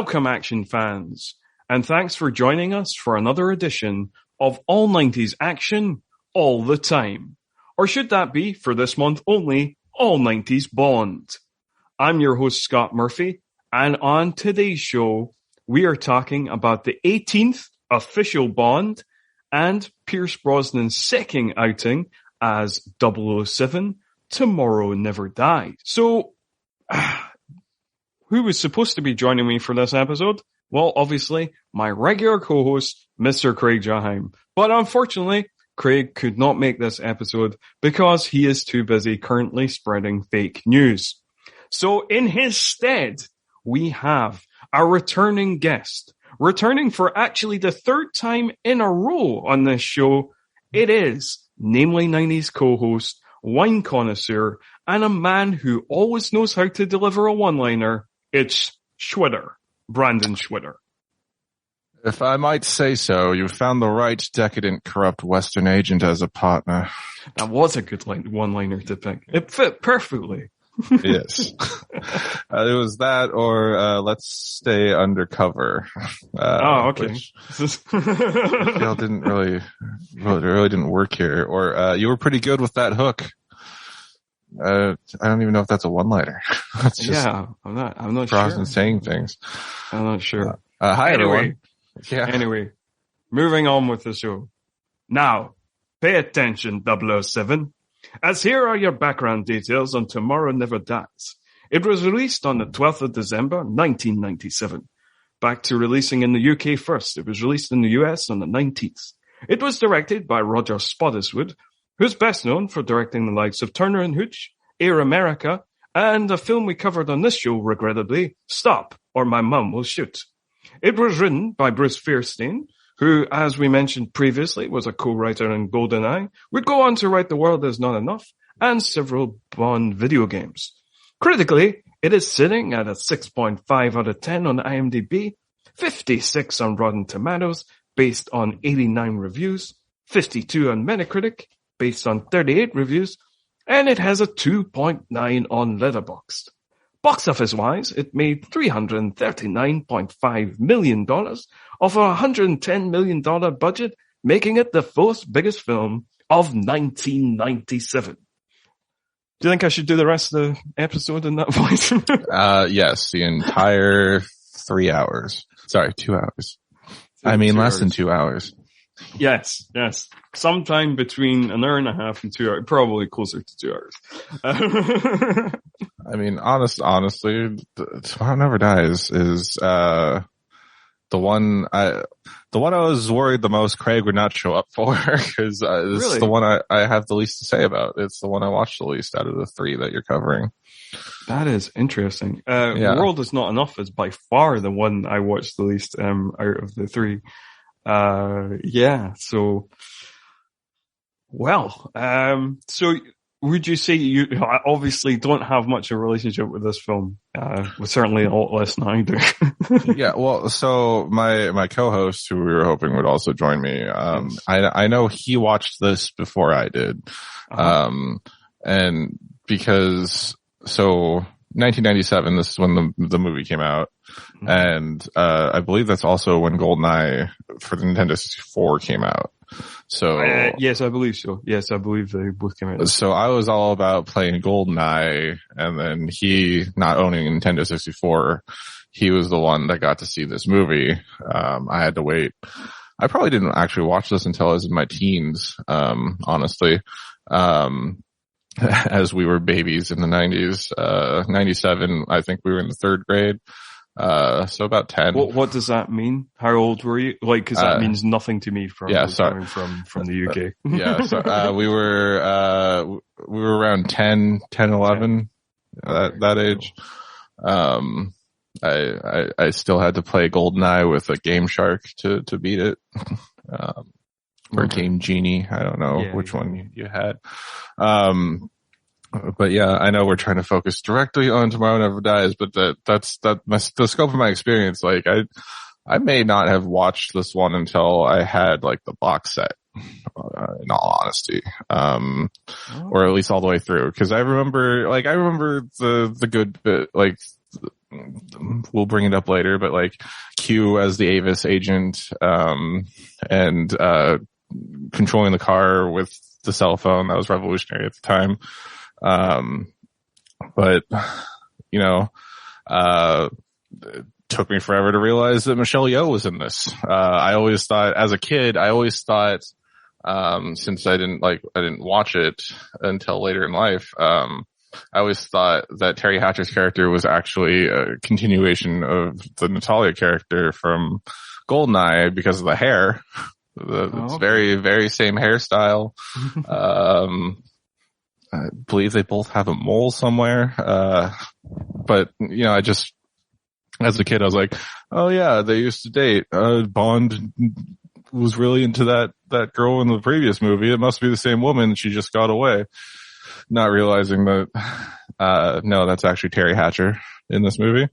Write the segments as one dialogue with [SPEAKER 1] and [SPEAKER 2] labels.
[SPEAKER 1] Welcome, action fans, and thanks for joining us for another edition of All 90s Action All the Time. Or should that be, for this month only, All 90s Bond. I'm your host, Scott Murphy, and on today's show, we are talking about the 18th official Bond and Pierce Brosnan's second outing as 007, Tomorrow Never Dies. So, who was supposed to be joining me for this episode? Well, obviously, my regular co-host, Mr. Craig Jaheim. But unfortunately, Craig could not make this episode because he is too busy currently spreading fake news. So in his stead, we have a returning guest. Returning for actually the third time in a row on this show. It is, namely 90s co-host, wine connoisseur, and a man who always knows how to deliver a one-liner. It's Schwitter, Brandon Schwitter.
[SPEAKER 2] If I might say so, you've found the right decadent, corrupt Western agent as a partner.
[SPEAKER 1] That was a good one-liner to pick. It fit perfectly.
[SPEAKER 2] Yes. It was that or let's stay undercover.
[SPEAKER 1] Okay.
[SPEAKER 2] Which I feel didn't work here. Or you were pretty good with that hook. I don't even know if that's a one-liner. That's just
[SPEAKER 1] I'm not
[SPEAKER 2] Brosnan
[SPEAKER 1] sure.
[SPEAKER 2] saying things.
[SPEAKER 1] I'm not sure.
[SPEAKER 2] Hi, everyone. Yeah.
[SPEAKER 1] Anyway, moving on with the show. Now, pay attention, 007, as here are your background details on Tomorrow Never Dies. It was released on the 12th of December, 1997. Back to releasing in the UK first. It was released in the US on the 19th. It was directed by Roger Spottiswoode, who's best known for directing the likes of Turner and Hooch, Air America, and a film we covered on this show, regrettably, Stop, or My Mum Will Shoot. It was written by Bruce Feirstein, who, as we mentioned previously, was a co-writer in GoldenEye, would go on to write The World Is Not Enough and several Bond video games. Critically, it is sitting at a 6.5 out of 10 on IMDb, 56 on Rotten Tomatoes, based on 89 reviews, 52 on Metacritic, based on 38 reviews, and it has a 2.9 on Letterboxd. Box office-wise, it made $339.5 million of a $110 million budget, making it the fourth biggest film of 1997. Do you think I should do the rest of the episode in that voice?
[SPEAKER 2] Yes, the entire 3 hours. Sorry, 2 hours. I mean, less than 2 hours.
[SPEAKER 1] Yes. Sometime between an hour and a half and 2 hours, probably closer to 2 hours.
[SPEAKER 2] I mean, honestly, Tomorrow Never Dies is, the one I was worried the most Craig would not show up for, because this is the one I have the least to say about. It's the one I watched the least out of the three that you're covering.
[SPEAKER 1] That is interesting. The World Is Not Enough is by far the one I watched the least, out of the three. So would you say you obviously don't have much of a relationship with this film? With certainly a lot less than I do.
[SPEAKER 2] Yeah, well, so my co-host, who we were hoping would also join me,
[SPEAKER 1] Yes.
[SPEAKER 2] I know he watched this before I did. And because, so 1997, this is when the movie came out. Mm-hmm. And, I believe that's also when GoldenEye for the Nintendo 64 came out. So,
[SPEAKER 1] yes, I believe so. Yes, I believe they both came out.
[SPEAKER 2] So I was all about playing GoldenEye, and then he, not owning a Nintendo 64, he was the one that got to see this movie. I had to wait. I probably didn't actually watch this until I was in my teens, honestly. As we were babies in the 90s, 97, I think we were in the third grade. So about 10.
[SPEAKER 1] What does that mean? How old were you? Like, cause that means nothing to me from coming from the UK.
[SPEAKER 2] Yeah. So, we were around 10, 11, that age. I still had to play GoldenEye with a Game Shark to beat it. Or Game Genie. I don't know which one you had. But yeah, I know we're trying to focus directly on Tomorrow Never Dies, but that's the scope of my experience. Like, I may not have watched this one until I had like the box set, in all honesty. Or at least all the way through. Cause I remember the good bit, like, we'll bring it up later, but like Q as the Avis agent, and controlling the car with the cell phone, that was revolutionary at the time. But you know, it took me forever to realize that Michelle Yeoh was in this. I always thought, as a kid, since I didn't watch it until later in life, I always thought that Teri Hatcher's character was actually a continuation of the Natalia character from Goldeneye because of the hair. It's very, very same hairstyle. I believe they both have a mole somewhere. But, you know, as a kid, I was like, oh yeah, they used to date. Bond was really into that girl in the previous movie. It must be the same woman. She just got away. Not realizing that, no, that's actually Teri Hatcher in this movie.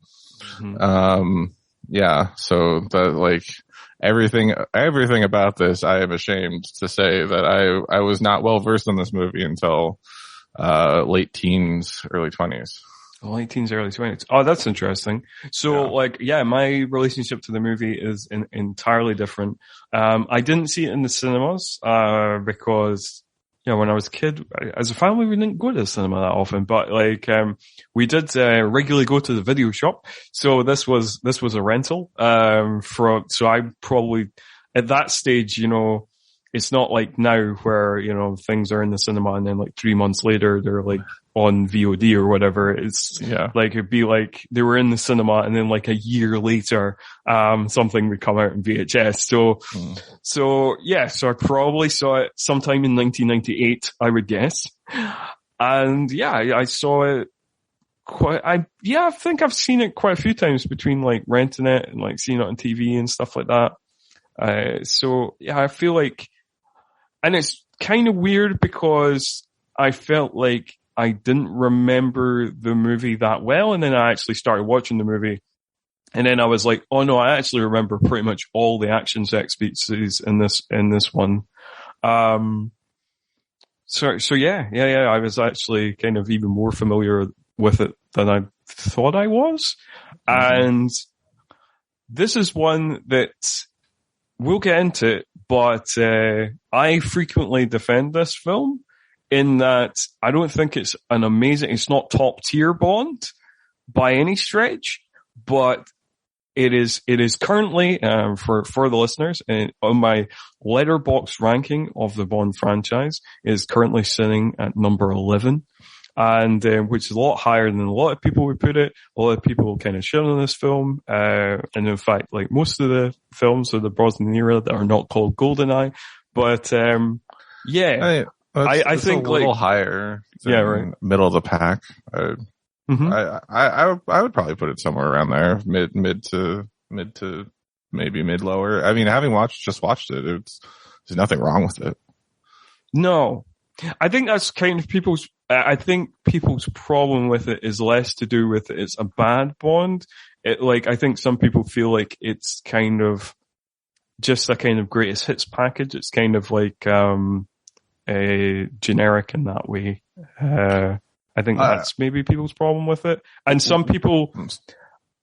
[SPEAKER 2] Mm-hmm. Yeah. So everything about this, I am ashamed to say that I was not well versed in this movie until, late teens, early 20s.
[SPEAKER 1] Late teens, early 20s. Oh, that's interesting. So, my relationship to the movie is entirely different. I didn't see it in the cinemas, because, you know, when I was a kid, as a family, we didn't go to the cinema that often, but we did, regularly go to the video shop. So this was a rental, so I probably, at that stage, you know, it's not like now where, you know, things are in the cinema and then like 3 months later, they're like on VOD or whatever. It's like, it'd be like they were in the cinema and then like a year later, something would come out in VHS. So I probably saw it sometime in 1998, I would guess. And I saw it I think I've seen it quite a few times between like renting it and like seeing it on TV and stuff like that. I feel like, and it's kind of weird because I felt like I didn't remember the movie that well, and then I actually started watching the movie, and then I was like, oh no, I actually remember pretty much all the action sex speeches in this one. I was actually kind of even more familiar with it than I thought I was. Mm-hmm. And this is one that we'll get into, but I frequently defend this film in that I don't think it's not top tier Bond by any stretch, but it is currently, for the listeners, on my Letterboxd ranking of the Bond franchise, is currently sitting at number 11. And, which is a lot higher than a lot of people would put it. A lot of people kind of shit on this film. And in fact, like most of the films of the Brosnan era that are not called GoldenEye. But, I think
[SPEAKER 2] a little higher. Right. Middle of the pack. I would probably put it somewhere around there. Mid to maybe mid lower. I mean, having just watched it, there's nothing wrong with it.
[SPEAKER 1] No. I think that's kind of people's problem with it is less to do with it's a bad Bond. I think some people feel like it's kind of just a kind of greatest hits package. It's kind of like, a generic in that way. I think that's maybe people's problem with it. And some people,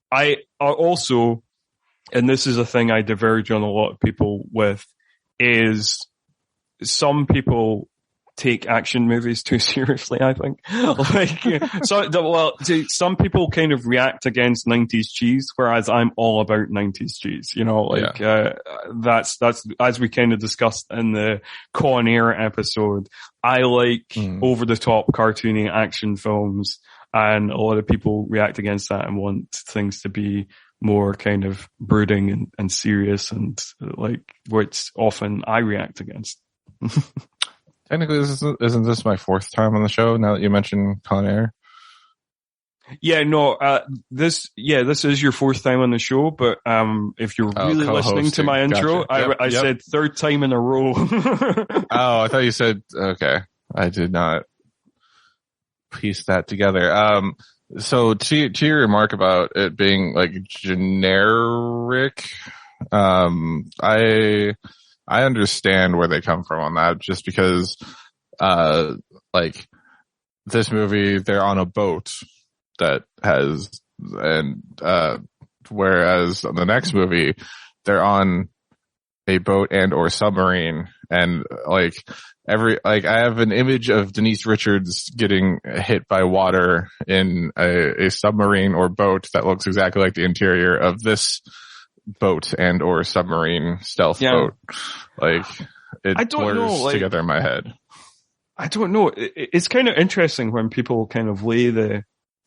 [SPEAKER 1] I are also, and this is a thing I diverge on a lot of people with, is some people take action movies too seriously, I think. Some people kind of react against 90s cheese, whereas I'm all about 90s cheese, you know, that's, as we kind of discussed in the Con Air episode, I like over the top cartoony action films, and a lot of people react against that and want things to be more kind of brooding and serious, and like, which often I react against.
[SPEAKER 2] Technically, isn't this my fourth time on the show now that you mentioned Con Air?
[SPEAKER 1] Yeah, no, this is your fourth time on the show, but, if you're really listening to my intro, gotcha. I said third time in a row.
[SPEAKER 2] Oh, I thought you said, okay. I did not piece that together. So to your remark about it being like generic, I understand where they come from on that, just because, like this movie, they're on a boat that has And whereas in the next movie, they're on a boat and or submarine, and I have an image of Denise Richards getting hit by water in a submarine or boat that looks exactly like the interior of this boat and or submarine stealth boat. Like, it blurs together in my head.
[SPEAKER 1] I don't know. It's kind of interesting when people kind of lay the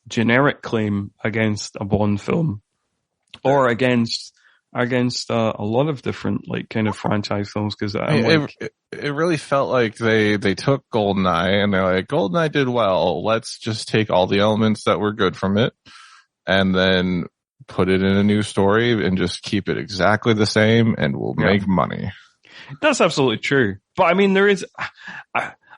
[SPEAKER 1] generic claim against a Bond film or against a lot of different like kind of franchise films, because
[SPEAKER 2] it really felt like they took GoldenEye and they're like, GoldenEye did well, let's just take all the elements that were good from it and then put it in a new story and just keep it exactly the same and we'll make money.
[SPEAKER 1] That's absolutely true. But I mean, there is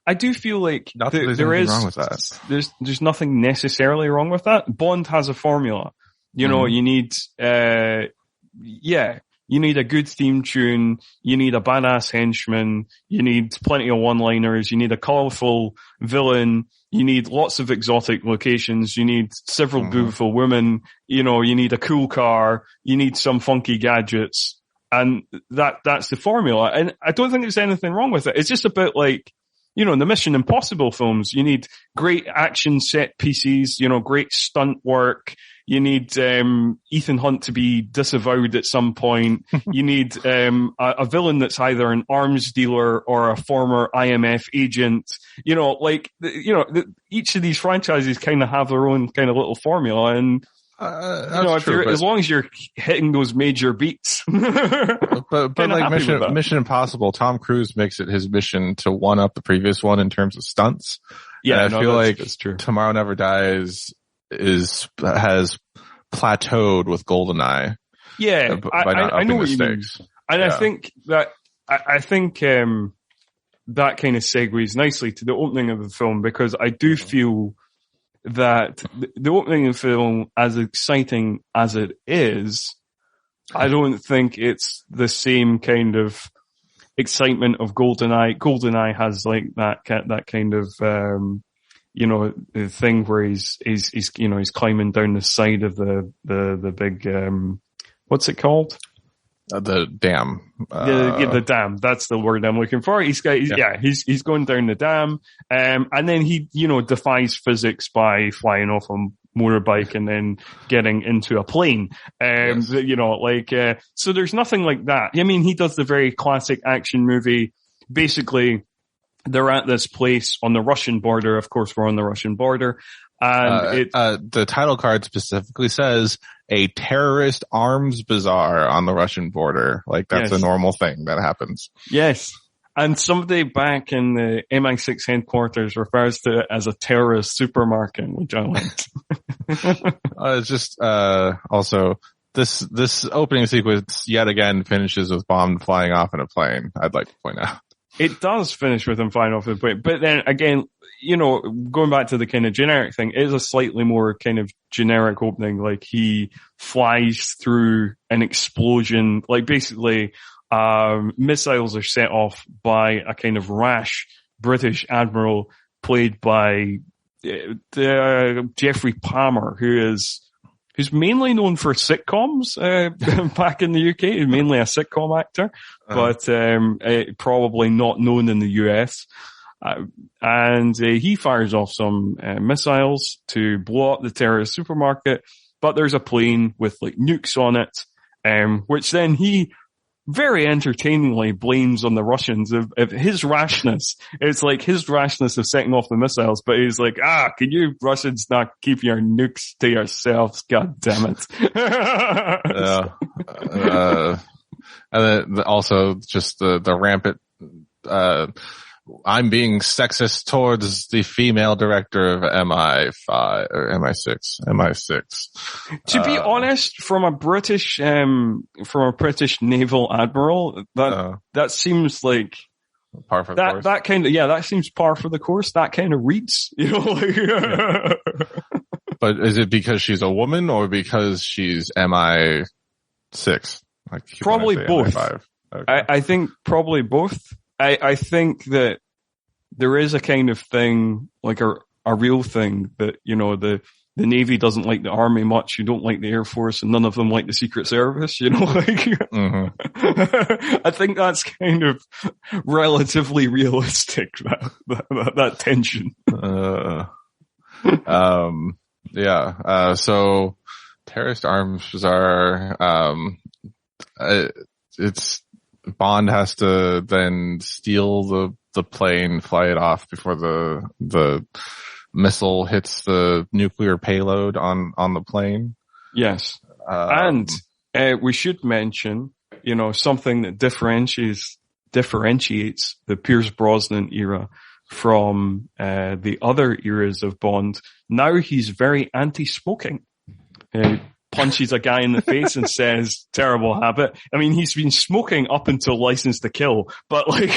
[SPEAKER 1] I do feel like there is
[SPEAKER 2] wrong with that.
[SPEAKER 1] There's nothing necessarily wrong with that. Bond has a formula. You know, you need you need a good theme tune, you need a badass henchman, you need plenty of one-liners, you need a colourful villain, you need lots of exotic locations, you need several beautiful women, you know, you need a cool car, you need some funky gadgets, and that's the formula. And I don't think there's anything wrong with it. It's just a bit like, you know, in the Mission Impossible films, you need great action set pieces, you know, great stunt work. You need Ethan Hunt to be disavowed at some point. You need a villain that's either an arms dealer or a former IMF agent. You know, like, each of these franchises kind of have their own kind of little formula, and as long as you're hitting those major beats.
[SPEAKER 2] but like Mission Impossible, Tom Cruise makes it his mission to one up the previous one in terms of stunts. Yeah, and I feel like Tomorrow Never Dies has plateaued with GoldenEye.
[SPEAKER 1] Yeah, I know what you mean. And I think that that kind of segues nicely to the opening of the film, because I do feel that the opening of the film, as exciting as it is, I don't think it's the same kind of excitement of GoldenEye. GoldenEye has like that kind of the thing where he's climbing down the side of the big what's it called?
[SPEAKER 2] The dam.
[SPEAKER 1] The dam. That's the word I'm looking for. He's going down the dam, and then he, defies physics by flying off a motorbike and then getting into a plane. So there's nothing like that. I mean, he does the very classic action movie. Basically, they're at this place on the Russian border. Of course, we're on the Russian border. And
[SPEAKER 2] the title card specifically says a terrorist arms bazaar on the Russian border. Like, that's a normal thing that happens.
[SPEAKER 1] Yes. And somebody back in the MI6 headquarters refers to it as a terrorist supermarket, which I liked.
[SPEAKER 2] It's just, also, this opening sequence yet again finishes with Bond flying off in a plane, I'd like to point out.
[SPEAKER 1] It does finish with him flying off the plane. But then again, going back to the kind of generic thing, it is a slightly more kind of generic opening. Like, he flies through an explosion. Like, basically, missiles are set off by a kind of rash British admiral played by Jeffrey Palmer, who's mainly known for sitcoms back in the UK. He's mainly a sitcom actor, but probably not known in the US. And he fires off some missiles to blow up the terrorist supermarket, but there's a plane with like nukes on it, which then he very entertainingly blames on the Russians of his rashness. It's like his rashness of setting off the missiles, but he's like, can you Russians not keep your nukes to yourselves? God damn it.
[SPEAKER 2] And then also just the rampant, I'm being sexist towards the female director of MI5 or MI6.
[SPEAKER 1] To be honest, from a British naval admiral, that seems like
[SPEAKER 2] par for the course.
[SPEAKER 1] That kind of, that seems par for the course. That kind of reads,
[SPEAKER 2] But is it because she's a woman or because she's MI6?
[SPEAKER 1] Probably both. Okay. I think probably both. I think that there is a kind of thing, like a real thing that, the Navy doesn't like the Army much, you don't like the Air Force, and none of them like the Secret Service, you know, like, I think that's kind of relatively realistic, that tension.
[SPEAKER 2] So terrorist arms are, it's Bond has to then steal the plane, fly it off before the missile hits the nuclear payload on the plane.
[SPEAKER 1] Yes. And we should mention, you know, something that differentiates the Pierce Brosnan era from the other eras of Bond. Now he's very anti-smoking. Punches a guy in the face and says, terrible habit. I mean, he's been smoking up until License to Kill, but like,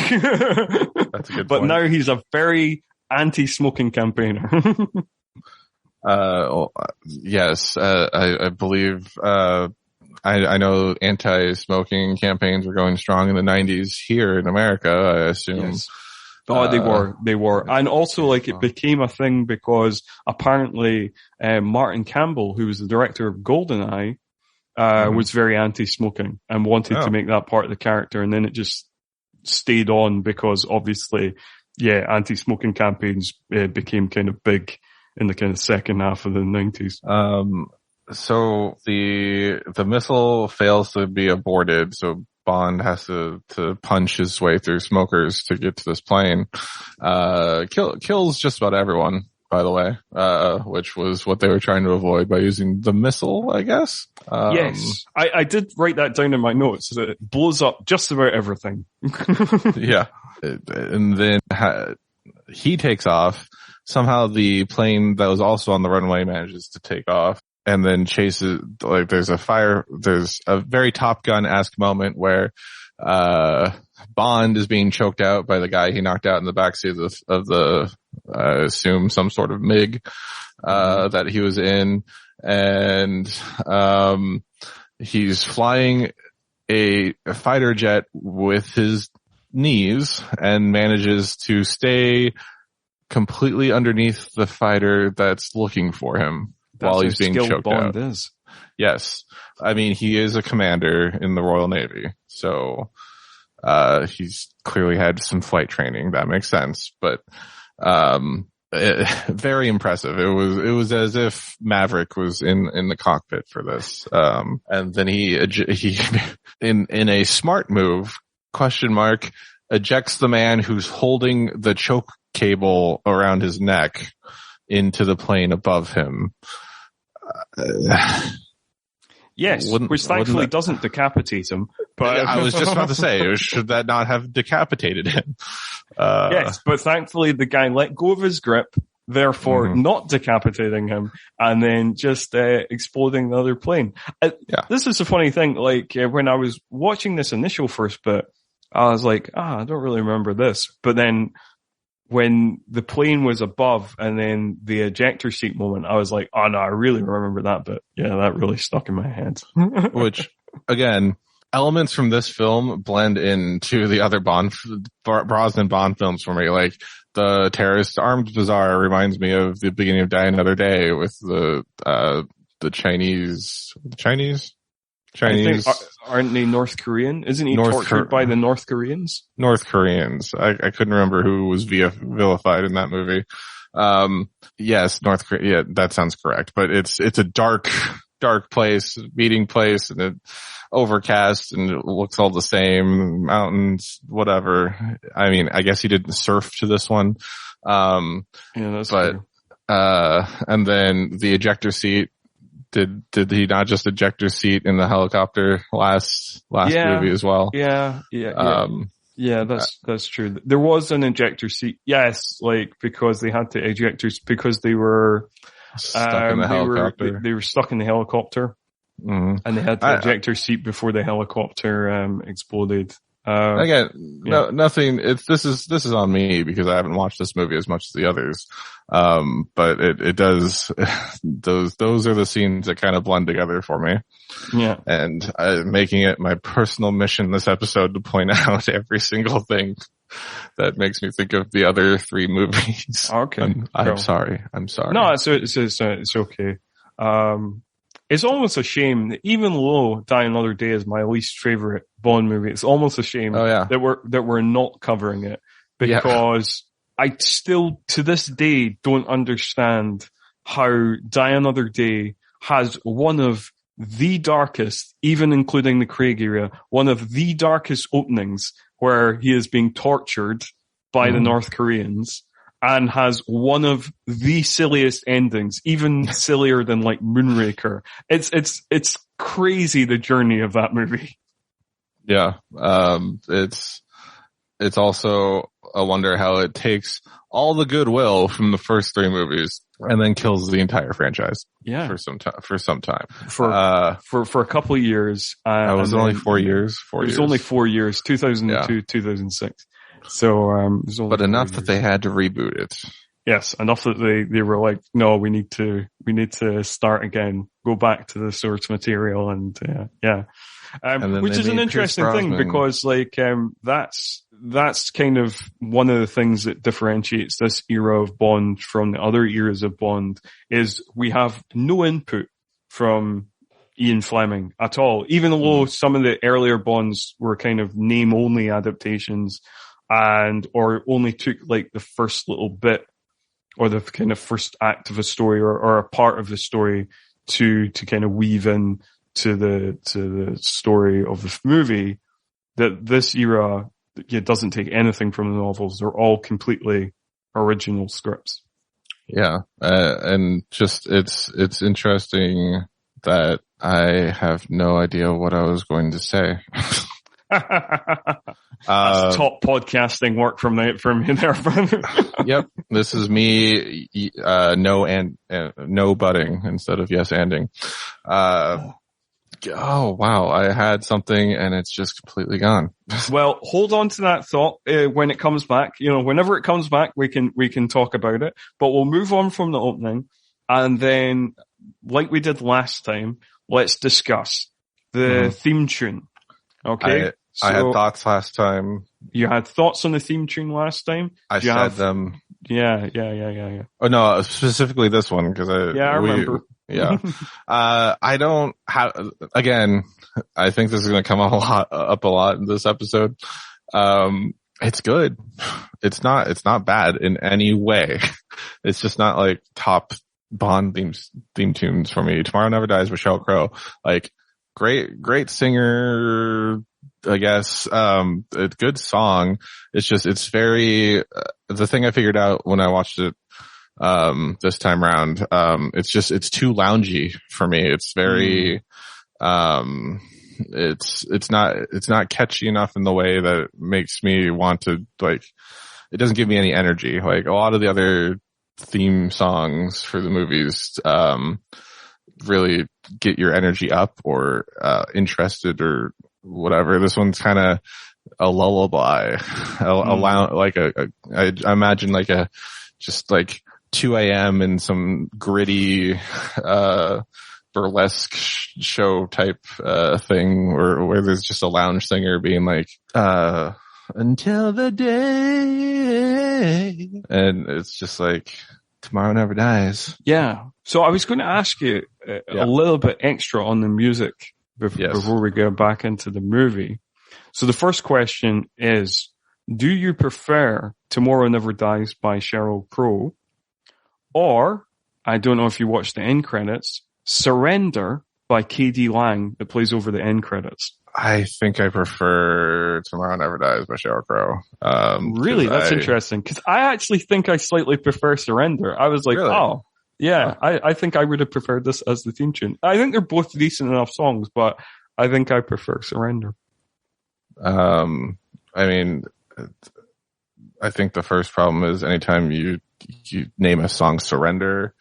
[SPEAKER 2] that's a good
[SPEAKER 1] but
[SPEAKER 2] point.
[SPEAKER 1] now he's a very anti-smoking campaigner.
[SPEAKER 2] Yes, I believe, I know anti-smoking campaigns were going strong in the 90s here in America, I assume. Yes.
[SPEAKER 1] Oh, they were. And also, like, it became a thing because apparently, Martin Campbell, who was the director of GoldenEye, was very anti-smoking and wanted to make that part of the character. And then it just stayed on because obviously, anti-smoking campaigns became kind of big in the kind of second half of the 90s.
[SPEAKER 2] So the missile fails to be aborted. So Bond has to punch his way through smokers to get to this plane. Kills just about everyone, by the way, which was what they were trying to avoid by using the missile, I guess.
[SPEAKER 1] Yes. I did write that down in my notes. It blows up just about everything.
[SPEAKER 2] Yeah. And then he takes off. Somehow the plane that was also on the runway manages to take off. And then chases, like, there's a very Top Gun-esque moment where, Bond is being choked out by the guy he knocked out in the backseat of the, I assume some sort of MiG, that he was in. And, he's flying a fighter jet with his knees and manages to stay completely underneath the fighter that's looking for him. While he's being choked out.
[SPEAKER 1] Is.
[SPEAKER 2] Yes. I mean, he is a commander in the Royal Navy. So, he's clearly had some flight training. That makes sense. But, very impressive. It was as if Maverick was in the cockpit for this. And then he in a smart move, ejects the man who's holding the choke cable around his neck into the plane above him.
[SPEAKER 1] Yes, which thankfully doesn't decapitate him. But
[SPEAKER 2] I was just about to say, should that not have decapitated him?
[SPEAKER 1] Yes, but thankfully the guy let go of his grip, therefore not decapitating him, and then just exploding the other plane. This is a funny thing. Like, when I was watching this initial first bit, I was like, I don't really remember this. But then when the plane was above and then the ejector seat moment, I was like, oh no, I really remember that bit. Yeah, that really stuck in my head.
[SPEAKER 2] Which, again, elements from this film blend into the other Brosnan Bond films for me. Like, the terrorist arms bazaar reminds me of the beginning of Die Another Day with the Chinese. I think,
[SPEAKER 1] aren't they North Korean? Isn't he tortured by the North Koreans?
[SPEAKER 2] North Koreans. I couldn't remember who was vilified in that movie. Yes, North Korea. Yeah, that sounds correct. But it's a dark place, meeting place, and it overcast, and it looks all the same. Mountains, whatever. I mean, I guess he didn't surf to this one.
[SPEAKER 1] Yeah, that's true.
[SPEAKER 2] And then the ejector seat. Did he not just eject her seat in the helicopter last movie as well? Yeah,
[SPEAKER 1] that's true. There was an ejector seat. Yes, like, because they had to eject her because they were
[SPEAKER 2] stuck in the helicopter.
[SPEAKER 1] They were stuck in the helicopter, and they had to eject her seat before the helicopter exploded.
[SPEAKER 2] Nothing. This is on me because I haven't watched this movie as much as the others. But it does, those are the scenes that kind of blend together for me.
[SPEAKER 1] Yeah.
[SPEAKER 2] And making it my personal mission this episode to point out every single thing that makes me think of the other three movies.
[SPEAKER 1] Okay.
[SPEAKER 2] I'm sorry.
[SPEAKER 1] No, it's okay. It's almost a shame that even though Die Another Day is my least favorite Bond movie, it's almost a shame that we're not covering it, because I still to this day don't understand how Die Another Day has one of the darkest, even including the Craig era, one of the darkest openings where he is being tortured by the North Koreans, and has one of the silliest endings, even sillier than like Moonraker. It's crazy, the journey of that movie.
[SPEAKER 2] Yeah. It's also a wonder how it takes all the goodwill from the first three movies and then kills the entire franchise.
[SPEAKER 1] Yeah.
[SPEAKER 2] For some time.
[SPEAKER 1] For a couple of years.
[SPEAKER 2] It was only 4 years.
[SPEAKER 1] It was only 4 years, 2002, 2006. So,
[SPEAKER 2] but enough that they had to reboot it.
[SPEAKER 1] Yes, enough that they were like, no, we need to start again, go back to the source material, and which is an interesting thing, because like that's kind of one of the things that differentiates this era of Bond from the other eras of Bond, is we have no input from Ian Fleming at all, even though some of the earlier Bonds were kind of name only adaptations or only took like the first little bit or the kind of first act of a story or a part of the story to kind of weave in to the story of the movie. That this era, it doesn't take anything from the novels. They're all completely original scripts.
[SPEAKER 2] Yeah. And just, it's interesting that I have no idea what I was going to say.
[SPEAKER 1] That's top podcasting work from you there.
[SPEAKER 2] Yep. This is me, no butting instead of yes anding. Oh wow, I had something and it's just completely gone.
[SPEAKER 1] Well, hold on to that thought when it comes back. Whenever it comes back, we can talk about it. But we'll move on from the opening, and then, like we did last time, let's discuss the theme tune. Okay.
[SPEAKER 2] I had thoughts last time.
[SPEAKER 1] You had thoughts on the theme tune last time?
[SPEAKER 2] I said them.
[SPEAKER 1] Yeah.
[SPEAKER 2] Oh no, specifically this one, because
[SPEAKER 1] I remember.
[SPEAKER 2] Yeah. I don't have, again, I think this is going to come up a lot in this episode. It's good. It's not bad in any way. It's just not like top Bond theme tunes for me. Tomorrow Never Dies, Michelle Yeoh. Like, great singer, I guess. A good song. It's just, it's very, the thing I figured out when I watched it this time around, it's too loungy for me. It's very, it's not catchy enough in the way that it makes me want to, like, it doesn't give me any energy. Like a lot of the other theme songs for the movies, really get your energy up or, interested or whatever. This one's kind of a lullaby, I imagine like just like 2 a.m. in some gritty, burlesque show type, thing where there's just a lounge singer being like, until the day. And it's just like, Tomorrow Never Dies.
[SPEAKER 1] Yeah. So I was going to ask you a little bit extra on the music before we go back into the movie. So the first question is, do you prefer Tomorrow Never Dies by Sheryl Crow, or, I don't know if you watched the end credits, Surrender by K.D. Lang that plays over the end credits?
[SPEAKER 2] I think I prefer Tomorrow Never Dies by Sheryl Crow.
[SPEAKER 1] Really? That's interesting. Because I actually think I slightly prefer Surrender. I was like, really? Oh, yeah, I think I would have preferred this as the theme tune. I think they're both decent enough songs, but I think I prefer Surrender.
[SPEAKER 2] I mean, I think the first problem is anytime you name a song Surrender,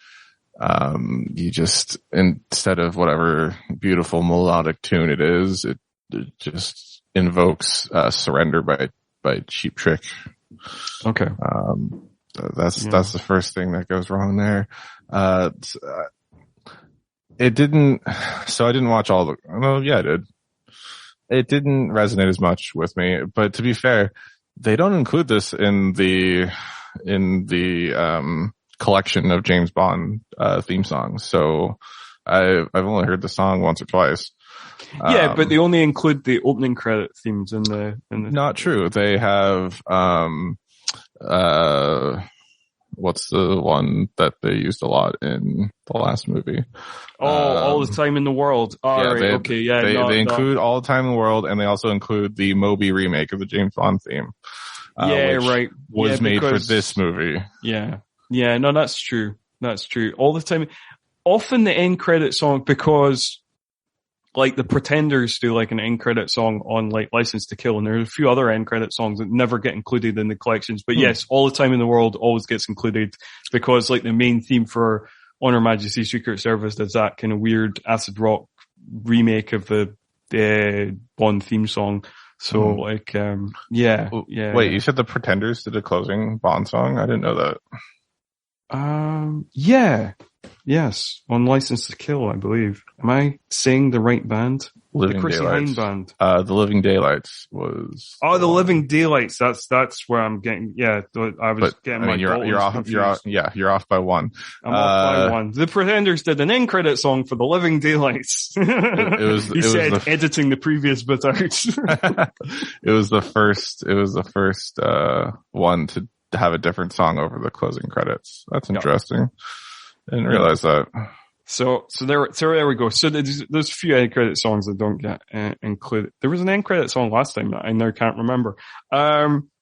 [SPEAKER 2] you just, instead of whatever beautiful melodic tune it is, it just invokes Surrender by Cheap Trick.
[SPEAKER 1] Okay.
[SPEAKER 2] That's the first thing that goes wrong there. It didn't, so I didn't watch all the, well, yeah, I did. It didn't resonate as much with me, but to be fair, They don't include this in the collection of James Bond theme songs. So I've only heard the song once or twice.
[SPEAKER 1] Yeah, but they only include the opening credit themes in the.
[SPEAKER 2] Not true. They have what's the one that they used a lot in the last movie?
[SPEAKER 1] All the time in the world.
[SPEAKER 2] They include All the Time in the World, and they also include the Moby remake of the James Bond theme.
[SPEAKER 1] Right.
[SPEAKER 2] Was made for this movie.
[SPEAKER 1] Yeah. Yeah, no, that's true. That's true. All the time. Often the end credit song, because like the Pretenders do like an end credit song on like License to Kill, and there's a few other end credit songs that never get included in the collections. But yes, All the Time in the World always gets included because like the main theme for On Her Majesty's Secret Service does that kind of weird acid rock remake of the Bond theme song. So Wait,
[SPEAKER 2] you said the Pretenders did a closing Bond song? I didn't know that.
[SPEAKER 1] Yes, on License to Kill, I believe. Am I saying the right band?
[SPEAKER 2] Living
[SPEAKER 1] the Chrissy
[SPEAKER 2] Daylights.
[SPEAKER 1] Hine band.
[SPEAKER 2] The Living Daylights was.
[SPEAKER 1] Oh, the Living Daylights. That's where I'm getting. Yeah, I was getting my.
[SPEAKER 2] You're off by one.
[SPEAKER 1] I'm off by one. The Pretenders did an end credit song for the Living Daylights. He said editing the previous bit out.
[SPEAKER 2] It was the first one to have a different song over the closing credits. That's interesting. I didn't realize that. So there we go. So there's a few end credit songs that don't get included. There was an end credit song last time that I now can't remember.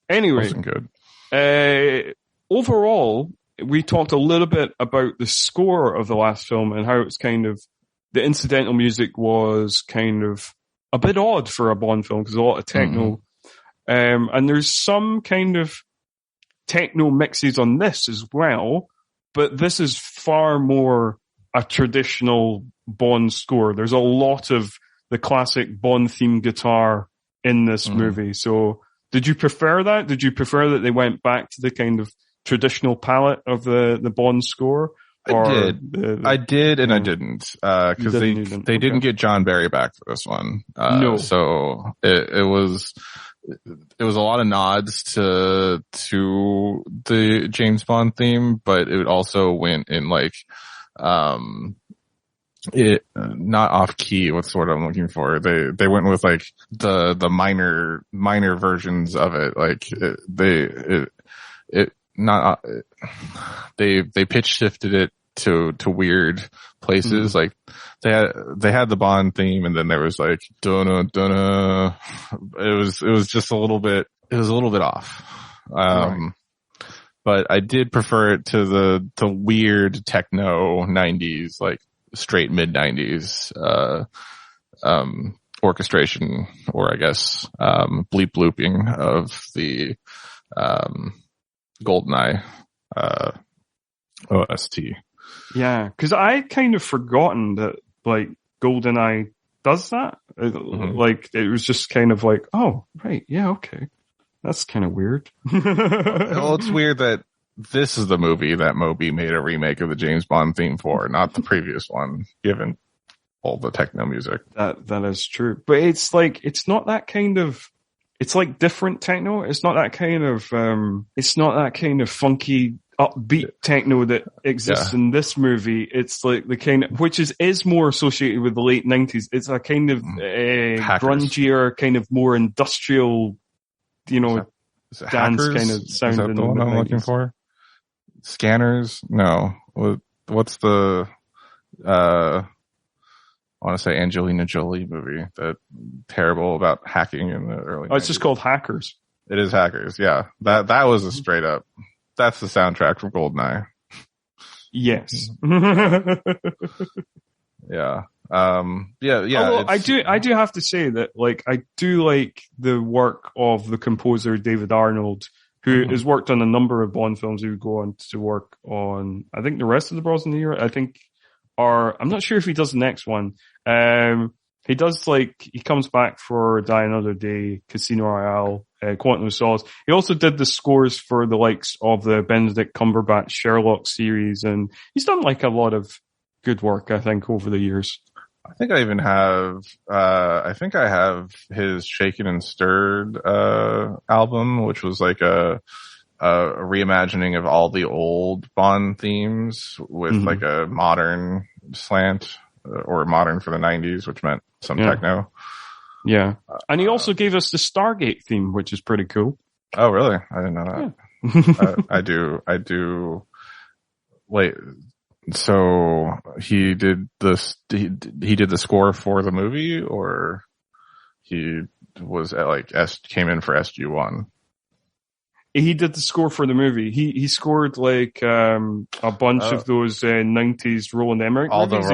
[SPEAKER 2] Anyway. Wasn't good.
[SPEAKER 1] Overall, we talked a little bit about the score of the last film and how it's kind of, the incidental music was kind of a bit odd for a Bond film because a lot of techno. And there's some kind of techno mixes on this as well. But this is far more a traditional Bond score. There's a lot of the classic Bond theme guitar in this movie. So did you prefer that? Did you prefer that they went back to the kind of traditional palette of the Bond score?
[SPEAKER 2] I did and I didn't. Cause they didn't get John Barry back for this one.
[SPEAKER 1] No.
[SPEAKER 2] So it was a lot of nods to the James Bond theme, but it also went in like, not off key. What's the word I'm looking for? They went with like the minor versions of it. Like they pitch shifted it to weird places. Like they had the Bond theme, and then there was like dunna dunna. It was just a little bit off.
[SPEAKER 1] Right.
[SPEAKER 2] But I did prefer it to the weird techno 90s, like straight mid 90s orchestration, or I guess bleep looping of the GoldenEye OST.
[SPEAKER 1] Yeah, because I kind of forgotten that like GoldenEye does that. Like it was just kind of like, oh right, yeah, okay, that's kind of weird.
[SPEAKER 2] Well, it's weird that this is the movie that Moby made a remake of the James Bond theme for, not the previous one, given all the techno music.
[SPEAKER 1] That is true, but it's like it's not that kind of. It's like different techno. It's not that kind of funky, upbeat techno that exists in this movie. It's like the kind of, which is more associated with the late 90s. It's a kind of grungier, kind of more industrial, dance
[SPEAKER 2] Hackers?
[SPEAKER 1] kind of sound.
[SPEAKER 2] Is that the one I'm looking for? Scanners? No. What's the, I want to say Angelina Jolie movie that terrible about hacking in the early 90s.
[SPEAKER 1] It's just called Hackers.
[SPEAKER 2] It is Hackers. Yeah. That was a straight up, that's the soundtrack from GoldenEye.
[SPEAKER 1] Yes.
[SPEAKER 2] Yeah. Yeah.
[SPEAKER 1] Although I do have to say that like, I do like the work of the composer David Arnold, who has worked on a number of Bond films. He would go on to work on, I think, the rest of the Brosnan era. I think, or I'm not sure if he does the next one. He does he comes back for Die Another Day, Casino Royale, Quantum of Solace. He also did the scores for the likes of the Benedict Cumberbatch Sherlock series, and he's done like a lot of good work, I think, over the years.
[SPEAKER 2] I think I even have, I think I have his Shaken and Stirred, album, which was like a reimagining of all the old Bond themes with like a modern slant, or modern for the 90s, which meant some techno.
[SPEAKER 1] Yeah. And he also gave us the Stargate theme, which is pretty cool.
[SPEAKER 2] Oh, really? I didn't know that. I do. Wait, so he did this, he did the score for the movie, or he was at like came in for SG-1?
[SPEAKER 1] He did the score for the movie. He scored like a bunch of those 90s Roland Emmerich movies.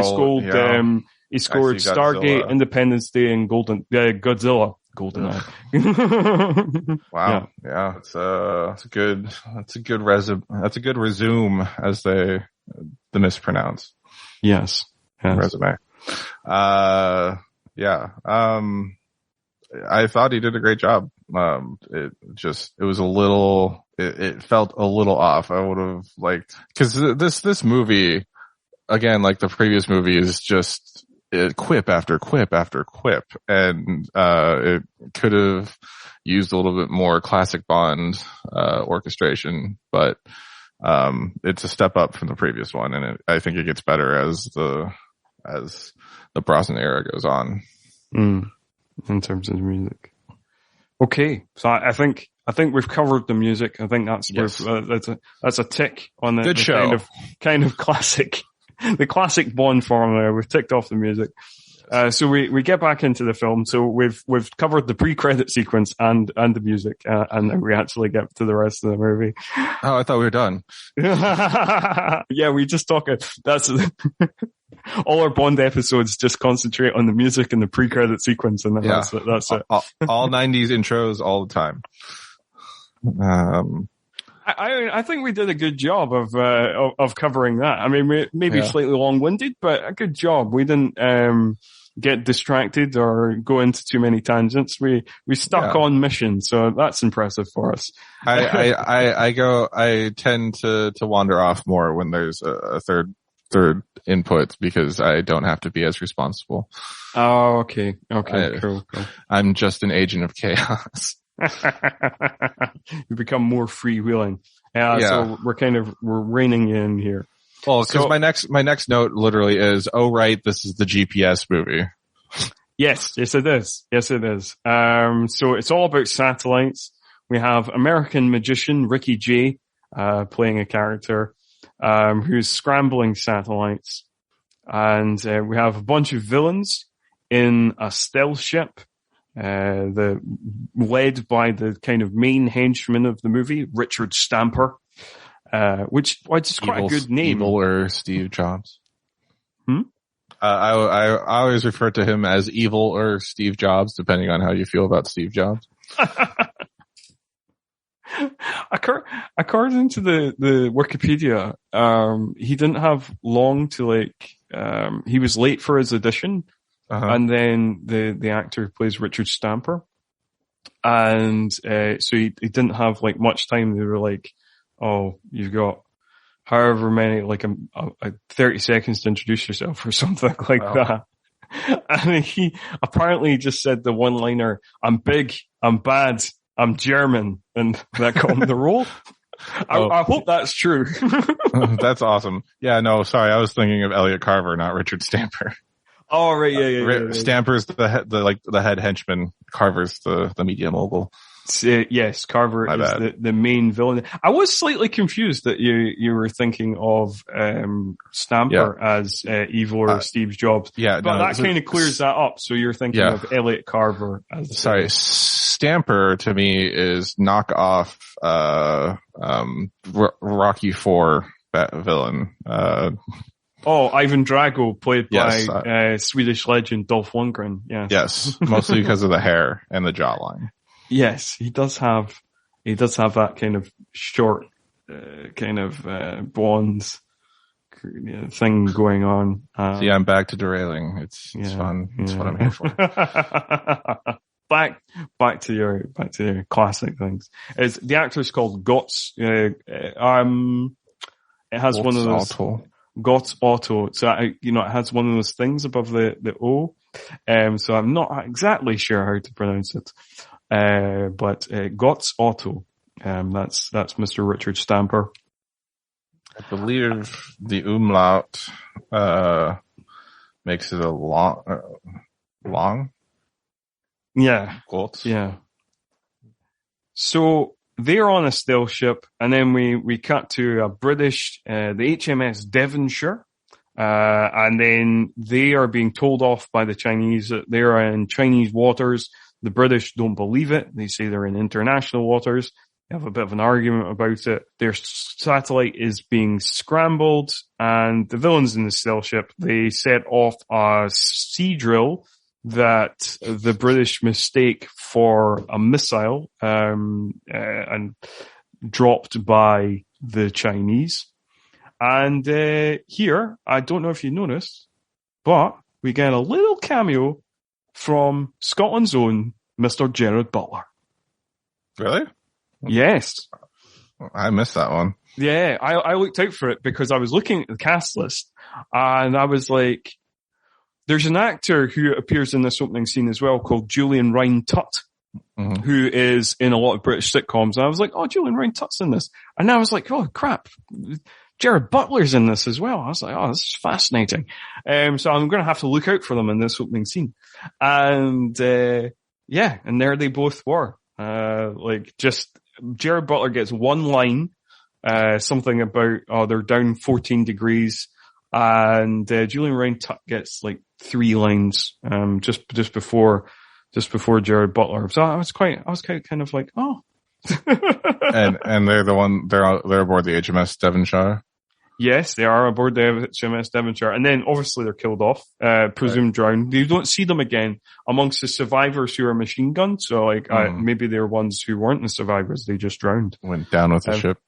[SPEAKER 1] He scored Stargate,
[SPEAKER 2] Godzilla.
[SPEAKER 1] Independence Day, and Godzilla. GoldenEye.
[SPEAKER 2] Wow. Yeah. That's a good resume, as the mispronounce.
[SPEAKER 1] Yes.
[SPEAKER 2] Resume. Yeah. I thought he did a great job. It felt a little off. I would have liked, cause this movie, again, like the previous movie, is just quip after quip after quip. And, it could have used a little bit more classic Bond, orchestration, but, it's a step up from the previous one. And I think it gets better as the Brosnan era goes on.
[SPEAKER 1] In terms of the music. Okay, so I think we've covered the music. I think that's that's a tick on the
[SPEAKER 2] good show.
[SPEAKER 1] Kind of classic, the classic Bond formula. We've ticked off the music. So we get back into the film. So we've covered the pre-credit sequence and the music, and then we actually get to the rest of the movie.
[SPEAKER 2] Oh, I thought we were done.
[SPEAKER 1] Yeah, we just talk. That's all our Bond episodes just concentrate on the music and the pre-credit sequence, and then that's it.
[SPEAKER 2] All 90s intros all the time.
[SPEAKER 1] I think we did a good job of covering that. I mean, maybe slightly long-winded, but a good job. We didn't get distracted or go into too many tangents. We stuck on mission, so that's impressive for us.
[SPEAKER 2] I tend to wander off more when there's a third input, because I don't have to be as responsible.
[SPEAKER 1] Oh, okay, cool.
[SPEAKER 2] I'm just an agent of chaos.
[SPEAKER 1] You become more freewheeling. So we're reining in here.
[SPEAKER 2] Well, because my next note literally is, oh right, this is the GPS movie.
[SPEAKER 1] Yes, it is. So it's all about satellites. We have American magician Ricky Jay playing a character who's scrambling satellites, and we have a bunch of villains in a stealth ship, led by the kind of main henchman of the movie, Richard Stamper, which is quite a good name.
[SPEAKER 2] Evil or Steve Jobs. I always refer to him as Evil or Steve Jobs, depending on how you feel about Steve Jobs.
[SPEAKER 1] According to the Wikipedia, he didn't have long to he was late for his audition, and then the actor who plays Richard Stamper, and so he didn't have much time. They were like, "Oh, you've got however many, 30 seconds to introduce yourself," or something like that. And he apparently just said the one-liner, "I'm big, I'm bad, I'm German," and that got him the role. I hope that's true.
[SPEAKER 2] That's awesome. Yeah, no, sorry, I was thinking of Elliot Carver, not Richard Stamper.
[SPEAKER 1] Oh, right, yeah.
[SPEAKER 2] Stamper's the head henchman. Carver's the media mogul.
[SPEAKER 1] Yes, Carver is the main villain. I was slightly confused that you were thinking of Stamper as Evil or Steve Jobs. Yeah, but that kind of clears that up. So you're thinking of Elliot Carver as
[SPEAKER 2] Stamper to me is knockoff Rocky IV villain.
[SPEAKER 1] Ivan Drago, played by Swedish legend Dolph Lundgren.
[SPEAKER 2] Yes, mostly because of the hair and the jawline.
[SPEAKER 1] Yes, he does have that kind of short, blonde thing going on.
[SPEAKER 2] See, I'm back to derailing. It's fun. It's what I'm here for.
[SPEAKER 1] Back to your classic things. The actor's called Gotz. It has one of those.
[SPEAKER 2] Otto.
[SPEAKER 1] Gotz Otto. So it has one of those things above the O. So I'm not exactly sure how to pronounce it. But Gotz Otto. That's Mr. Richard Stamper.
[SPEAKER 2] I believe the umlaut makes it a long.
[SPEAKER 1] Yeah.
[SPEAKER 2] Gotz.
[SPEAKER 1] Yeah. So they're on a stealth ship, and then we cut to a British, the HMS Devonshire, and then they are being told off by the Chinese that they're in Chinese waters. The British don't believe it. They say they're in international waters. They have a bit of an argument about it. Their satellite is being scrambled, and the villains in the stealth ship, they set off a sea drill that the British mistake for a missile, and dropped by the Chinese. And here, I don't know if you noticed, but we get a little cameo from Scotland's own Mr. Gerard Butler.
[SPEAKER 2] Really?
[SPEAKER 1] Yes.
[SPEAKER 2] I missed that one.
[SPEAKER 1] Yeah, I looked out for it because I was looking at the cast list, and I was like, there's an actor who appears in this opening scene as well called Julian Rhine-Tutt, who is in a lot of British sitcoms. And I was like, oh, Julian Rhine-Tutt's in this. And I was like, oh, crap. Gerard Butler's in this as well. I was like, oh, this is fascinating. So I'm going to have to look out for them in this opening scene. And, yeah, and there they both were. Just Gerard Butler gets one line, something about, they're down 14 degrees. And, Julian Rhine-Tutt gets like 3 lines, just before Gerard Butler. So I was kind of like, oh.
[SPEAKER 2] and they're they're aboard the HMS Devonshire.
[SPEAKER 1] Yes, they are aboard the HMS Devonshire. And then obviously they're killed off, presumed drowned. You don't see them again amongst the survivors who are machine gunned. So maybe they're ones who weren't the survivors. They just drowned.
[SPEAKER 2] Went down with the ship.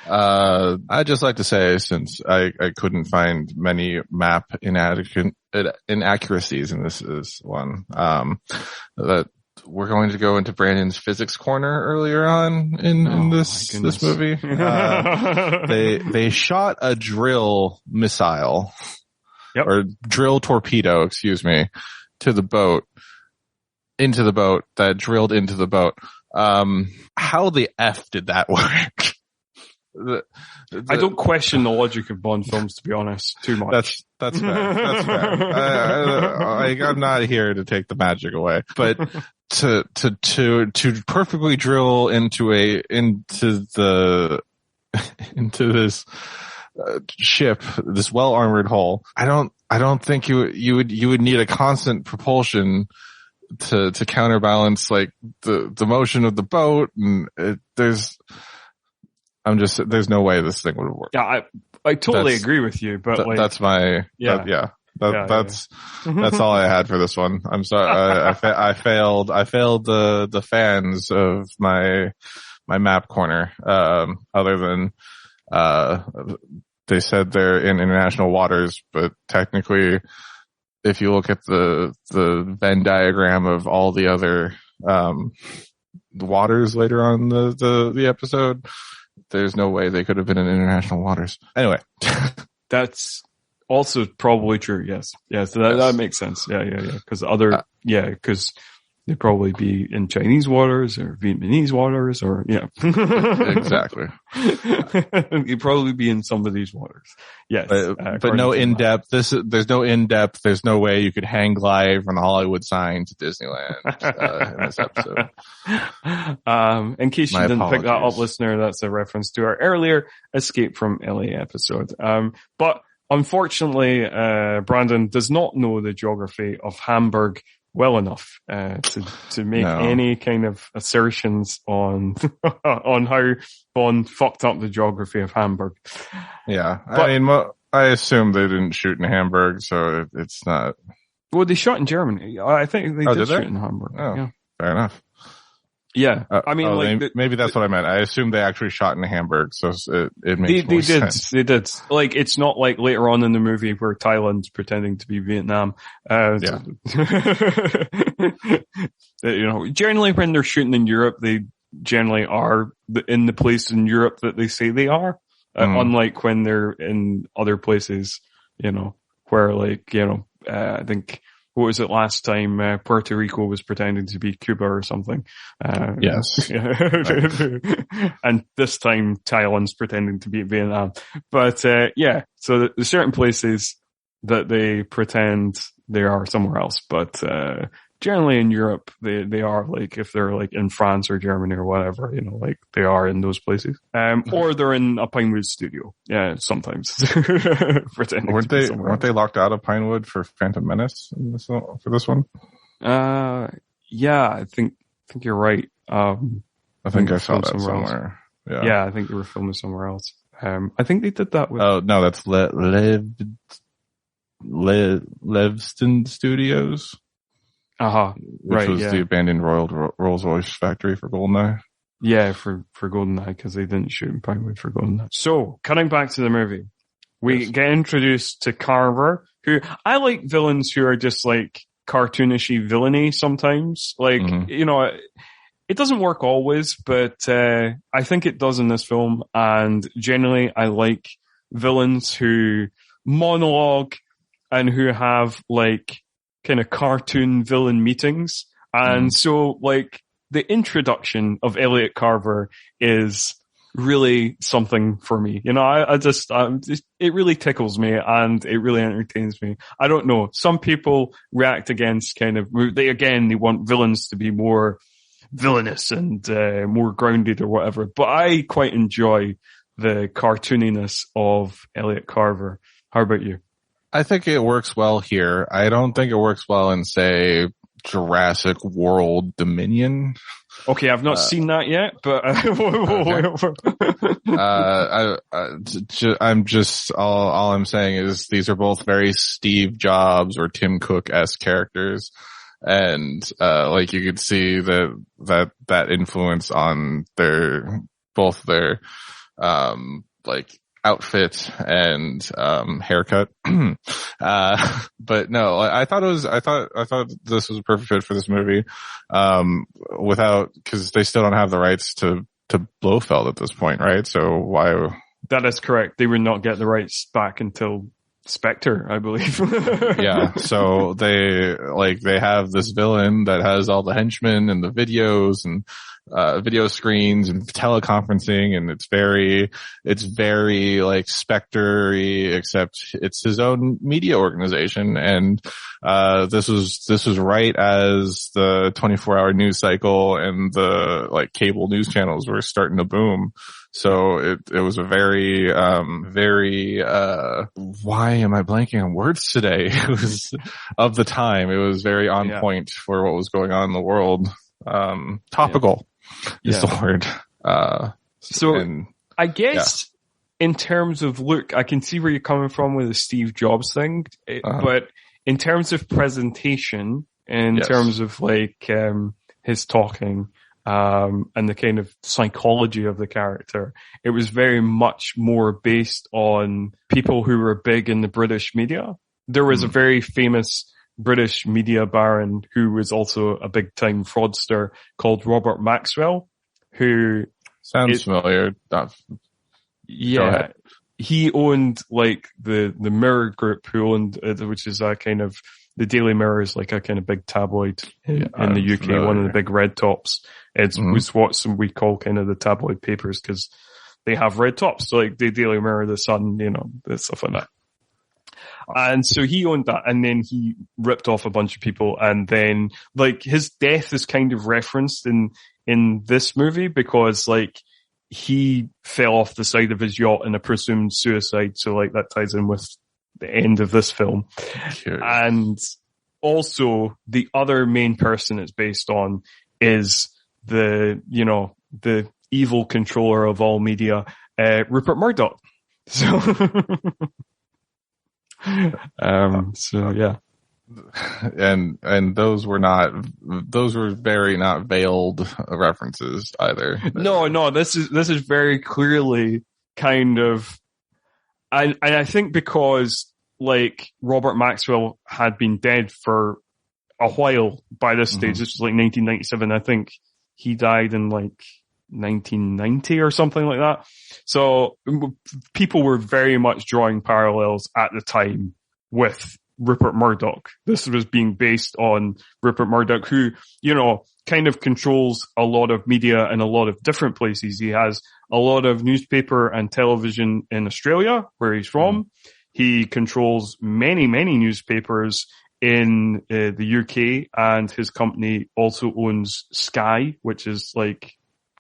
[SPEAKER 2] I'd just like to say, since I couldn't find many map inaccuracies in this one, that we're going to go into Brandon's physics corner earlier on in this movie. They shot a drill missile, or drill torpedo, excuse me, into the boat that drilled into the boat. How the F did that work?
[SPEAKER 1] I don't question the logic of Bond films, to be honest, too much.
[SPEAKER 2] That's fair. That's fair. I'm not here to take the magic away, but to perfectly drill into this ship, this well-armored hull, I don't think you would need a constant propulsion to counterbalance like the motion of the boat, and there's no way this thing would work. Yeah,
[SPEAKER 1] I totally agree with you, but
[SPEAKER 2] that's my, that's all I had for this one. I'm sorry. I failed the fans of my map corner. Other than, they said they're in international waters, but technically, if you look at the Venn diagram of all the other, waters later on the episode, there's no way they could have been in international waters. Anyway.
[SPEAKER 1] That's also probably true, yes. Yeah, so that makes sense. Yeah. Because they'd probably be in Chinese waters or Vietnamese waters or,
[SPEAKER 2] Exactly.
[SPEAKER 1] You'd probably be in some of these waters. Yes.
[SPEAKER 2] But no in-depth, there's no in-depth, there's no way you could hang glide from the Hollywood sign to Disneyland, in this episode.
[SPEAKER 1] In case you didn't pick that up, listener, that's a reference to our earlier Escape from LA episode. But unfortunately, Brandon does not know the geography of Hamburg well enough to make any kind of assertions on on how Bond fucked up the geography of Hamburg.
[SPEAKER 2] Yeah, I assume they didn't shoot in Hamburg, so it's not.
[SPEAKER 1] Well, they shot in Germany. I think they did shoot in Hamburg.
[SPEAKER 2] Oh,
[SPEAKER 1] yeah.
[SPEAKER 2] Fair enough.
[SPEAKER 1] Yeah, I mean,
[SPEAKER 2] maybe that's what I meant. I assumed they actually shot in Hamburg, so it makes more sense.
[SPEAKER 1] They did. Like, it's not like later on in the movie where Thailand's pretending to be Vietnam. Generally when they're shooting in Europe, they generally are in the place in Europe that they say they are. unlike when they're in other places, where I think, what was it last time? Puerto Rico was pretending to be Cuba or something.
[SPEAKER 2] Yes.
[SPEAKER 1] And this time Thailand's pretending to be Vietnam. But, so there's certain places that they pretend they are somewhere else. But, generally in Europe, they are like, if they're like in France or Germany or whatever, like they are in those places. Or they're in a Pinewood studio. Yeah, sometimes. Pretending
[SPEAKER 2] weren't they locked out of Pinewood for Phantom Menace for this one?
[SPEAKER 1] Yeah, I think you're right.
[SPEAKER 2] I think I saw that somewhere.
[SPEAKER 1] Yeah, I think they were filming somewhere else. I think they did that with...
[SPEAKER 2] Oh, no, that's Levston Studios.
[SPEAKER 1] Which
[SPEAKER 2] was the abandoned Rolls-Royce factory for GoldenEye.
[SPEAKER 1] Yeah, for GoldenEye, because they didn't shoot in Pinewood for GoldenEye. So, cutting back to the movie, we get introduced to Carver, who I like villains who are just like cartoonishy villainy sometimes. Like, it doesn't work always, but I think it does in this film. And generally, I like villains who monologue and who have like kind of cartoon villain meetings. And so like the introduction of Elliot Carver is really something for me. It really tickles me and it really entertains me. I don't know. Some people react against they want villains to be more villainous and more grounded or whatever. But I quite enjoy the cartooniness of Elliot Carver. How about you?
[SPEAKER 2] I think it works well here. I don't think it works well in, say, Jurassic World Dominion.
[SPEAKER 1] Okay, I've not seen that yet, but
[SPEAKER 2] I'm just all I'm saying is these are both very Steve Jobs or Tim Cook-esque characters, and like you could see that influence on their like outfit and haircut. But no, I thought this was a perfect fit for this movie. Because they still don't have the rights to Blofeld at this point, right? So why?
[SPEAKER 1] That is correct. They would not get the rights back until Spectre, I believe.
[SPEAKER 2] Yeah. So they have this villain that has all the henchmen and the videos and video screens and teleconferencing, and it's very like Spectre-y, except it's his own media organization. And this was right as the 24-hour news cycle and the like cable news channels were starting to boom. So it was a very why am I blanking on words today? It was of the time. It was very on point for what was going on in the world. Topical is the word.
[SPEAKER 1] I guess in terms of look, I can see where you're coming from with the Steve Jobs thing, but in terms of presentation, in terms of like his talking, and the kind of psychology of the character, it was very much more based on people who were big in the British media. There was a very famous British media baron who was also a big time fraudster called Robert Maxwell, who
[SPEAKER 2] sounds familiar.
[SPEAKER 1] Yeah. He owned like the Mirror Group, who owned, which is a kind of, the Daily Mirror is like a kind of big tabloid in the UK, one of the big red tops. It's what we call kind of the tabloid papers because they have red tops. So like the Daily Mirror, the Sun, stuff like that. And so he owned that, and then he ripped off a bunch of people, and then like his death is kind of referenced in this movie because like he fell off the side of his yacht in a presumed suicide. So like that ties in with the end of this film.
[SPEAKER 2] Curious.
[SPEAKER 1] And also the other main person it's based on is the evil controller of all media, Rupert Murdoch. So, yeah.
[SPEAKER 2] And those were very not veiled references either.
[SPEAKER 1] No, this is very clearly kind of, and I think because like Robert Maxwell had been dead for a while by this stage, this was like 1997. I think he died in like 1990 or something like that. So people were very much drawing parallels at the time with Rupert Murdoch. This was being based on Rupert Murdoch, who, you know, kind of controls a lot of media in a lot of different places. He has a lot of newspaper and television in Australia, where he's from. He controls many, many newspapers in the UK, and his company also owns Sky, which is like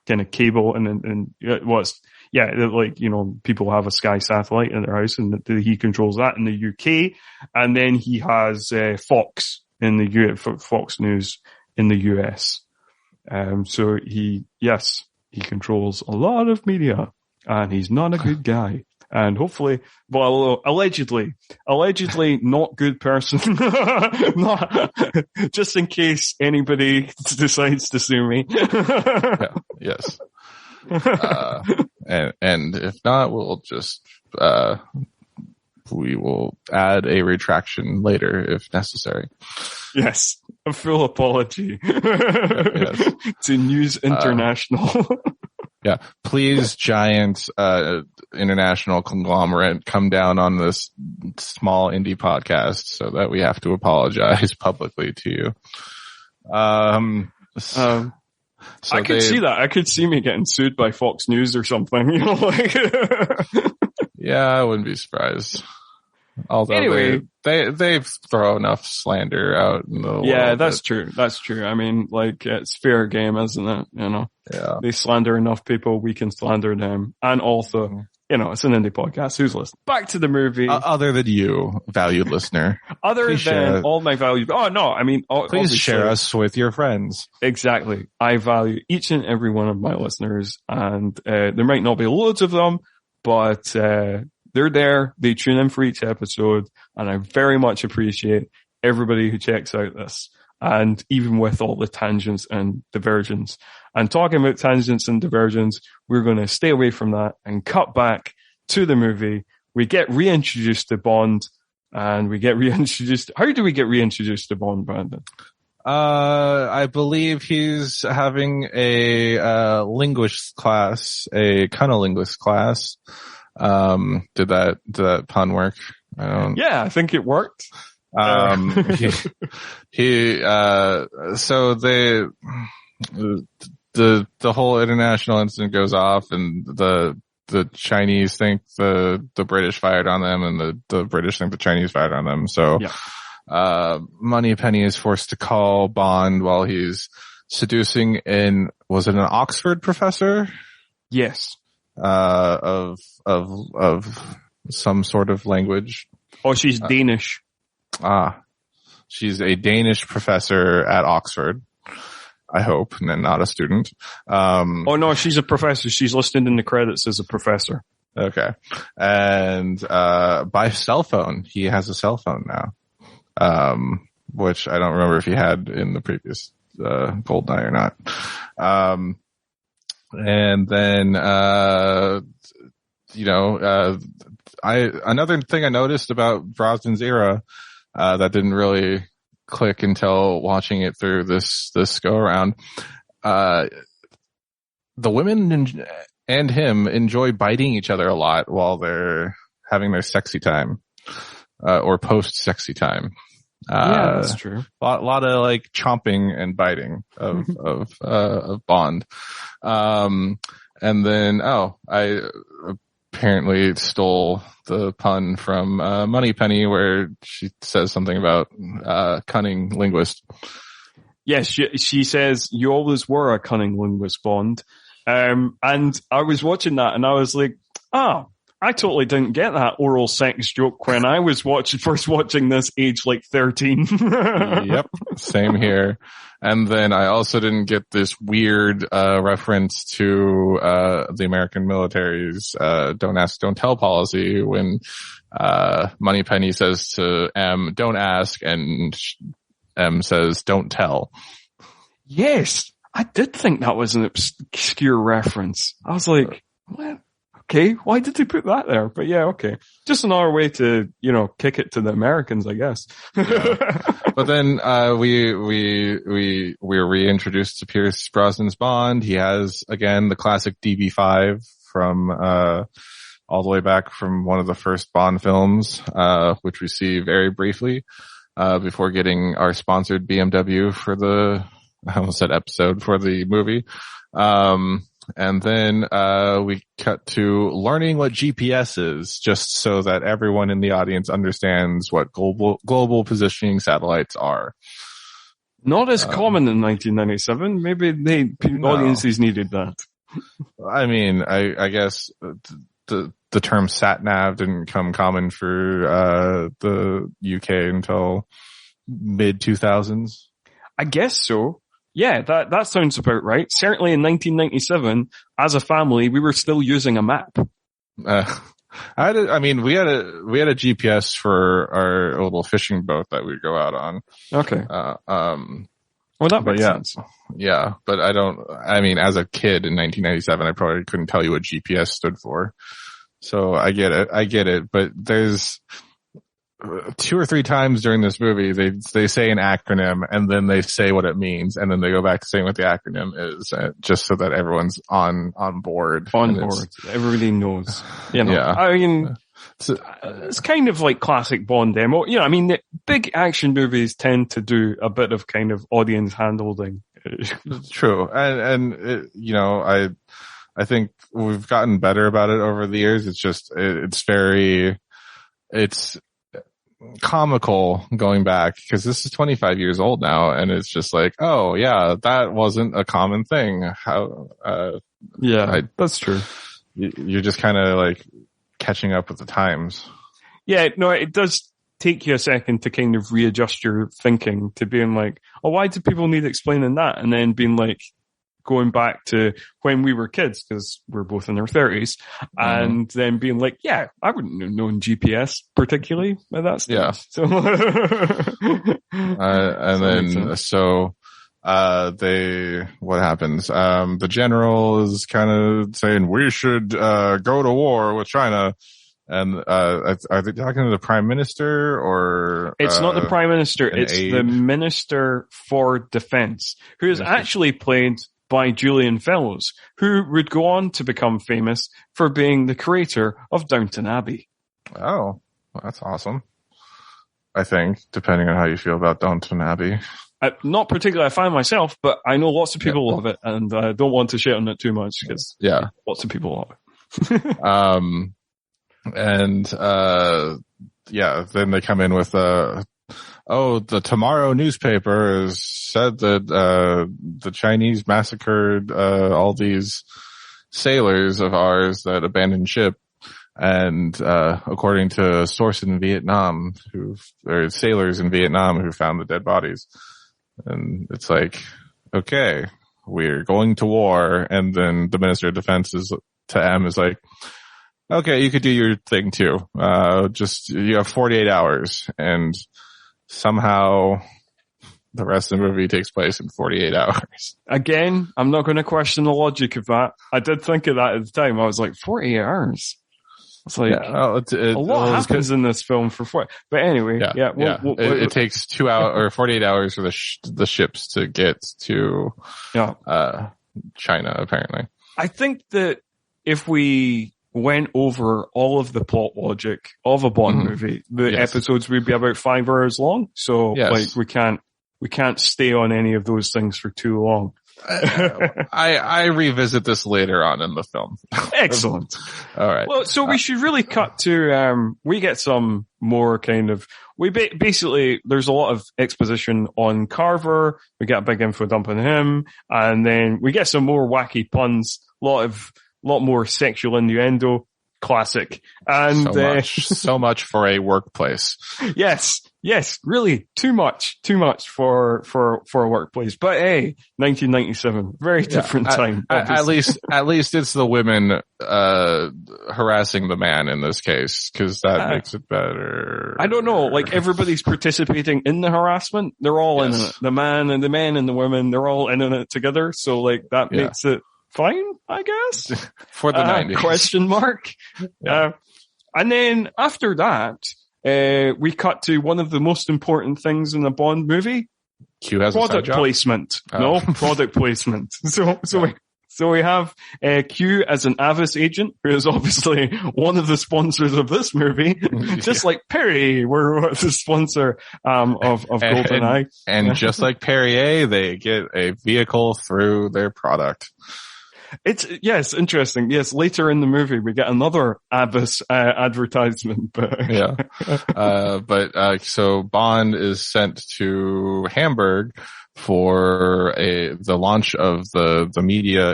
[SPEAKER 1] kind of cable and like, you know, people have a Sky satellite in their house, and he controls that in the UK. And then he has Fox in the Fox News in the US. So he controls a lot of media, and he's not a good guy. And hopefully, well, allegedly not good person. Not, just in case anybody decides to sue me.
[SPEAKER 2] Yes. And if not, we'll just, we will add a retraction later if necessary.
[SPEAKER 1] Yes. A full apology. Yes. To News International.
[SPEAKER 2] Yeah. Please, giant, international conglomerate, come down on this small indie podcast so that we have to apologize publicly to you.
[SPEAKER 1] So I could see that. I could see me getting sued by Fox News or something, you know, like.
[SPEAKER 2] Yeah, I wouldn't be surprised. Although
[SPEAKER 1] anyway,
[SPEAKER 2] they throw enough slander out in the
[SPEAKER 1] world. That's true. That's true. I mean, like, it's fair game, isn't it? You know, They slander enough people, we can slander them. And also, you know, it's an indie podcast. Who's listening? Back to the movie.
[SPEAKER 2] Other than you, valued listener.
[SPEAKER 1] Please than all my valued. Oh, no. I mean,
[SPEAKER 2] please share us with your friends.
[SPEAKER 1] Exactly. I value each and every one of my listeners, and there might not be loads of them, but they're there. They tune in for each episode, and I very much appreciate everybody who checks out this. And even with all the tangents and diversions. And talking about tangents and diversions, we're going to stay away from that and cut back to the movie. We get reintroduced to Bond, and we get reintroduced. How do we get reintroduced to Bond, Brandon?
[SPEAKER 2] I believe he's having a linguist class, a cunnilinguist class. Did that pun work?
[SPEAKER 1] Yeah, I think it worked.
[SPEAKER 2] So the whole international incident goes off, and the Chinese think the British fired on them, and the British think the Chinese fired on them. So, Moneypenny is forced to call Bond while he's seducing was it an Oxford professor?
[SPEAKER 1] Yes.
[SPEAKER 2] Of some sort of language.
[SPEAKER 1] Oh, she's Danish.
[SPEAKER 2] She's a Danish professor at Oxford, I hope, and not a student.
[SPEAKER 1] Oh no, she's a professor. She's listed in the credits as a professor.
[SPEAKER 2] Okay. And, by cell phone. He has a cell phone now. Which I don't remember if he had in the previous, GoldenEye or not. And then, another thing I noticed about Brosnan's era, that didn't really click until watching it through this go around. The women and him enjoy biting each other a lot while they're having their sexy time, or post sexy time.
[SPEAKER 1] Yeah, that's true.
[SPEAKER 2] A lot of like chomping and biting of Bond. And then, I apparently stole the pun from Moneypenny, where she says something about cunning linguist.
[SPEAKER 1] Yes, she says, "You always were a cunning linguist, Bond." And I was watching that, and I was like, I totally didn't get that oral sex joke when I was first watching this, age like 13.
[SPEAKER 2] Yep, same here. And then I also didn't get this weird reference to the American military's don't ask, don't tell policy when Moneypenny says to M, don't ask, and M says, don't tell.
[SPEAKER 1] Yes, I did think that was an obscure reference. I was like, what? Okay, why did they put that there? But yeah, okay. Just another way to, kick it to the Americans, I guess.
[SPEAKER 2] Yeah. But then, we're reintroduced to Pierce Brosnan's Bond. He has, again, the classic DB5 from, all the way back from one of the first Bond films, which we see very briefly, before getting our sponsored BMW I almost said episode for the movie. And then, we cut to learning what GPS is, just so that everyone in the audience understands what global positioning satellites are.
[SPEAKER 1] Not as common in 1997. Maybe audiences needed that.
[SPEAKER 2] I mean, I guess the term sat-nav didn't come common for, the UK until mid-2000s.
[SPEAKER 1] I guess so. Yeah, that sounds about right. Certainly in 1997, as a family, we were still using a map.
[SPEAKER 2] We had a GPS for our little fishing boat that we'd go out on.
[SPEAKER 1] Okay. Well, that makes sense.
[SPEAKER 2] Yeah, but as a kid in 1997, I probably couldn't tell you what GPS stood for. So I get it, but there's 2 or 3 times during this movie, they say an acronym and then they say what it means and then they go back to saying what the acronym is, just so that everyone's on board.
[SPEAKER 1] Everybody knows.
[SPEAKER 2] Yeah.
[SPEAKER 1] I mean, it's kind of like classic Bond demo. The big action movies tend to do a bit of kind of audience handholding.
[SPEAKER 2] True. And I think we've gotten better about it over the years. It's just, it's comical going back, because this is 25 years old now, and it's just like, oh yeah, that wasn't a common thing.
[SPEAKER 1] That's true.
[SPEAKER 2] You're just kind of like catching up with the times.
[SPEAKER 1] Yeah, no, it does take you a second to kind of readjust your thinking to being like, oh, why do people need explaining that? And then being like, going back to when we were kids, because we're both in our 30s, and then being like, yeah, I wouldn't have known GPS particularly at that stage.
[SPEAKER 2] Yeah.
[SPEAKER 1] So,
[SPEAKER 2] what happens? The general is kind of saying we should go to war with China. And are they talking to the prime minister, or
[SPEAKER 1] it's not the prime minister, it's
[SPEAKER 2] aide?
[SPEAKER 1] the minister for defense, who is actually played by Julian Fellows, who would go on to become famous for being the creator of Downton Abbey.
[SPEAKER 2] Oh, well, that's awesome. I think, depending on how you feel about Downton Abbey.
[SPEAKER 1] Not particularly a fan myself, but I know lots of people love it, and I don't want to shit on it too much, because lots of people love it.
[SPEAKER 2] Then they come in with the Tomorrow newspaper has said that the Chinese massacred all these sailors of ours that abandoned ship, and according to a source in Vietnam, sailors in Vietnam who found the dead bodies. And it's like, okay, we're going to war, and then the Minister of Defense is like, okay, you could do your thing too. You have 48 hours, and somehow the rest of the movie takes place in 48 hours.
[SPEAKER 1] Again, I'm not going to question the logic of that. I did think of that at the time. I was like, 48 hours? It's like, a lot happens in this film for 4. But anyway, it takes 2 hours or 48 hours for the ships to get to China, apparently. I think that if we went over all of the plot logic of a Bond movie, the episodes would be about 5 hours long. So we can't stay on any of those things for too long.
[SPEAKER 2] I revisit this later on in the film.
[SPEAKER 1] Excellent.
[SPEAKER 2] All right.
[SPEAKER 1] Well, so we should really cut to, we get some more kind of, basically, there's a lot of exposition on Carver. We get a big info dump on him, and then we get some more wacky puns, lot more sexual innuendo. Classic. And
[SPEAKER 2] so much for a workplace.
[SPEAKER 1] Yes, really too much for a workplace. But hey, 1997, very different time.
[SPEAKER 2] At least it's the women harassing the man in this case, because that makes it better.
[SPEAKER 1] I don't know, like everybody's participating in the harassment. They're all in it. The man and the men and the women, they're all in it together. So like that makes it fine, I guess.
[SPEAKER 2] For the 90s.
[SPEAKER 1] Question mark.
[SPEAKER 2] Yeah.
[SPEAKER 1] And then after that, we cut to one of the most important things in a Bond movie.
[SPEAKER 2] Q has
[SPEAKER 1] product
[SPEAKER 2] a side job?
[SPEAKER 1] placement.
[SPEAKER 2] Oh.
[SPEAKER 1] No, product placement. So we have Q as an Avis agent, who is obviously one of the sponsors of this movie, just like Perry, we're the sponsor of GoldenEye.
[SPEAKER 2] And just like Perrier, they get a vehicle through their product.
[SPEAKER 1] It's interesting. Yes, later in the movie we get another Avis advertisement.
[SPEAKER 2] So Bond is sent to Hamburg for the launch of the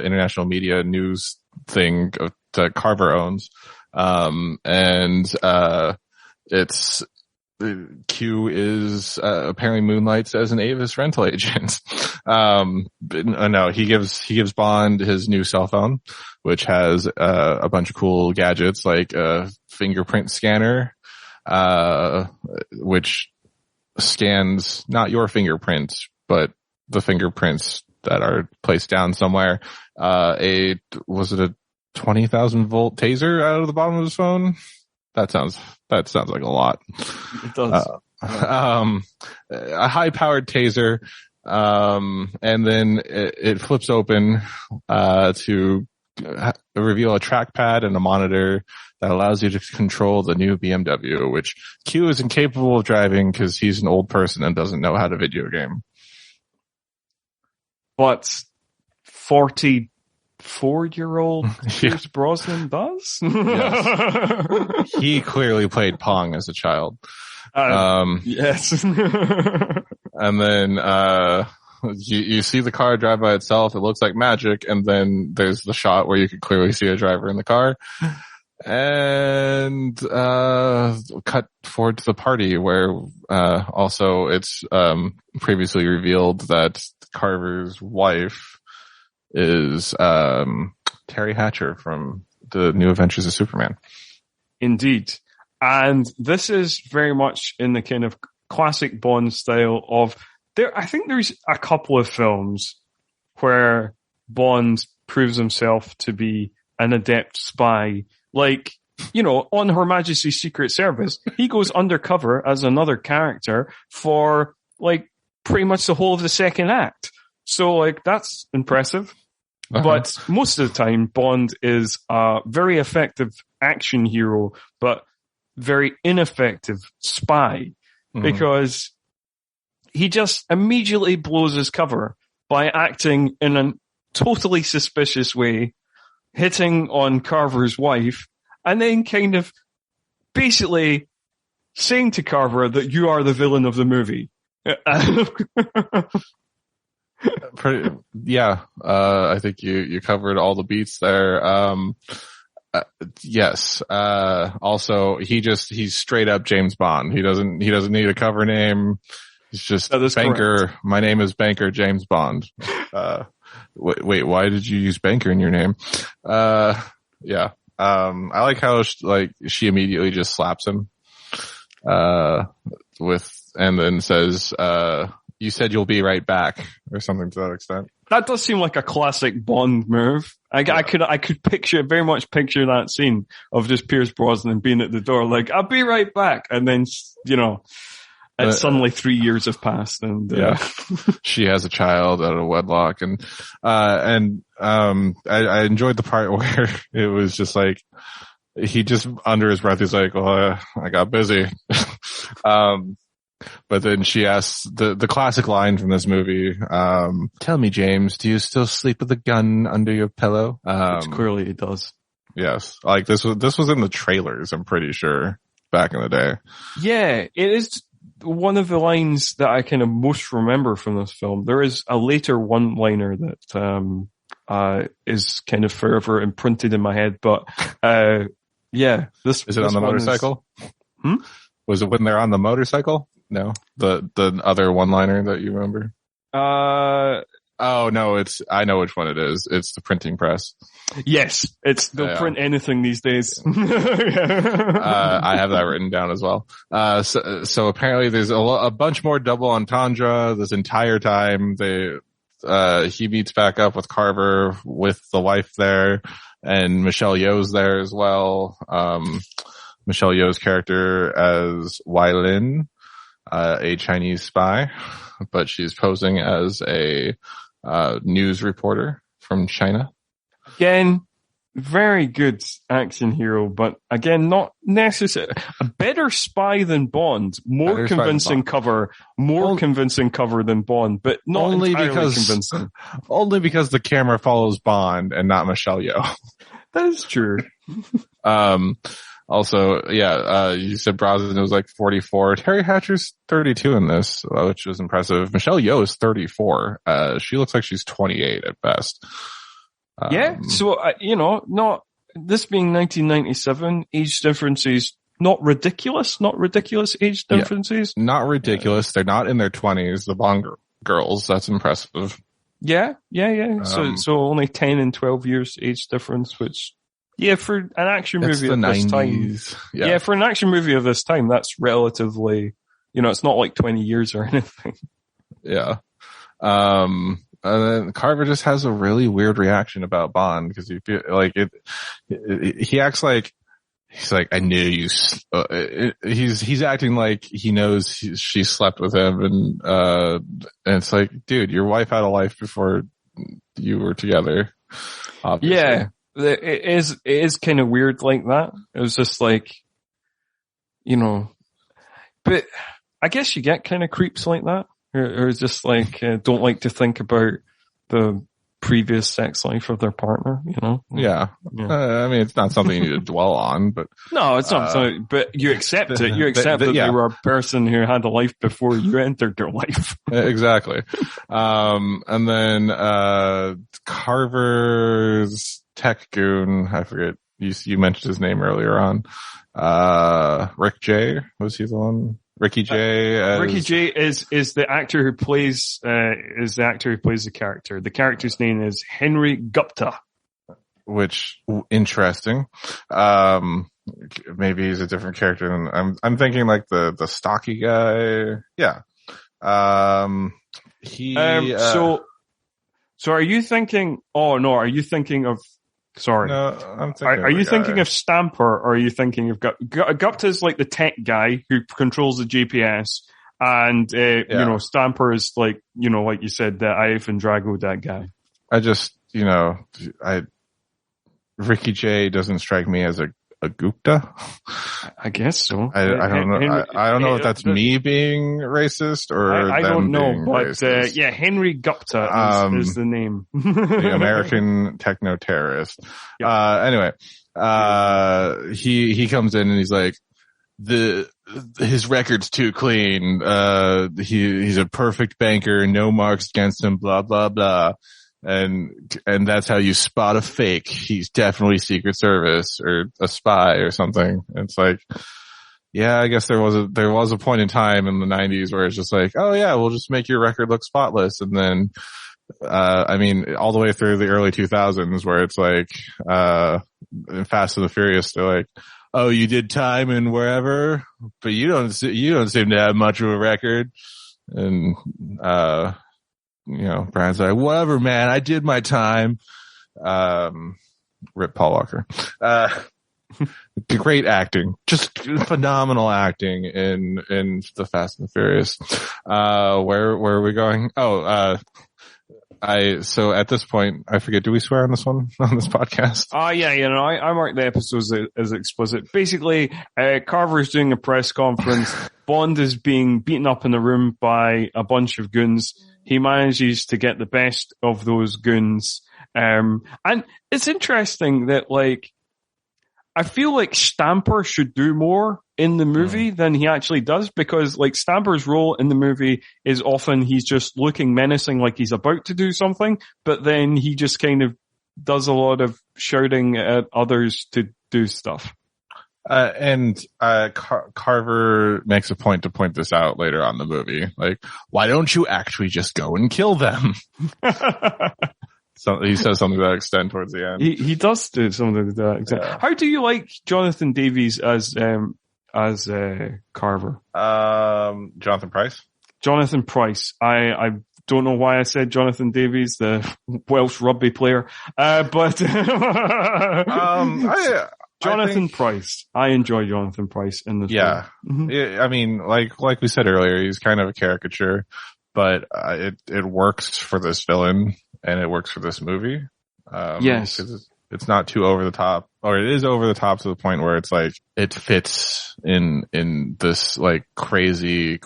[SPEAKER 2] international media news thing that Carver owns. It's Q is apparently moonlights as an Avis rental agent. No, he gives Bond his new cell phone, which has a bunch of cool gadgets like a fingerprint scanner, which scans not your fingerprints, but the fingerprints that are placed down somewhere. Was it a 20,000 volt taser out of the bottom of his phone? That sounds like a lot.
[SPEAKER 1] It does.
[SPEAKER 2] A high powered taser. And then it flips open, to reveal a trackpad and a monitor that allows you to control the new BMW, which Q is incapable of driving because he's an old person and doesn't know how to video game.
[SPEAKER 1] But 44-year-old Pierce Brosnan does?
[SPEAKER 2] Yes. He clearly played Pong as a child.
[SPEAKER 1] Yes.
[SPEAKER 2] And then, you see the car drive by itself. It looks like magic. And then there's the shot where you can clearly see a driver in the car. And, cut forward to the party where, also it's, previously revealed that Carver's wife is, Teri Hatcher from the New Adventures of Superman.
[SPEAKER 1] Indeed. And this is very much in the kind of classic Bond style of I think there's a couple of films where Bond proves himself to be an adept spy. Like, on Her Majesty's Secret Service, he goes undercover as another character for like pretty much the whole of the second act. So like that's impressive. Uh-huh. But most of the time Bond is a very effective action hero, but very ineffective spy, because he just immediately blows his cover by acting in a totally suspicious way, hitting on Carver's wife, and then kind of basically saying to Carver that you are the villain of the movie.
[SPEAKER 2] I think you covered all the beats there. Yes. Also, he's straight up James Bond. He doesn't need a cover name. He's just Banker. Correct. My name is Banker James Bond. Wait, why did you use Banker in your name? Yeah. I like how she immediately just slaps him, and then says, you said you'll be right back, or something to that extent.
[SPEAKER 1] That does seem like a classic Bond move. I could very much picture that scene of just Pierce Brosnan being at the door, like, I'll be right back. And then, and suddenly 3 years have passed and,
[SPEAKER 2] she has a child out of wedlock. And I enjoyed the part where it was just like, he just under his breath, he's like, I got busy. But then she asks the classic line from this movie, tell me, James, do you still sleep with a gun under your pillow?
[SPEAKER 1] Which clearly he does.
[SPEAKER 2] Yes. Like this was in the trailers, I'm pretty sure, back in the day. Yeah,
[SPEAKER 1] it is one of the lines that I kind of most remember from this film. There is a later one-liner that, is kind of forever imprinted in my head, but,
[SPEAKER 2] Is it on the motorcycle? Was it when they're on the motorcycle? No, the other one-liner that you remember? Oh no, I know which one it is. It's the printing press.
[SPEAKER 1] Yes, they'll print anything these days.
[SPEAKER 2] I have that written down as well. So apparently there's a bunch more double entendre this entire time. he meets back up with Carver with the wife there, and Michelle Yeoh's there as well. Michelle Yeoh's character as Wai Lin, a Chinese spy, but she's posing as a news reporter from China.
[SPEAKER 1] Again, very good action hero, but again, not necessarily a better spy than Bond. More convincing cover than Bond, but not only entirely convincing.
[SPEAKER 2] Only because the camera follows Bond and not Michelle Yeoh.
[SPEAKER 1] That is true.
[SPEAKER 2] Also, you said Brosnan was like 44. Teri Hatcher's 32 in this, which was impressive. Michelle Yeoh is 34. She looks like she's 28 at best.
[SPEAKER 1] So, not this being 1997, age differences, not ridiculous age differences.
[SPEAKER 2] Yeah, not ridiculous. They're not in their 20s, the Bond girls. That's impressive.
[SPEAKER 1] Yeah. So only 10 and 12 years age difference, which, for an action movie of this time. Yeah, for an action movie of this time, that's relatively, it's not like 20 years or anything.
[SPEAKER 2] Yeah. And then Carver just has a really weird reaction about Bond because he feel like he acts like he's like, I knew you. He's acting like he knows she slept with him, and it's like, dude, your wife had a life before you were together. Obviously.
[SPEAKER 1] Yeah, it is kind of weird like that. It was just like, but I guess you get kind of creeps like that. Or just like, don't like to think about the previous sex life of their partner,
[SPEAKER 2] Yeah. I mean, it's not something you need to dwell on, but.
[SPEAKER 1] No, it's not something, but you accept it. You accept that they were a person who had a life before you entered their life.
[SPEAKER 2] Exactly. And then, Carver's tech goon, I forget, you mentioned his name earlier on. Rick J, was he the one? Ricky J.
[SPEAKER 1] Ricky J is the actor who plays the character. The character's name is Henry Gupta.
[SPEAKER 2] Which interesting. Maybe he's a different character than I'm thinking like the stocky guy. Yeah.
[SPEAKER 1] So are you thinking? Oh no, are you thinking of? Sorry.
[SPEAKER 2] No, I'm thinking.
[SPEAKER 1] Are you thinking of Stamper, or are you thinking of Gupta's like the tech guy who controls the GPS, and Stamper is like like you said, the Ivan Drago, that guy.
[SPEAKER 2] I just Ricky J doesn't strike me as a Gupta.
[SPEAKER 1] I guess so.
[SPEAKER 2] I don't know. I don't know if that's me being racist or
[SPEAKER 1] I don't know, but Henry Gupta is the name.
[SPEAKER 2] The American techno terrorist. Yep. Anyway, he comes in and he's like, his record's too clean. He's a perfect banker, no marks against him, blah blah blah. And that's how you spot a fake. He's definitely Secret Service or a spy or something. It's like, yeah, I guess there was a point in time in the 90s where it's just like, oh yeah, we'll just make your record look spotless. And then, all the way through the early 2000s where it's like, in Fast and the Furious, they're like, oh, you did time and wherever, but you don't seem to have much of a record. And, Brian's like, whatever, man, I did my time. Rip Paul Walker. Great acting. Just phenomenal acting in the Fast and the Furious. Where are we going? So at this point, I forget, do we swear on this podcast?
[SPEAKER 1] I marked the episodes as explicit. Basically, Carver's doing a press conference. Bond is being beaten up in the room by a bunch of goons. He manages to get the best of those goons. And it's interesting that, like, I feel like Stamper should do more in the movie than he actually does, because, like, Stamper's role in the movie is often he's just looking menacing like he's about to do something, but then he just kind of does a lot of shouting at others to do stuff.
[SPEAKER 2] Carver makes a point to point this out later on in the movie. Like, why don't you actually just go and kill them? So he says something to that extent towards the end.
[SPEAKER 1] He does do something to that extent. Yeah. How do you like Jonathan Davies as Carver?
[SPEAKER 2] Jonathan Pryce.
[SPEAKER 1] Jonathan Pryce. I Don't know why I said Jonathan Davies, the Welsh rugby player. But Jonathan Pryce. I enjoy Jonathan Pryce in this.
[SPEAKER 2] Yeah.
[SPEAKER 1] Mm-hmm.
[SPEAKER 2] I mean, like we said earlier, he's kind of a caricature, but it works for this villain and it works for this movie.
[SPEAKER 1] Yes.
[SPEAKER 2] It's not too over the top, or it is over the top to the point where it's like it fits in this like crazy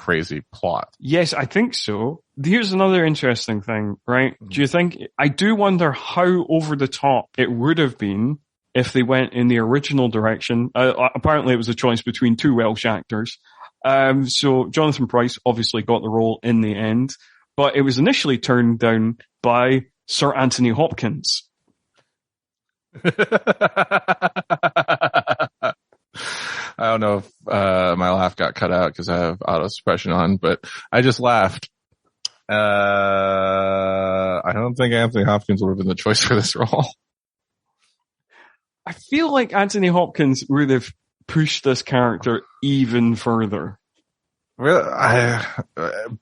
[SPEAKER 2] plot.
[SPEAKER 1] Yes, I think so. Here's another interesting thing, right? Do you think, I do wonder how over the top it would have been if they went in the original direction. Apparently it was a choice between two Welsh actors. So Jonathan Pryce obviously got the role in the end, but it was initially turned down by Sir Anthony Hopkins.
[SPEAKER 2] I don't know if my laugh got cut out because I have auto suppression on, but I just laughed. I don't think Anthony Hopkins would have been the choice for this role.
[SPEAKER 1] I feel like Anthony Hopkins would have pushed this character even further.
[SPEAKER 2] Really,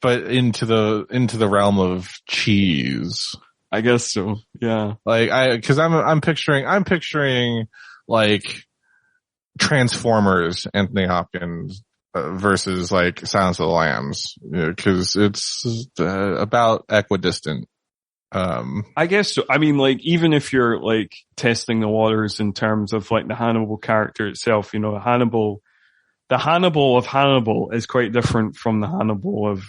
[SPEAKER 2] but into the realm of cheese.
[SPEAKER 1] I guess so. Yeah.
[SPEAKER 2] Cause I'm picturing like Transformers, Anthony Hopkins versus like Silence of the Lambs, cause it's about equidistant.
[SPEAKER 1] I guess so. I mean, like, even if you're like testing the waters in terms of like the Hannibal character itself, the Hannibal of Hannibal is quite different from the Hannibal of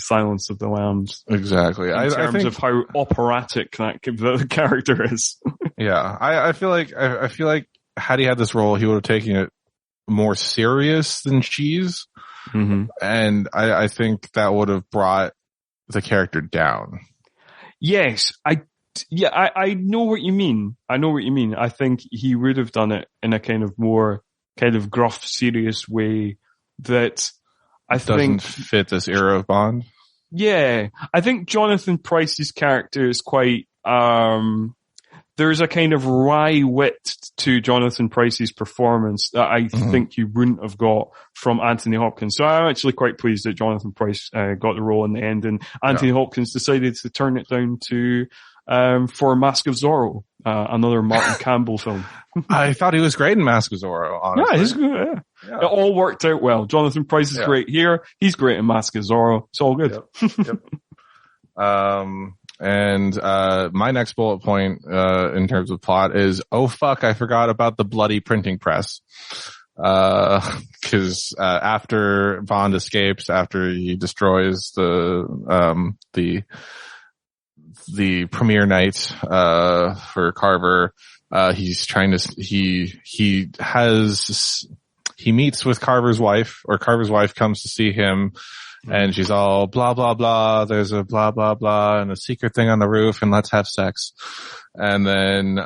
[SPEAKER 1] Silence of the Lambs.
[SPEAKER 2] Exactly.
[SPEAKER 1] In terms of how operatic the character is.
[SPEAKER 2] Yeah. I feel like had he had this role, he would have taken it more serious than cheese.
[SPEAKER 1] Mm-hmm.
[SPEAKER 2] And I think that would have brought the character down.
[SPEAKER 1] Yes. I know what you mean. I think he would have done it in a kind of more kind of gruff, serious way that I think
[SPEAKER 2] doesn't fit this era of Bond.
[SPEAKER 1] Yeah, I think Jonathan Pryce's character is quite. There's a kind of wry wit to Jonathan Pryce's performance that I think you wouldn't have got from Anthony Hopkins. So I'm actually quite pleased that Jonathan Pryce got the role in the end, and Anthony Hopkins decided to turn it down to for Mask of Zorro, another Martin Campbell film.
[SPEAKER 2] I thought he was great in Mask of Zorro, honestly.
[SPEAKER 1] Yeah, he's good. Yeah. It all worked out well. Jonathan Pryce is great here. He's great in Mask of Zorro. It's all good.
[SPEAKER 2] Yep. And my next bullet point in terms of plot is, oh fuck, I forgot about the bloody printing press. Cause after Bond escapes, after he destroys the premiere night for Carver, he meets with Carver's wife, or Carver's wife comes to see him, and she's all blah blah blah, there's a blah blah blah and a secret thing on the roof, and let's have sex. And then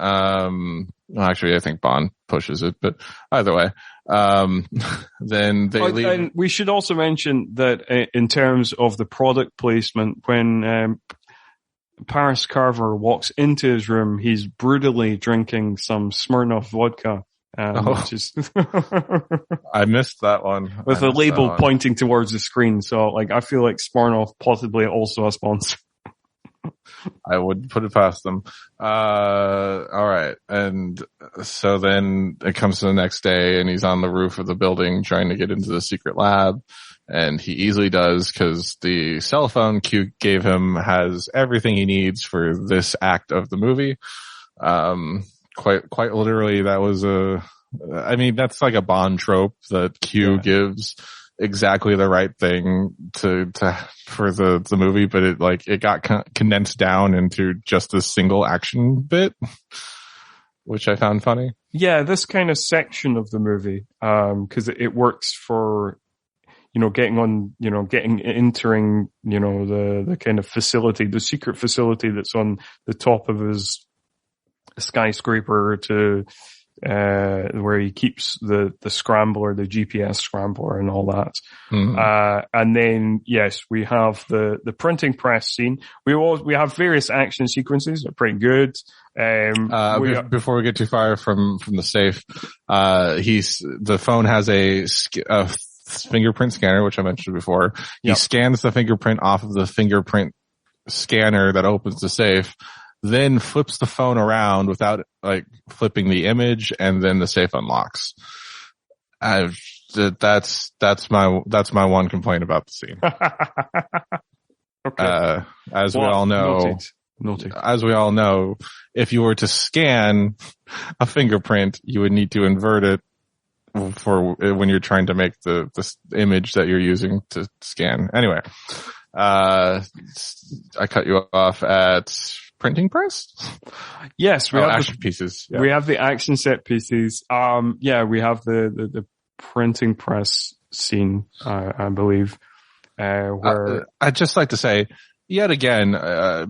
[SPEAKER 2] actually I think Bond pushes it, but either way, then they leave.
[SPEAKER 1] And we should also mention that in terms of the product placement, when Paris Carver walks into his room, he's brutally drinking some Smirnoff vodka. Which is
[SPEAKER 2] I missed that one.
[SPEAKER 1] With a label pointing towards the screen. So, like, I feel like Smirnoff possibly also a sponsor.
[SPEAKER 2] I would put it past them. All right. And so then it comes to the next day, and he's on the roof of the building trying to get into the secret lab. And he easily does, because the cell phone Q gave him has everything he needs for this act of the movie. Quite literally, that was that's like a Bond trope that Q gives exactly the right thing for the movie, but it got condensed down into just a single action bit, which I found funny.
[SPEAKER 1] Yeah, this kind of section of the movie, cause it works for, entering, the kind of facility, the secret facility that's on the top of his skyscraper to where he keeps the scrambler, the GPS scrambler and all that. And then yes, we have the printing press scene. We have various action sequences that are pretty good.
[SPEAKER 2] Before we get too far from the safe, the phone has a fingerprint scanner, which I mentioned before. He scans the fingerprint off of the fingerprint scanner that opens the safe, then flips the phone around without like flipping the image, and then the safe unlocks. That's my one complaint about the scene.
[SPEAKER 1] Okay.
[SPEAKER 2] As we all know,
[SPEAKER 1] Noted.
[SPEAKER 2] as we all know, if you were to scan a fingerprint, you would need to invert it for when you're trying to make the image that you're using to scan. Anyway, I cut you off at printing press.
[SPEAKER 1] Yes, we have
[SPEAKER 2] action pieces. Yeah.
[SPEAKER 1] We have the action set pieces. We have the printing press scene, I believe, where
[SPEAKER 2] I'd just like to say, yet again,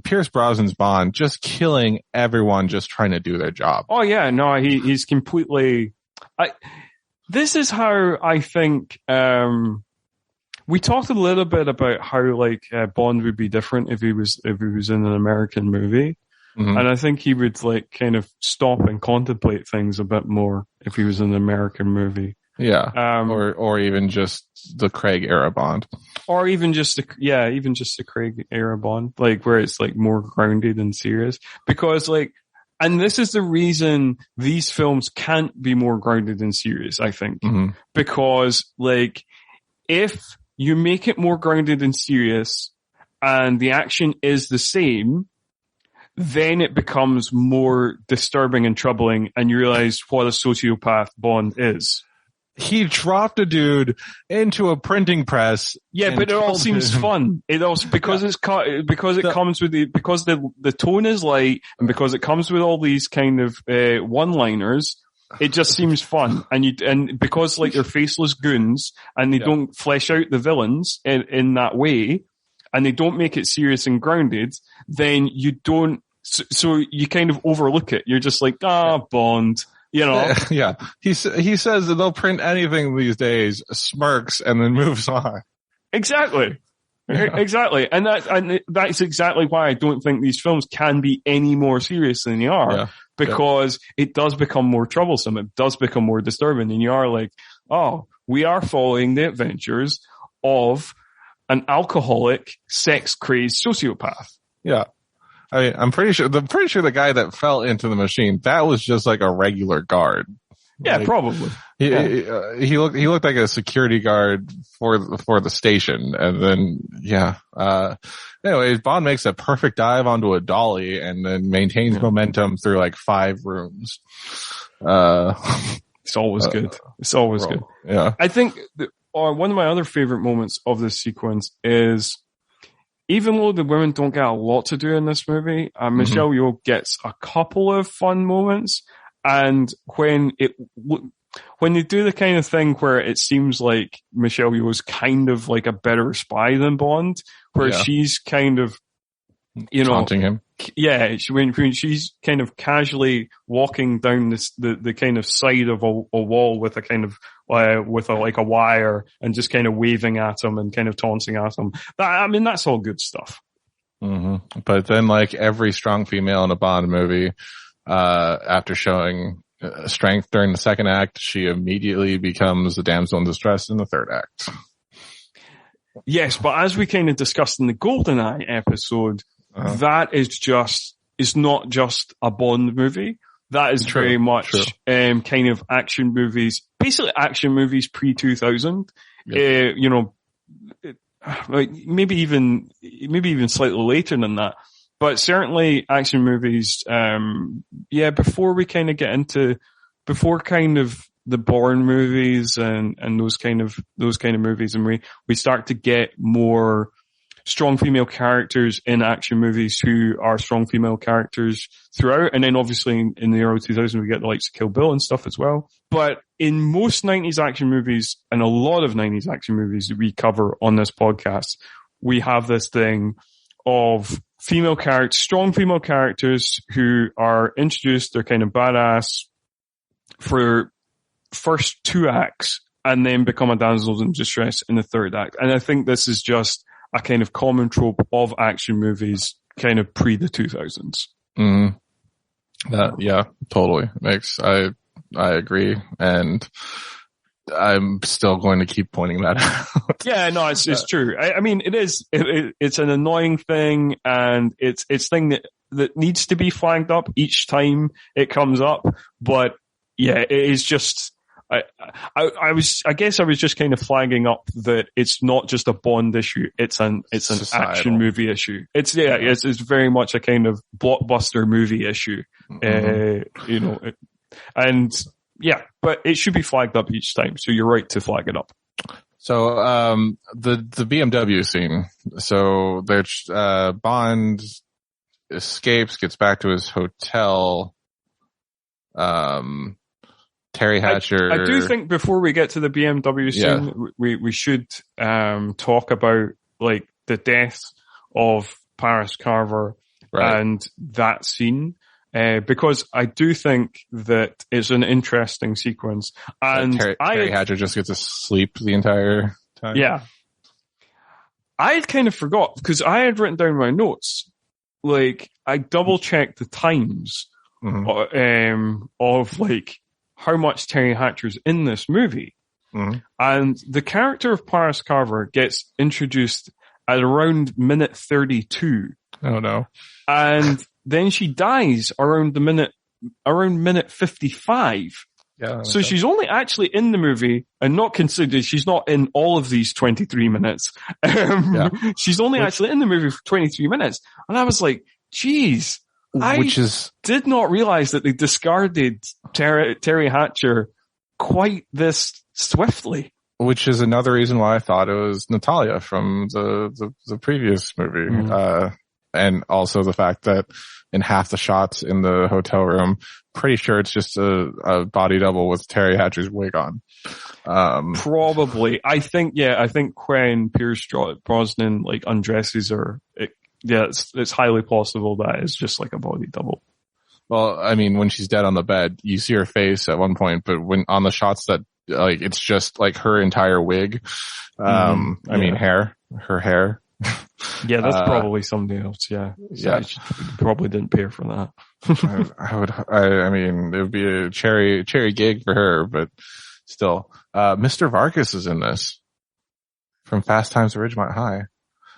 [SPEAKER 2] Pierce Brosnan's Bond just killing everyone just trying to do their job.
[SPEAKER 1] Oh yeah, no, he's completely. This is how I think. We talked a little bit about how like Bond would be different if he was in an American movie, and I think he would like kind of stop and contemplate things a bit more if he was in an American movie.
[SPEAKER 2] Yeah, or even just the Craig era Bond,
[SPEAKER 1] or even just the Craig era Bond, like where it's like more grounded and serious. Because like, and this is the reason these films can't be more grounded and serious, I think, because like if you make it more grounded and serious, and the action is the same, then it becomes more disturbing and troubling, and you realize what a sociopath Bond is.
[SPEAKER 2] He dropped a dude into a printing press.
[SPEAKER 1] Yeah, but it all seems fun. It also because it comes with because the tone is light, and because it comes with all these kind of one-liners. It just seems fun, and because like they're faceless goons, and they don't flesh out the villains in that way, and they don't make it serious and grounded, then you don't. So you kind of overlook it. You're just like, Bond. You know,
[SPEAKER 2] yeah. He says that they'll print anything these days, smirks, and then moves on.
[SPEAKER 1] Exactly, exactly, and that's exactly why I don't think these films can be any more serious than they are, because it does become more troublesome. It does become more disturbing, and you are like, oh, we are following the adventures of an alcoholic, sex-crazed sociopath.
[SPEAKER 2] Yeah. I mean, I'm pretty sure the guy that fell into the machine, that was just like a regular guard.
[SPEAKER 1] Yeah,
[SPEAKER 2] like,
[SPEAKER 1] probably.
[SPEAKER 2] He looked like a security guard for the station, and then anyway, Bond makes a perfect dive onto a dolly and then maintains momentum through like 5 rooms.
[SPEAKER 1] It's always good. It's always good.
[SPEAKER 2] Yeah,
[SPEAKER 1] I think one of my other favorite moments of this sequence is, even though the women don't get a lot to do in this movie, Michelle Yeoh gets a couple of fun moments. And when they do the kind of thing where it seems like Michelle Yeoh is kind of like a better spy than Bond, where she's kind of,
[SPEAKER 2] taunting him.
[SPEAKER 1] Yeah, when she's kind of casually walking down the kind of side of a wall with a kind of with a wire, and just kind of waving at him and kind of taunting at him. That's all good stuff.
[SPEAKER 2] But then, like every strong female in a Bond movie, after showing strength during the second act, she immediately becomes a damsel in distress in the third act.
[SPEAKER 1] Yes, but as we kind of discussed in the GoldenEye episode, that is not just a Bond movie. That is very much kind of action movies, basically action movies pre-2000. Like maybe even slightly later than that, but certainly action movies. Before we kind of get into the Bourne movies and those kind of movies, and we start to get more strong female characters in action movies who are strong female characters throughout. And then obviously in the early 2000s, we get the likes of Kill Bill and stuff as well. But in most 90s action movies, and a lot of 90s action movies that we cover on this podcast, we have this thing of strong female characters who are introduced, they're kind of badass for first 2 acts, and then become a damsel in distress in the third act. And I think this is just a kind of common trope of action movies kind of pre the 2000s.
[SPEAKER 2] Yeah, totally. I agree. And I'm still going to keep pointing that out.
[SPEAKER 1] Yeah, no, it's true. I mean, it's an annoying thing, and it's thing that needs to be flagged up each time it comes up. But yeah, it is just, I guess I was just kind of flagging up that it's not just a Bond issue. It's an
[SPEAKER 2] Societal.
[SPEAKER 1] action movie issue. It's very much a kind of blockbuster movie issue. And yeah, but it should be flagged up each time. So you're right to flag it up.
[SPEAKER 2] So, the BMW scene. So there's, Bond escapes, gets back to his hotel. Terry Hatcher.
[SPEAKER 1] I do think before we get to the BMW scene, we should, talk about like the death of Pryce Carver and that scene. Because I do think that it's an interesting sequence. And
[SPEAKER 2] Teri Hatcher just gets to sleep the entire time.
[SPEAKER 1] Yeah. I had kind of forgot because I had written down my notes. Like, I double checked the times, of like how much Teri Hatcher's in this movie. Mm-hmm. And the character of Pryce Carver gets introduced at around minute 32.
[SPEAKER 2] Oh no.
[SPEAKER 1] And then she dies around minute 55.
[SPEAKER 2] Yeah.
[SPEAKER 1] So she's only actually in the movie and not considered. She's not in all of these 23 minutes. She's only actually in the movie for 23 minutes. And I was like, geez, did not realize that they discarded Teri Hatcher quite this swiftly.
[SPEAKER 2] Which is another reason why I thought it was Natalia from the previous movie. Mm-hmm. And also the fact that in half the shots in the hotel room, pretty sure it's just a body double with Teri Hatcher's wig on.
[SPEAKER 1] Probably. I think when Pierce Brosnan like undresses her, it's highly possible that it's just like a body double.
[SPEAKER 2] Well, I mean, when she's dead on the bed, you see her face at one point, but when on the shots that like it's just like her entire wig. I mean, her hair.
[SPEAKER 1] Yeah, that's probably somebody else. Yeah. She probably didn't pay her for that.
[SPEAKER 2] I mean, it would be a cherry gig for her, but still, Mr. Vargas is in this from Fast Times at Ridgemont High.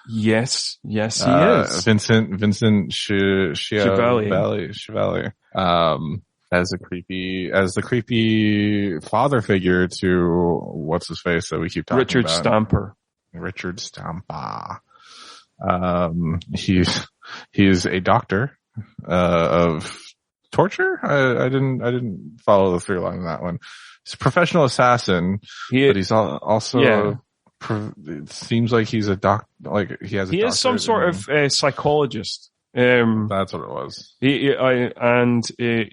[SPEAKER 1] Yes, he is.
[SPEAKER 2] Vincent Chevalier. As the creepy father figure to what's his face that we keep talking
[SPEAKER 1] Richard
[SPEAKER 2] about. Richard Stamper. He's a doctor, of torture. I didn't follow the through line on that one. He's a professional assassin, but he's also, it seems like he's a he is
[SPEAKER 1] some sort of psychologist.
[SPEAKER 2] That's what it was.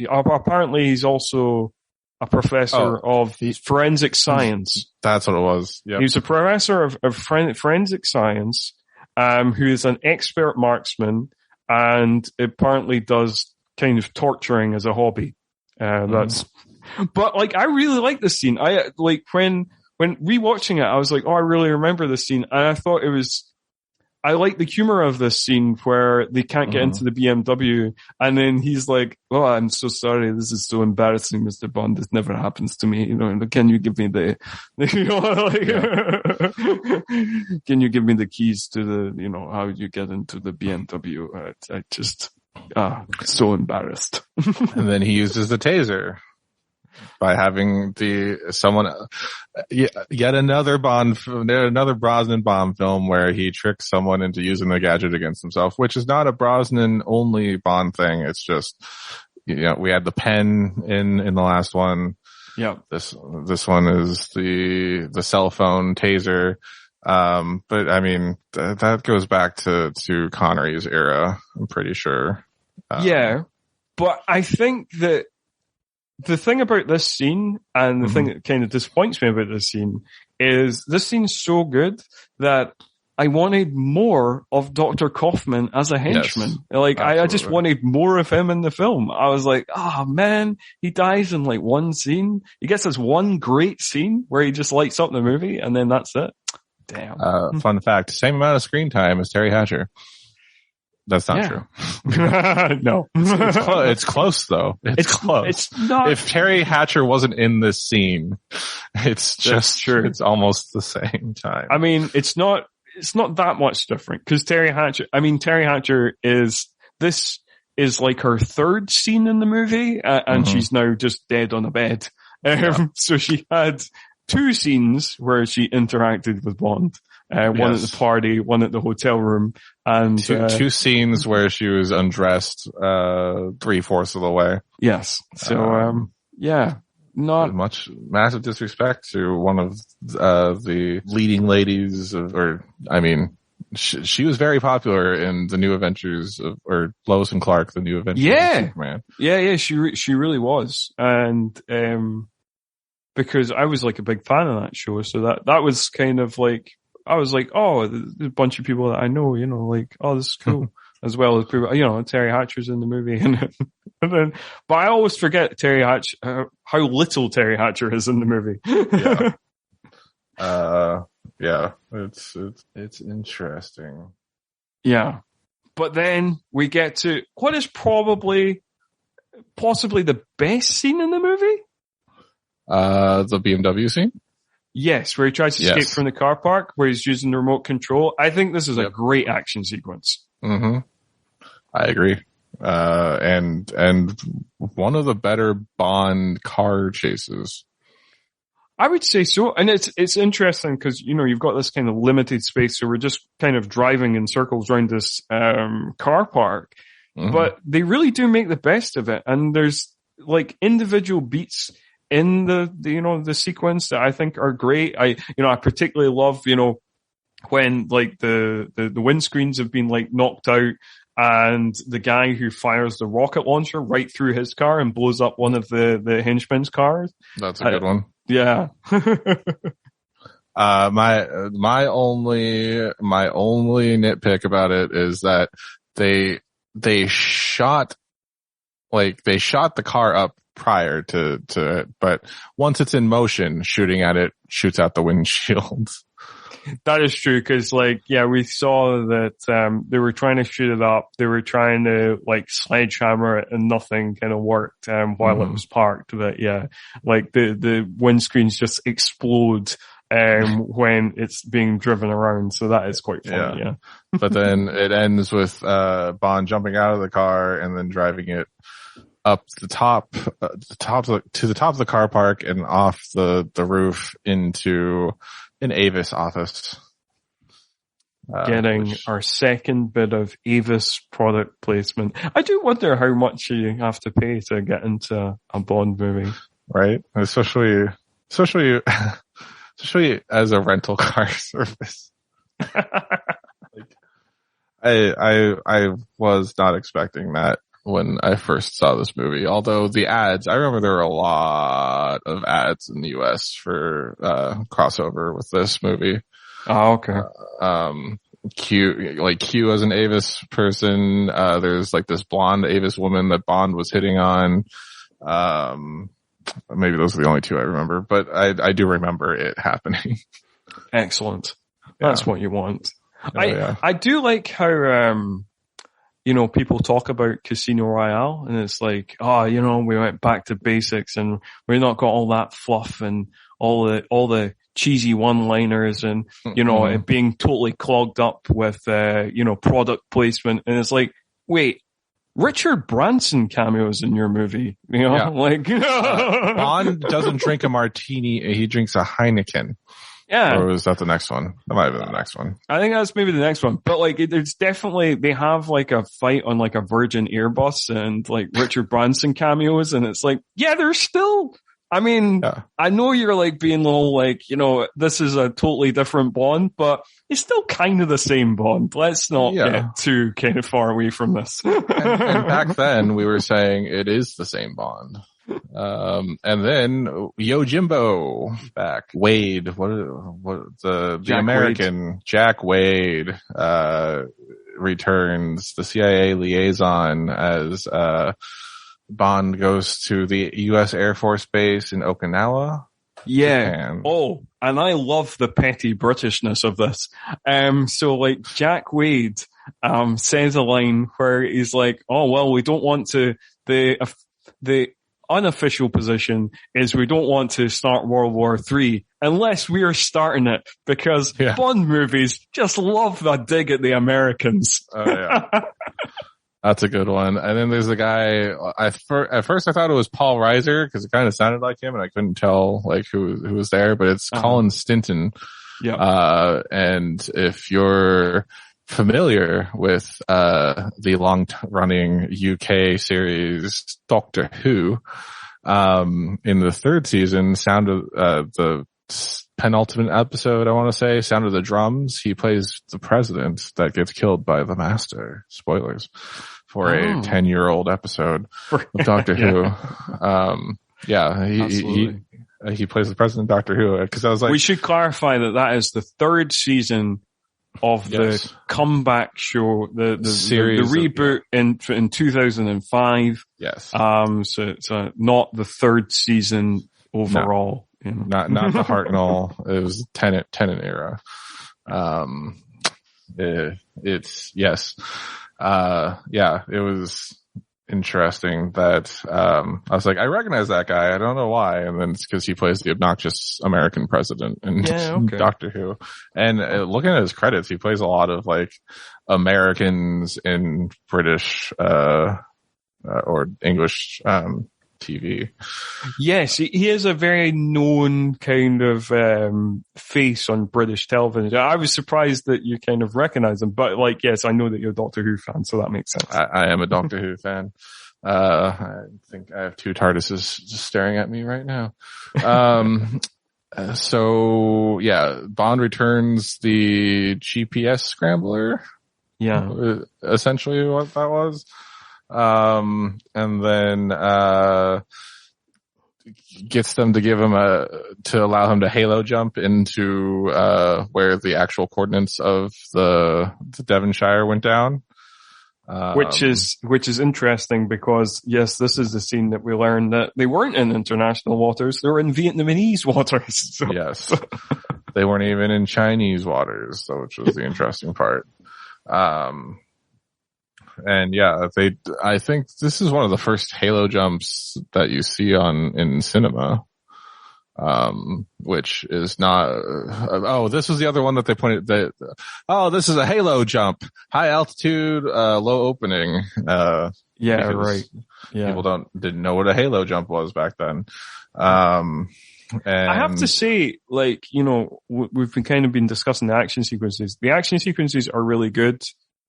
[SPEAKER 1] Apparently he's also a professor of forensic science.
[SPEAKER 2] That's what it was. Yeah.
[SPEAKER 1] He's a professor of forensic science, who is an expert marksman and apparently does kind of torturing as a hobby. But like, I really like this scene. I like when rewatching it, I was like, oh, I really remember this scene. And I thought I like the humor of this scene where they can't get into the BMW, and then he's like, "Oh, I'm so sorry. This is so embarrassing, Mr. Bond. This never happens to me. You know, can you give me can you give me the keys to the, how you get into the BMW? I just, so embarrassed."
[SPEAKER 2] And then he uses the taser by having yet another Brosnan Bond film where he tricks someone into using the gadget against himself, which is not a Brosnan only Bond thing. It's just, we had the pen in the last one.
[SPEAKER 1] Yeah.
[SPEAKER 2] This one is the cell phone taser. But I mean, that goes back to Connery's era, I'm pretty sure.
[SPEAKER 1] But I think that the thing about this scene, and the thing that kind of disappoints me about this scene, is this scene's so good that I wanted more of Dr. Kaufman as a henchman. Yes, like, I just wanted more of him in the film. I was like, man, he dies in like one scene. He gets this one great scene where he just lights up the movie, and then that's it. Damn.
[SPEAKER 2] Fun fact, same amount of screen time as Teri Hatcher. That's not true.
[SPEAKER 1] No.
[SPEAKER 2] It's close though. It's close. It's not. If Teri Hatcher wasn't in this scene, it's just true. It's almost the same time.
[SPEAKER 1] I mean, it's not that much different because Teri Hatcher this is like her third scene in the movie, and she's now just dead on a bed. So she had 2 scenes where she interacted with Bond. One at the party, one at the hotel room, and
[SPEAKER 2] two scenes where she was undressed 3/4 of the way.
[SPEAKER 1] Yes. So not
[SPEAKER 2] much massive disrespect to one of the leading ladies she was very popular in the New Adventures or Lois and Clark, the New Adventures of Superman. Yeah,
[SPEAKER 1] she really was, and because I was like a big fan of that show, so that was kind of like. I was like, oh, there's a bunch of people that I know, like, oh, this is cool. As well as people, Teri Hatcher's in the movie. But I always forget Teri Hatcher, how little Teri Hatcher is in the movie.
[SPEAKER 2] It's interesting.
[SPEAKER 1] Yeah. But then we get to what is possibly the best scene in the movie?
[SPEAKER 2] The BMW scene?
[SPEAKER 1] Yes, where he tries to escape from the car park, where he's using the remote control. I think this is a great action sequence.
[SPEAKER 2] Mm-hmm. I agree. And one of the better Bond car chases.
[SPEAKER 1] I would say so. And it's interesting because, you've got this kind of limited space, so we're just kind of driving in circles around this car park. Mm-hmm. But they really do make the best of it. And there's like individual beats in the sequence that I think are great. I particularly love, when like the windscreens have been like knocked out and the guy who fires the rocket launcher right through his car and blows up one of the henchmen's cars.
[SPEAKER 2] That's a good one.
[SPEAKER 1] Yeah.
[SPEAKER 2] My only nitpick about it is that they shot the car up prior to it, but once it's in motion, shooting at it shoots out the windshield.
[SPEAKER 1] That is true, because we saw that they were trying to shoot it up. They were trying to sledgehammer it, and nothing kind of worked while it was parked. But the windscreens just explode when it's being driven around. So that is quite funny. Yeah.
[SPEAKER 2] But then it ends with Bond jumping out of the car and then driving it up to the top of the car park and off the roof into an Avis office.
[SPEAKER 1] Getting our second bit of Avis product placement. I do wonder how much you have to pay to get into a Bond movie.
[SPEAKER 2] Right? Especially as a rental car service. I was not expecting that when I first saw this movie. Although the ads, I remember there were a lot of ads in the US for crossover with this movie.
[SPEAKER 1] Oh, okay.
[SPEAKER 2] Q as an Avis person. There's this blonde Avis woman that Bond was hitting on. Maybe those are the only 2 I remember, but I do remember it happening.
[SPEAKER 1] Excellent. That's what you want. I do like how, people talk about Casino Royale, and it's we went back to basics and we not got all that fluff and all the cheesy one-liners and, it being totally clogged up with, product placement. And it's wait, Richard Branson cameos in your movie,
[SPEAKER 2] Bond doesn't drink a martini, he drinks a Heineken.
[SPEAKER 1] Yeah.
[SPEAKER 2] Or was that the next one? That might have been the next one.
[SPEAKER 1] I think that's maybe the next one. But there's definitely, they have a fight on a Virgin Airbus and Richard Branson cameos, and it's there's still, I know you're being little this is a totally different Bond, but it's still kind of the same Bond. Let's not get too kind of far away from this.
[SPEAKER 2] and back then we were saying it is the same Bond. And then Yojimbo back. Wade, the
[SPEAKER 1] Jack
[SPEAKER 2] American
[SPEAKER 1] Wade.
[SPEAKER 2] Jack Wade, returns, the CIA liaison, as, Bond goes to the U.S. Air Force Base in Okinawa.
[SPEAKER 1] Yeah.
[SPEAKER 2] Japan.
[SPEAKER 1] Oh, and I love the petty Britishness of this. So Jack Wade, says a line where he's like, "Oh well, we don't want to." The unofficial position is we don't want to start World War III unless we are starting it, because Bond movies just love the dig at the Americans.
[SPEAKER 2] Oh yeah. That's a good one. And then there's a guy, at first I thought it was Paul Reiser because it kind of sounded like him and I couldn't tell like who was there, but it's Colin Stinton.
[SPEAKER 1] Yeah.
[SPEAKER 2] And if you're familiar with, the long running UK series Doctor Who, in the third season, the penultimate episode, I want to say, Sound of the Drums, he plays the president that gets killed by the Master. Spoilers for a 10-year-old episode of Doctor Who. He plays the president of Doctor Who. Because I was like,
[SPEAKER 1] we should clarify that is the third season of the comeback show, the series, the reboot in 2005.
[SPEAKER 2] Yes.
[SPEAKER 1] So it's not the third season overall.
[SPEAKER 2] No, you know. Not the Hartnell. It was Tennant era. It was interesting that, I was like, I recognize that guy. I don't know why. And then it's because he plays the obnoxious American president in Doctor Who. And looking at his credits, he plays a lot of like Americans in British, or English, TV.
[SPEAKER 1] Yes, he is a very known kind of face on British television. I was surprised that you kind of recognize him, but like, yes, I know that you're a Doctor Who fan, so that makes sense.
[SPEAKER 2] I am a Doctor Who fan. I think I have two TARDISes just staring at me right now. So yeah, Bond returns the GPS scrambler.
[SPEAKER 1] Yeah,
[SPEAKER 2] essentially what that was. And then, gets them to give him to allow him to halo jump into, where the actual coordinates of the Devonshire went down.
[SPEAKER 1] Which is interesting because yes, this is the scene that we learned that they weren't in international waters, they were in Vietnamese waters. So.
[SPEAKER 2] Yes. They weren't even in Chinese waters, so which was the interesting part. And yeah, I think this is one of the first halo jumps that you see in cinema. Which is not, this was the other one that they pointed this is a halo jump, high altitude, low opening.
[SPEAKER 1] Right. Yeah.
[SPEAKER 2] People didn't know what a halo jump was back then. And
[SPEAKER 1] I have to say, like, you know, we've been discussing the action sequences. The action sequences are really good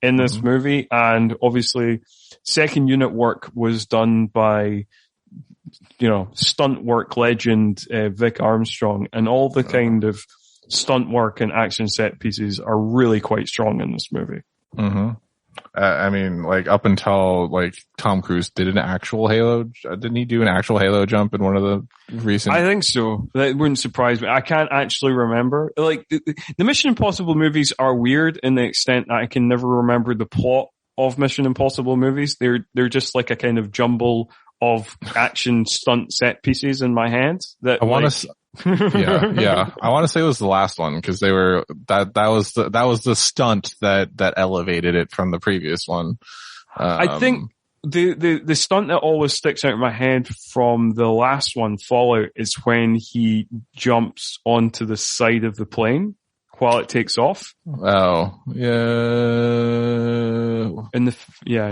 [SPEAKER 1] in this movie, and obviously second unit work was done by, you know, stunt work legend Vic Armstrong, and all the kind of stunt work and action set pieces are really quite strong in this movie.
[SPEAKER 2] I mean, like up until like Tom Cruise did an actual halo, didn't he do an actual halo jump in one of the recent?
[SPEAKER 1] I think so. That wouldn't surprise me. I can't actually remember. Like the Mission Impossible movies are weird in the extent that I can never remember the plot of Mission Impossible movies. They're just like a kind of jumble of action stunt set pieces in my head that
[SPEAKER 2] I want to. Yeah. I want to say it was the last one because they were that was the stunt that elevated it from the previous one.
[SPEAKER 1] I think the stunt that always sticks out in my head from the last one, Fallout, is when he jumps onto the side of the plane while it takes off.
[SPEAKER 2] Oh, yeah.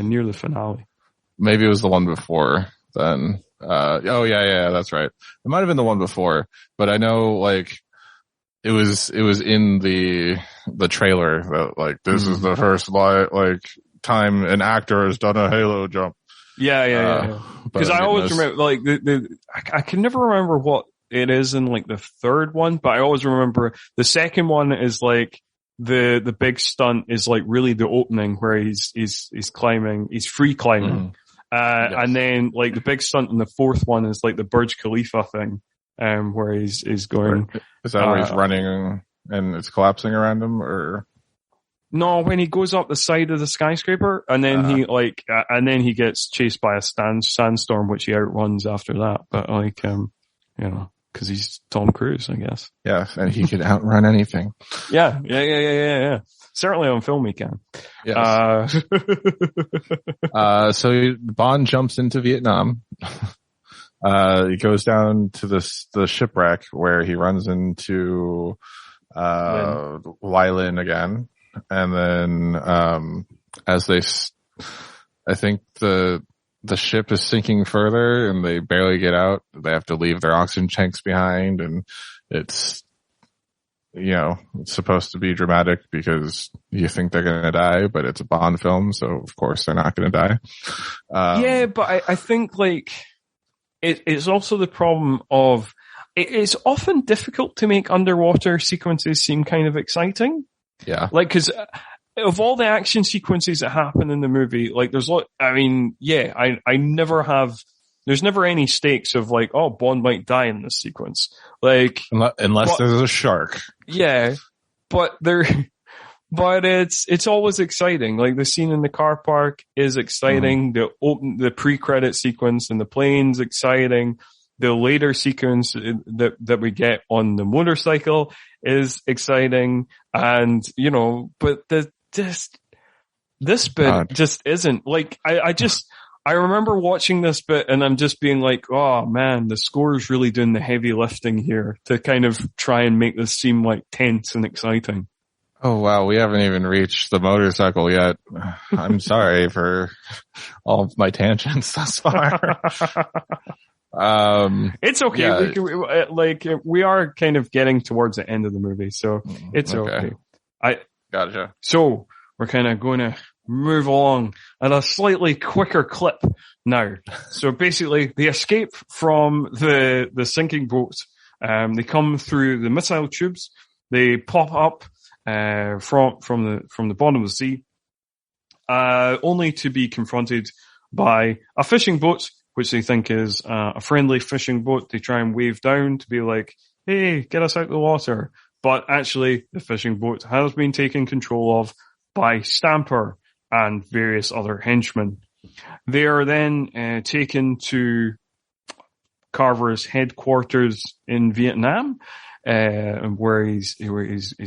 [SPEAKER 1] Near the finale.
[SPEAKER 2] Maybe it was the one before then. That's right. It might have been the one before, but I know like it was in the trailer that like this is the first time an actor has done a halo jump.
[SPEAKER 1] Yeah. Because I always remember like I can never remember what it is in like the third one, but I always remember the second one is like the big stunt is like really the opening where he's climbing, he's free climbing. Yes. And then like the big stunt in the fourth one is like the Burj Khalifa thing, where he's going.
[SPEAKER 2] Is that where he's running and it's collapsing around him, or?
[SPEAKER 1] No, when he goes up the side of the skyscraper and then he gets chased by a sandstorm, which he outruns after that. But like, you know. because he's Tom Cruise, I guess.
[SPEAKER 2] Yeah, and he could outrun anything.
[SPEAKER 1] Yeah. Certainly on film he can.
[SPEAKER 2] Yes. So Bond jumps into Vietnam. He goes down to the shipwreck where he runs into Lin again, and then I think the ship is sinking further, and they barely get out. They have to leave their oxygen tanks behind, and it's supposed to be dramatic because you think they're going to die, but it's a Bond film, so of course they're not going to die.
[SPEAKER 1] Yeah, but I think like it's also the problem of it's often difficult to make underwater sequences seem kind of exciting.
[SPEAKER 2] Yeah.
[SPEAKER 1] Like, cause of all the action sequences that happen in the movie, like there's there's never any stakes of like, oh, Bond might die in this sequence. Like,
[SPEAKER 2] unless there's a shark.
[SPEAKER 1] Yeah. But it's always exciting. Like the scene in the car park is exciting. The pre-credit sequence in the plane's exciting. The later sequence that we get on the motorcycle is exciting. And, but this bit just isn't. Like, I remember watching this bit and I'm just being like, oh man, the score's really doing the heavy lifting here to kind of try and make this seem like tense and exciting.
[SPEAKER 2] Oh wow, we haven't even reached the motorcycle yet. I'm sorry for all of my tangents thus far.
[SPEAKER 1] It's okay.
[SPEAKER 2] Yeah.
[SPEAKER 1] We are kind of getting towards the end of the movie, so it's okay.
[SPEAKER 2] Gotcha.
[SPEAKER 1] So we're kind of going to move along at a slightly quicker clip now. So basically, they escape from the sinking boat. They come through the missile tubes. They pop up from the bottom of the sea, only to be confronted by a fishing boat, which they think is a friendly fishing boat. They try and wave down to be like, hey, get us out of the water. But actually, the fishing boat has been taken control of by Stamper and various other henchmen. They are then taken to Carver's headquarters in Vietnam, where he's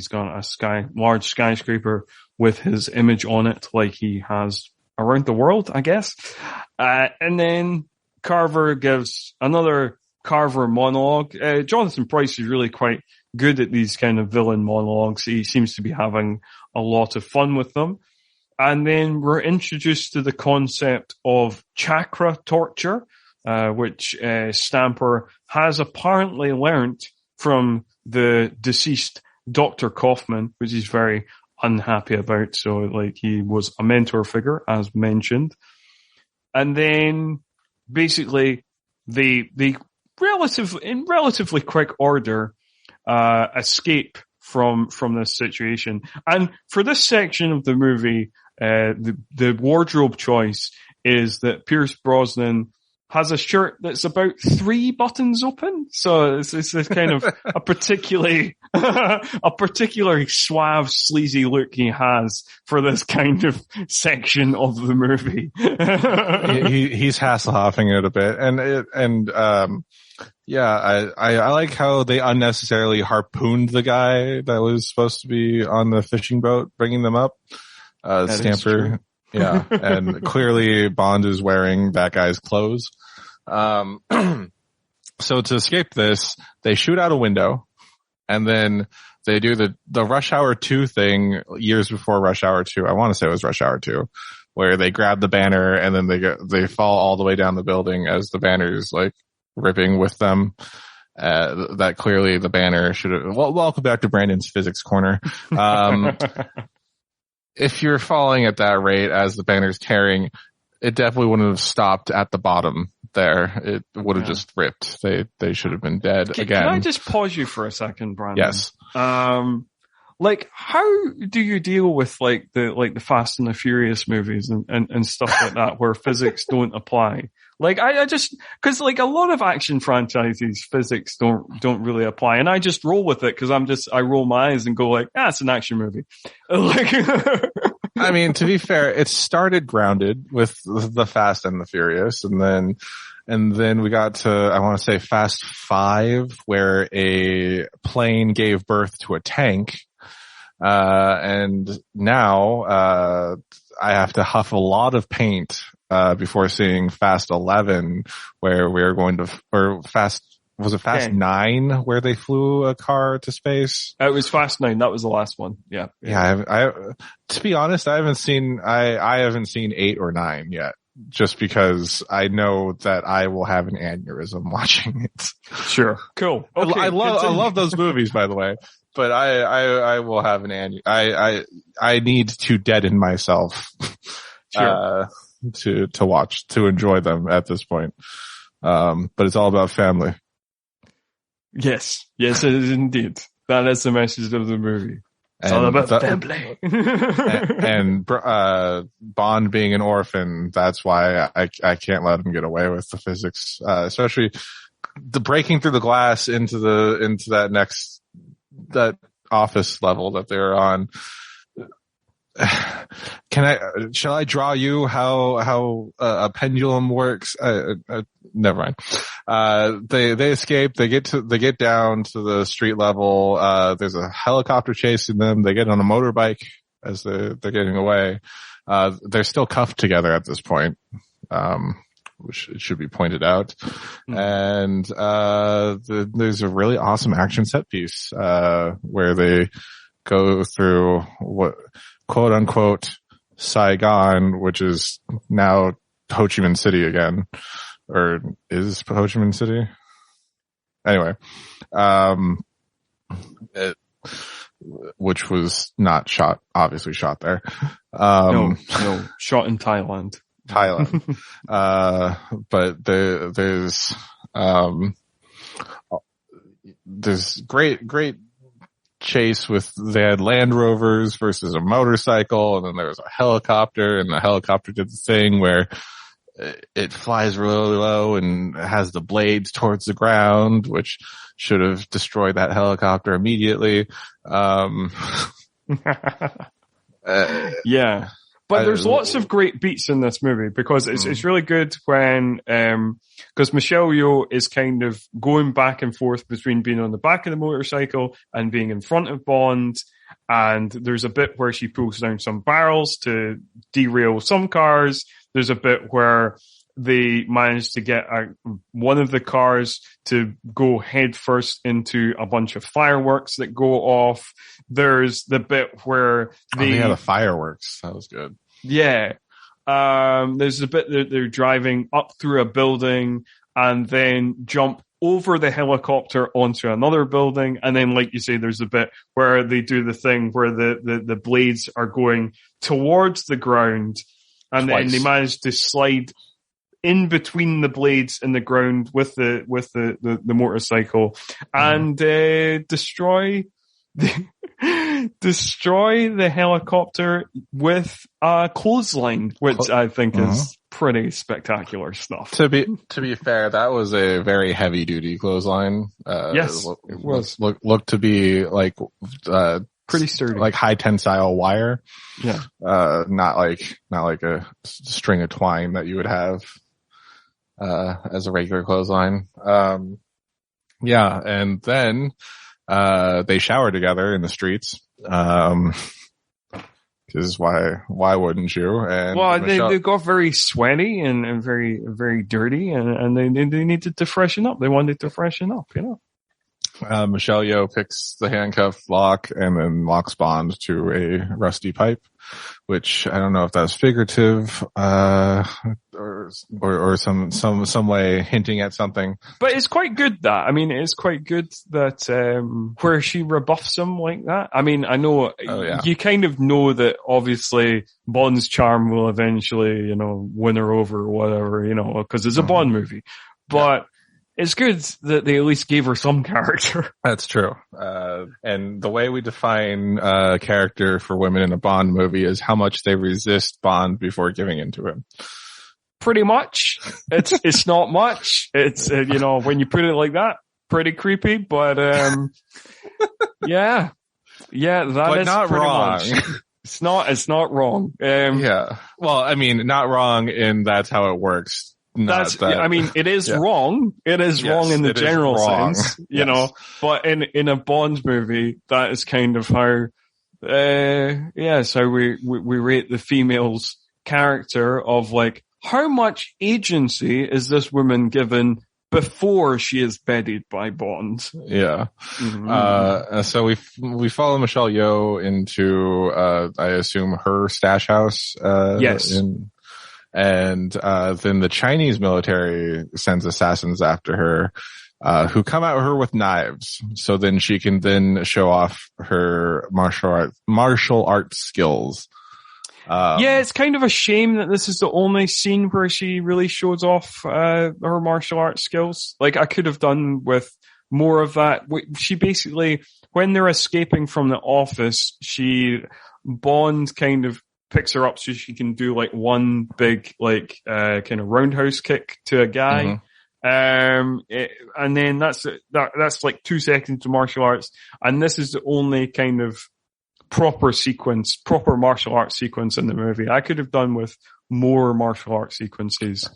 [SPEAKER 1] got a large skyscraper with his image on it, like he has around the world, I guess. And then Carver gives another Carver monologue. Jonathan Pryce is really quite good at these kind of villain monologues. He seems to be having a lot of fun with them. And then we're introduced to the concept of chakra torture, which Stamper has apparently learnt from the deceased Dr. Kaufman, which he's very unhappy about. So, like, he was a mentor figure, as mentioned. And then, basically, they in relatively quick order, escape from this situation. And for this section of the movie, the wardrobe choice is that Pierce Brosnan has a shirt that's about 3 buttons open. So it's this kind of a particularly suave, sleazy look he has for this kind of section of the movie.
[SPEAKER 2] He's Hasselhoffing it a bit. I like how they unnecessarily harpooned the guy that was supposed to be on the fishing boat, bringing them up. Stamper. Yeah. And clearly Bond is wearing that guy's clothes. So to escape this, they shoot out a window and then they do the Rush Hour 2 thing years before Rush Hour 2. I want to say it was Rush Hour 2, where they grab the banner and then they fall all the way down the building as the banner's like ripping with them. That clearly the banner should have, welcome back to Brandon's physics corner. If you're falling at that rate as the banner's tearing, it definitely wouldn't have stopped at the bottom there. It would have just ripped. They should have been dead again.
[SPEAKER 1] Can I just pause you for a second, Brandon?
[SPEAKER 2] Yes.
[SPEAKER 1] Like, how do you deal with like the Fast and the Furious movies and stuff like that where physics don't apply? Like, I just, cause like a lot of action franchises, physics don't really apply. And I just roll with it cause I roll my eyes and go like, it's an action movie. Like,
[SPEAKER 2] I mean, to be fair, it started grounded with the Fast and the Furious, and then we got to, I want to say, Fast 5, where a plane gave birth to a tank. And now, I have to huff a lot of paint, before seeing Fast 11, where we're going to, or was it Fast 9 where they flew a car to space?
[SPEAKER 1] It was Fast 9. That was the last one. Yeah.
[SPEAKER 2] I to be honest, I haven't seen 8 or 9 yet, just because I know that I will have an aneurysm watching it.
[SPEAKER 1] Sure. Cool. Okay,
[SPEAKER 2] I love those movies, by the way, but I will have an I need to deaden myself,
[SPEAKER 1] sure.
[SPEAKER 2] to enjoy them at this point. But it's all about family.
[SPEAKER 1] Yes, it is indeed. That is the message of the movie. It's all about family.
[SPEAKER 2] and Bond being an orphan, that's why I can't let him get away with the physics, especially the breaking through the glass into that office level that they're on. Shall I draw you how a pendulum works? Never mind. They escape. They get down to the street level. There's a helicopter chasing them. They get on a motorbike as they're getting away. They're still cuffed together at this point, which it should be pointed out. And, there's a really awesome action set piece, where they go through what, quote unquote, Saigon, which is now Ho Chi Minh City again, or is Ho Chi Minh City? Anyway, which was not obviously shot there.
[SPEAKER 1] No, shot in Thailand.
[SPEAKER 2] But there's great chase with, they had Land Rovers versus a motorcycle, and then there was a helicopter, and the helicopter did the thing where it flies really low and has the blades towards the ground, which should have destroyed that helicopter immediately.
[SPEAKER 1] Yeah. But there's lots of great beats in this movie, because it's really good when, because Michelle Yeoh is kind of going back and forth between being on the back of the motorcycle and being in front of Bond. And there's a bit where she pulls down some barrels to derail some cars. There's a bit where they manage to get one of the cars to go head first into a bunch of fireworks that go off. There's the bit where
[SPEAKER 2] the fireworks. That was good.
[SPEAKER 1] Yeah. There's a bit that they're driving up through a building and then jump over the helicopter onto another building. And then, like you say, there's a bit where they do the thing where the blades are going towards the ground, and then they manage to slide in between the blades in the ground with the motorcycle and destroy the helicopter with a clothesline, which I think is pretty spectacular stuff.
[SPEAKER 2] To be fair, that was a very heavy duty clothesline.
[SPEAKER 1] Yes, it was.
[SPEAKER 2] Looked to be like
[SPEAKER 1] pretty sturdy,
[SPEAKER 2] like high tensile wire.
[SPEAKER 1] Yeah,
[SPEAKER 2] not like a string of twine that you would have as a regular clothesline. Yeah, and then they shower together in the streets. Because why wouldn't you? And
[SPEAKER 1] they got very sweaty and very, very dirty, and they needed to freshen up. They wanted to freshen up, you know.
[SPEAKER 2] Michelle Yeoh picks the handcuff lock and then locks Bond to a rusty pipe, which I don't know if that's figurative, or some way hinting at something.
[SPEAKER 1] But it's quite good that, I mean, it's quite good that, where she rebuffs him like that. I mean, I know, you kind of know that obviously Bond's charm will eventually, you know, win her over or whatever, you know, cause it's a Bond movie. But it's good that they at least gave her some character.
[SPEAKER 2] That's true. And the way we define character for women in a Bond movie is how much they resist Bond before giving into him.
[SPEAKER 1] Pretty much. It's not much. It's, you know, when you put it like that, pretty creepy, but, yeah, that
[SPEAKER 2] but
[SPEAKER 1] is
[SPEAKER 2] not
[SPEAKER 1] pretty
[SPEAKER 2] wrong.
[SPEAKER 1] much. It's not wrong.
[SPEAKER 2] Yeah. Well, I mean, not wrong in that's how it works.
[SPEAKER 1] I mean, it is wrong. It is wrong in the general sense, you know, but in a Bond movie, that is kind of how, so we rate the female's character of like, how much agency is this woman given before she is bedded by Bond?
[SPEAKER 2] Yeah. So we follow Michelle Yeoh into, I assume her stash house.
[SPEAKER 1] Yes.
[SPEAKER 2] And then the Chinese military sends assassins after her, who come at her with knives. So then she can then show off her martial arts skills.
[SPEAKER 1] It's kind of a shame that this is the only scene where she really shows off her martial arts skills. Like, I could have done with more of that. She basically, when they're escaping from the office, Bond kind of picks her up so she can do like one big like kind of roundhouse kick to a guy. And then that's like 2 seconds of martial arts, and this is the only kind of proper martial arts sequence in the movie. I could have done with more martial arts sequences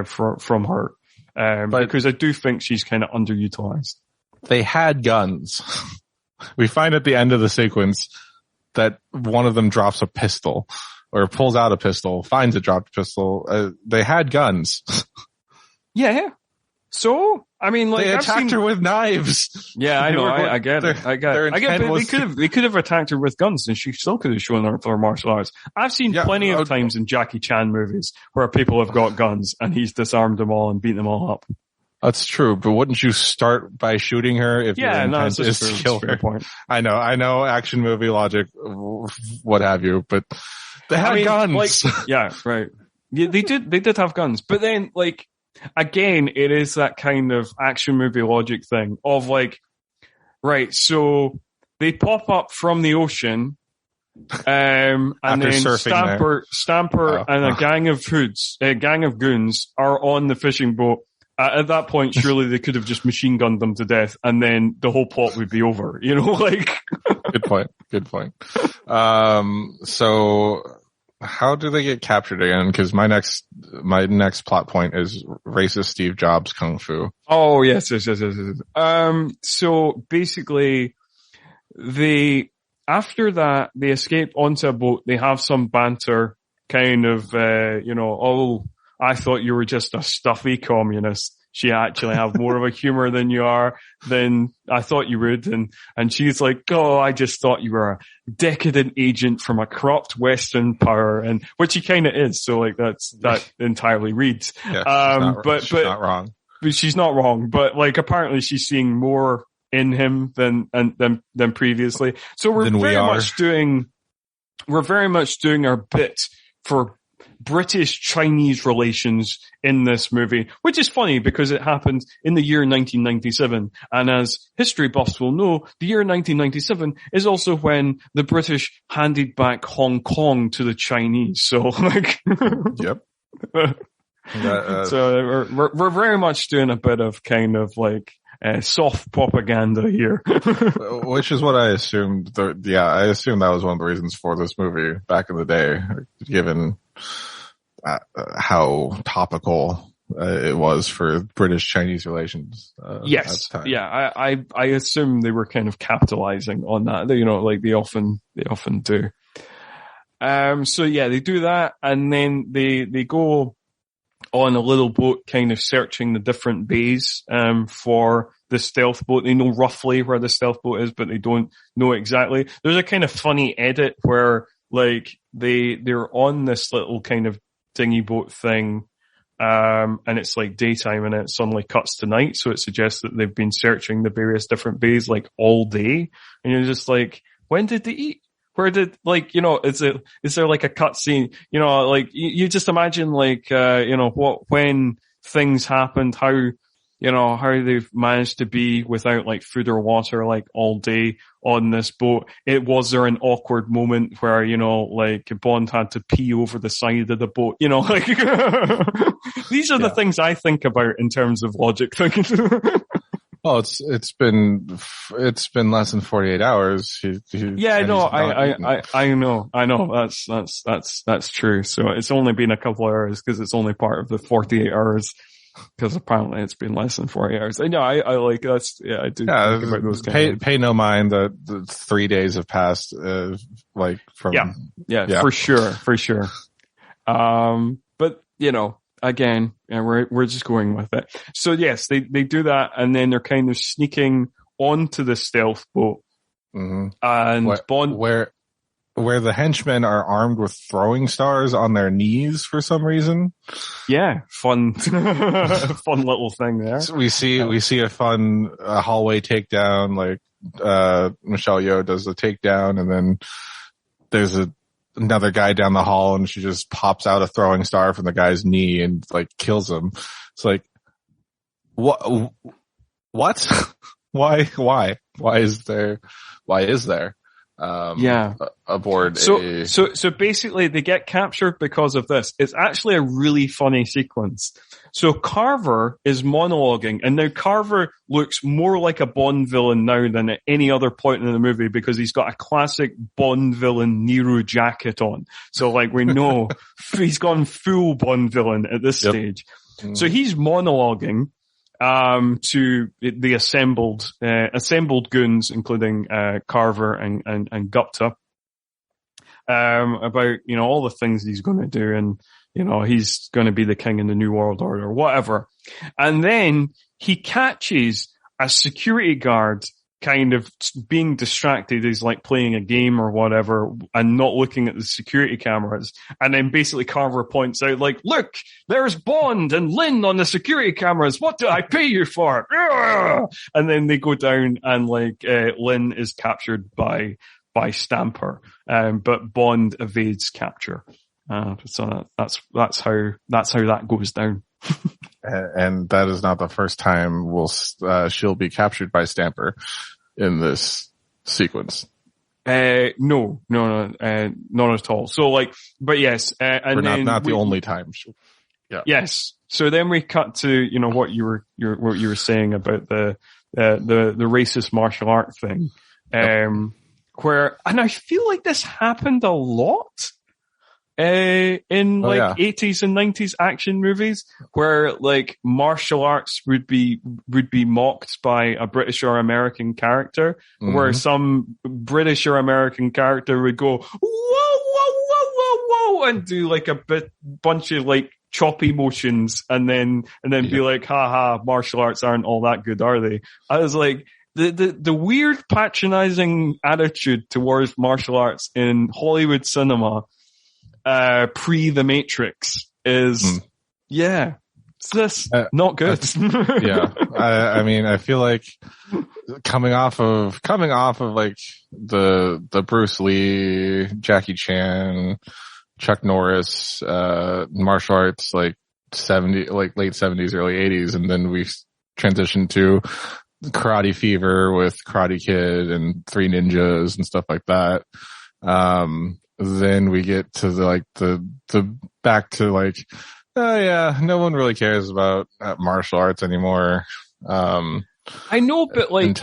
[SPEAKER 1] from her, because I do think she's kind of underutilized.
[SPEAKER 2] They had guns. We find at the end of the sequence that one of them drops a pistol or pulls out a pistol, finds a dropped pistol. They had guns.
[SPEAKER 1] Yeah. So, I mean, like,
[SPEAKER 2] they attacked her with knives.
[SPEAKER 1] Yeah, I know. I get it. They could have attacked her with guns, and she still could have shown her martial arts. I've seen plenty of times in Jackie Chan movies where people have got guns and he's disarmed them all and beaten them all up.
[SPEAKER 2] That's true, but wouldn't you start by shooting her if your intent is to kill her?
[SPEAKER 1] Point.
[SPEAKER 2] I know, action movie logic, what have you, but they had guns.
[SPEAKER 1] Like, yeah, right. Yeah, they did have guns, but then, like, again, it is that kind of action movie logic thing of like, right, so they pop up from the ocean, and then Stamper and a gang of goons are on the fishing boat. At that point, surely they could have just machine gunned them to death, and then the whole plot would be over, you know, like.
[SPEAKER 2] Good point. So how do they get captured again? Because my next plot point is racist Steve Jobs kung fu.
[SPEAKER 1] Oh, yes. So basically, after that, they escape onto a boat. They have some banter, kind of, I thought you were just a stuffy communist. She actually have more of a humor than I thought you would. And she's like, oh, I just thought you were a decadent agent from a corrupt Western power, and which he kind of is. So like that entirely reads.
[SPEAKER 2] Yeah, she's not wrong.
[SPEAKER 1] But she's not wrong. But like apparently she's seeing more in him than previously. So we're very much doing our bit for British-Chinese relations in this movie, which is funny because it happened in the year 1997. And as history buffs will know, the year 1997 is also when the British handed back Hong Kong to the Chinese. So like,
[SPEAKER 2] yep.
[SPEAKER 1] So we're very much doing a bit of kind of like soft propaganda here.
[SPEAKER 2] Which is what I assumed. I assumed that was one of the reasons for this movie back in the day, given how topical it was for British-Chinese relations.
[SPEAKER 1] Yes.
[SPEAKER 2] At the time.
[SPEAKER 1] Yeah. I assume they were kind of capitalizing on that. You know, like they often do. So yeah, they do that, and then they go on a little boat kind of searching the different bays for the stealth boat. They know roughly where the stealth boat is, but they don't know exactly. There's a kind of funny edit where like they're on this little kind of dinghy boat thing, and it's like daytime and it suddenly cuts to night, so it suggests that they've been searching the various different bays like all day, and you're just like, when did they eat? Where did, like, you know, is there like a cut scene? You know, like you just imagine like, when things happened, how they've managed to be without like food or water like all day on this boat. Was there an awkward moment where, you know, like Bond had to pee over the side of the boat? You know, like these are the things I think about in terms of logic thinking.
[SPEAKER 2] Well, it's been less than 48 hours.
[SPEAKER 1] I know. That's true. So it's only been a couple of hours because it's only part of the 48 hours. Because apparently it's been less than 48 hours. I know. I like that's. Yeah, I do.
[SPEAKER 2] Yeah,
[SPEAKER 1] think about those
[SPEAKER 2] pay no mind that the 3 days have passed. Like from.
[SPEAKER 1] Yeah, for sure. But again, we're just going with it. So yes, they do that, and then they're kind of sneaking onto the stealth boat, and Bond
[SPEAKER 2] where the henchmen are armed with throwing stars on their knees for some reason.
[SPEAKER 1] Yeah, fun little thing there.
[SPEAKER 2] So we see a fun hallway takedown, like Michelle Yeoh does the takedown, and then there's another guy down the hall, and she just pops out a throwing star from the guy's knee and like kills him. It's like, what? Why is there? Aboard.
[SPEAKER 1] So basically they get captured because of this. It's actually a really funny sequence. So Carver is monologuing, and now Carver looks more like a Bond villain now than at any other point in the movie because he's got a classic Bond villain Nero jacket on. So like we know he's gone full Bond villain at this stage. So he's monologuing to the assembled goons, including Carver and Gupta, about all the things he's going to do, and he's going to be the king in the New World Order or whatever. And then he catches a security guard kind of being distracted. He's like playing a game or whatever and not looking at the security cameras. And then basically Carver points out like, look, there's Bond and Lynn on the security cameras. What do I pay you for? And then they go down and like, Lynn is captured by Stamper. But Bond evades capture. So that's how that goes down.
[SPEAKER 2] And that is not the first time she'll be captured by Stamper in this sequence.
[SPEAKER 1] No, not at all. So like, but yes, and then
[SPEAKER 2] not the only time. Yeah.
[SPEAKER 1] Yes. So then we cut to what you were saying about the racist martial art thing, where, and I feel like this happened a lot. In 80s and 90s action movies where like martial arts would be mocked by a British or American character, where some British or American character would go, whoa, whoa, whoa, whoa, whoa, and do like a bunch of like choppy motions and then be like, haha, martial arts aren't all that good, are they? I was like, the weird patronizing attitude towards martial arts in Hollywood cinema pre The Matrix is, it's this not good.
[SPEAKER 2] I mean, I feel like coming off of like the Bruce Lee, Jackie Chan, Chuck Norris, martial arts, like late 70s, early 80s, and then we transitioned to Karate Fever with Karate Kid and Three Ninjas and stuff like that. Then we get to the back to like, no one really cares about martial arts anymore.
[SPEAKER 1] I know, but like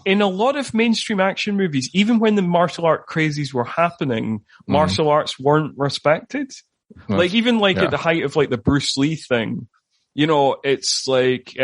[SPEAKER 1] in a lot of mainstream action movies, even when the martial art crazes were happening, martial arts weren't respected. Like even like at the height of like the Bruce Lee thing, it's like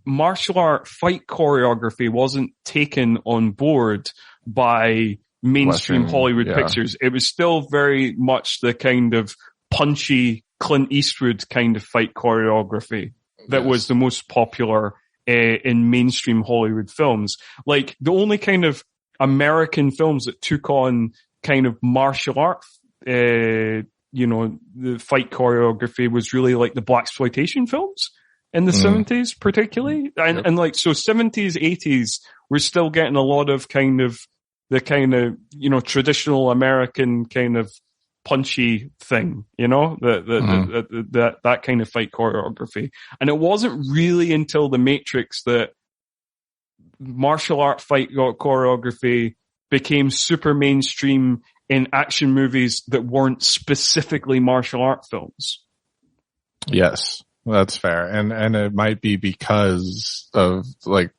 [SPEAKER 1] martial art fight choreography wasn't taken on board by mainstream Western, Hollywood pictures. It was still very much the kind of punchy Clint Eastwood kind of fight choreography that was the most popular in mainstream Hollywood films. Like the only kind of American films that took on kind of martial art, the fight choreography was really like the blaxploitation films in the 70s particularly. And like, so 70s, 80s, we're still getting a lot of kind of the kind of, traditional American kind of punchy thing, that kind of fight choreography. And it wasn't really until The Matrix that martial art fight choreography became super mainstream in action movies that weren't specifically martial art films.
[SPEAKER 2] Yes. That's fair. And it might be because of like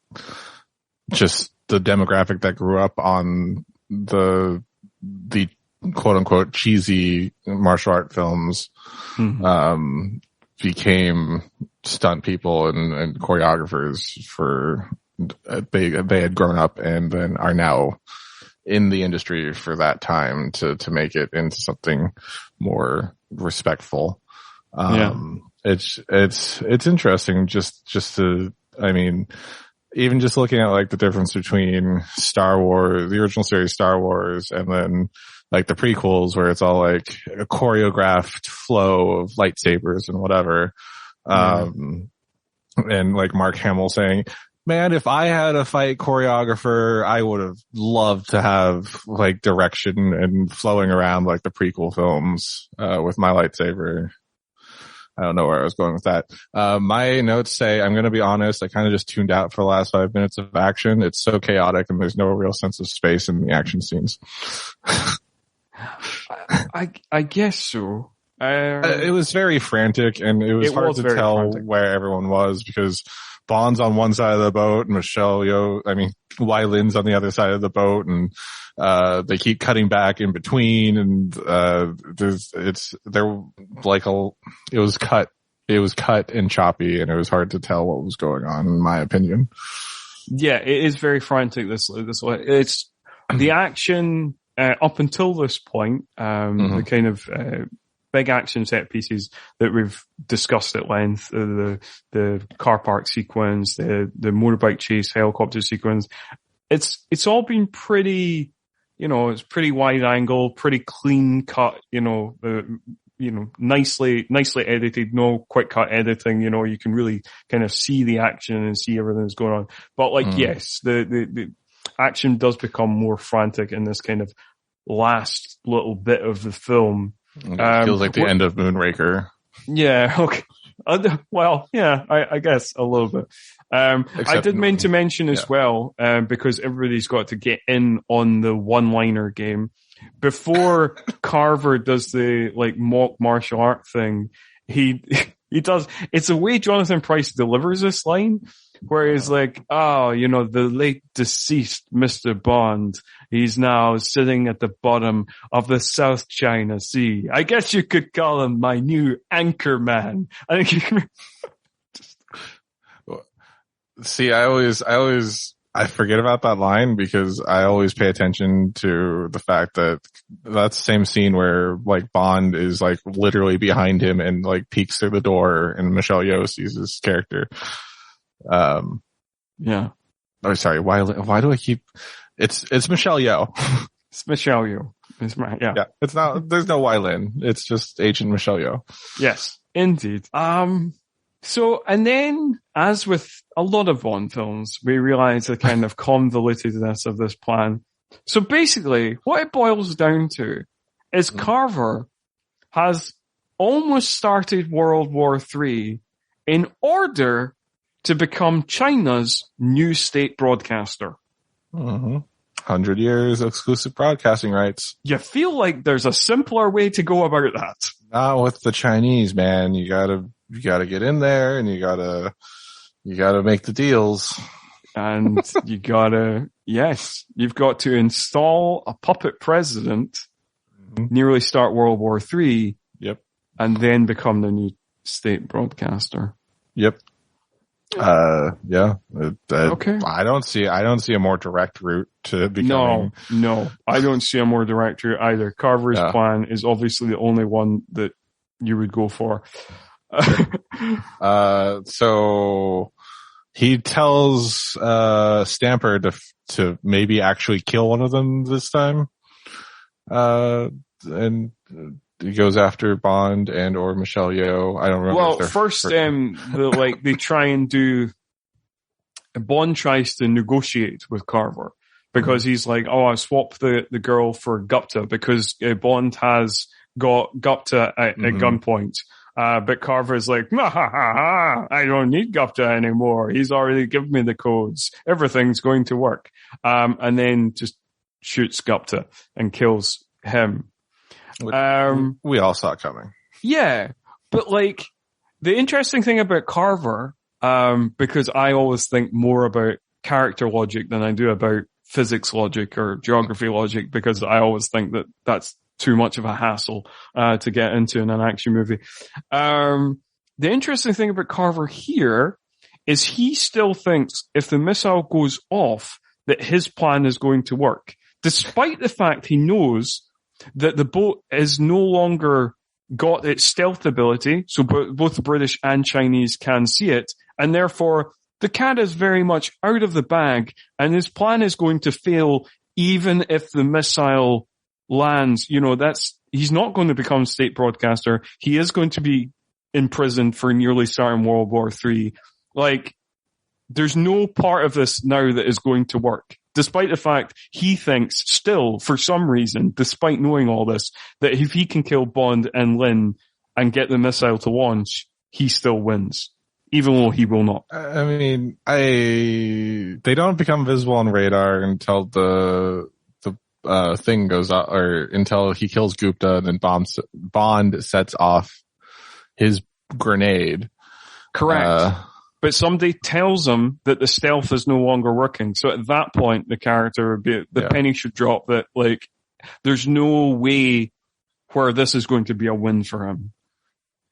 [SPEAKER 2] just the demographic that grew up on the quote unquote cheesy martial art films, became stunt people and choreographers for, they had grown up and then are now in the industry for that time to make it into something more respectful. It's interesting just to, I mean, even just looking at like the difference between Star Wars, the original series Star Wars, and then like the prequels where it's all like a choreographed flow of lightsabers and whatever. And like Mark Hamill saying, man, if I had a fight choreographer, I would have loved to have like direction and flowing around like the prequel films, with my lightsaber. I don't know where I was going with that. My notes say, I'm going to be honest, I kind of just tuned out for the last 5 minutes of action. It's so chaotic and there's no real sense of space in the action scenes.
[SPEAKER 1] I guess so.
[SPEAKER 2] It was very frantic and it was hard to tell where everyone was because Bond's on one side of the boat and Michelle Yeoh, Wai Lin's on the other side of the boat, and they keep cutting back in between, and it was cut and choppy, and it was hard to tell what was going on, in my opinion.
[SPEAKER 1] Yeah, it is very frantic. This it's the action up until this point, the kind of big action set pieces that we've discussed at length, the car park sequence, the motorbike chase, helicopter sequence. It's all been pretty, it's pretty wide angle, pretty clean cut, nicely edited, no quick cut editing, you can really kind of see the action and see everything that's going on. But yes, the action does become more frantic in this kind of last little bit of the film.
[SPEAKER 2] It feels like the end of Moonraker. Yeah,
[SPEAKER 1] okay. Well, yeah, I guess a little bit. I did mean to mention as well, because everybody's got to get in on the one-liner game. Before Carver does the mock martial art thing, he does, it's the way Jonathan Pryce delivers this line, where he's like, the late deceased Mr. Bond, he's now sitting at the bottom of the South China Sea. I guess you could call him my new anchor man. I think you can...
[SPEAKER 2] See, I forget about that line because I always pay attention to the fact that that's the same scene where Bond is literally behind him and peeks through the door and Michelle Yeoh sees his character.
[SPEAKER 1] Yeah.
[SPEAKER 2] Oh, sorry. Why do I keep? It's Michelle Yeoh.
[SPEAKER 1] It's Michelle Yeoh. Yeah.
[SPEAKER 2] It's not. There's no Wai Lin. It's just Agent Michelle Yeoh.
[SPEAKER 1] Yes, indeed. So, and then, as with a lot of Bond films, we realize the kind of convolutedness of this plan. So basically, what it boils down to is Carver has almost started World War III in order to become China's new state broadcaster.
[SPEAKER 2] 100 years exclusive broadcasting rights.
[SPEAKER 1] You feel like there's a simpler way to go about that.
[SPEAKER 2] Not with the Chinese, man. You gotta get in there and you gotta make the deals.
[SPEAKER 1] And you've got to install a puppet president, nearly start World War III.
[SPEAKER 2] Yep.
[SPEAKER 1] And then become the new state broadcaster.
[SPEAKER 2] Yep. Yeah.
[SPEAKER 1] Okay.
[SPEAKER 2] I don't see a more direct route to becoming.
[SPEAKER 1] No, I don't see a more direct route either. Carver's plan is obviously the only one that you would go for.
[SPEAKER 2] So he tells Stamper to maybe actually kill one of them this time. And he goes after Bond and or Michelle Yeoh. I don't remember.
[SPEAKER 1] Well, first, they try and do. Bond tries to negotiate with Carver because he's like, "Oh, I swapped the girl for Gupta because Bond has got Gupta at gunpoint." But Carver's like, I don't need Gupta anymore. He's already given me the codes. Everything's going to work. And then just shoots Gupta and kills him.
[SPEAKER 2] We all saw it coming.
[SPEAKER 1] Yeah. But The interesting thing about Carver, because I always think more about character logic than I do about physics logic or geography logic, because I always think that that's too much of a hassle to get into in an action movie. The interesting thing about Carver here is he still thinks if the missile goes off, that his plan is going to work, despite the fact he knows that the boat is no longer got its stealth ability, so both the British and Chinese can see it, and therefore the cat is very much out of the bag, and his plan is going to fail even if the missile lands. He's not going to become state broadcaster. He is going to be imprisoned for nearly starting World War III. Like, there's no part of this now that is going to work, despite the fact he thinks still, for some reason, despite knowing all this, that if he can kill Bond and Lin and get the missile to launch, he still wins, even though he will not.
[SPEAKER 2] I mean, they don't become visible on radar until the thing goes up, or until he kills Gupta, and then Bond sets off his grenade.
[SPEAKER 1] Correct. But somebody tells him that the stealth is no longer working. So at that point, the character would be, penny should drop that, like, there's no way where this is going to be a win for him.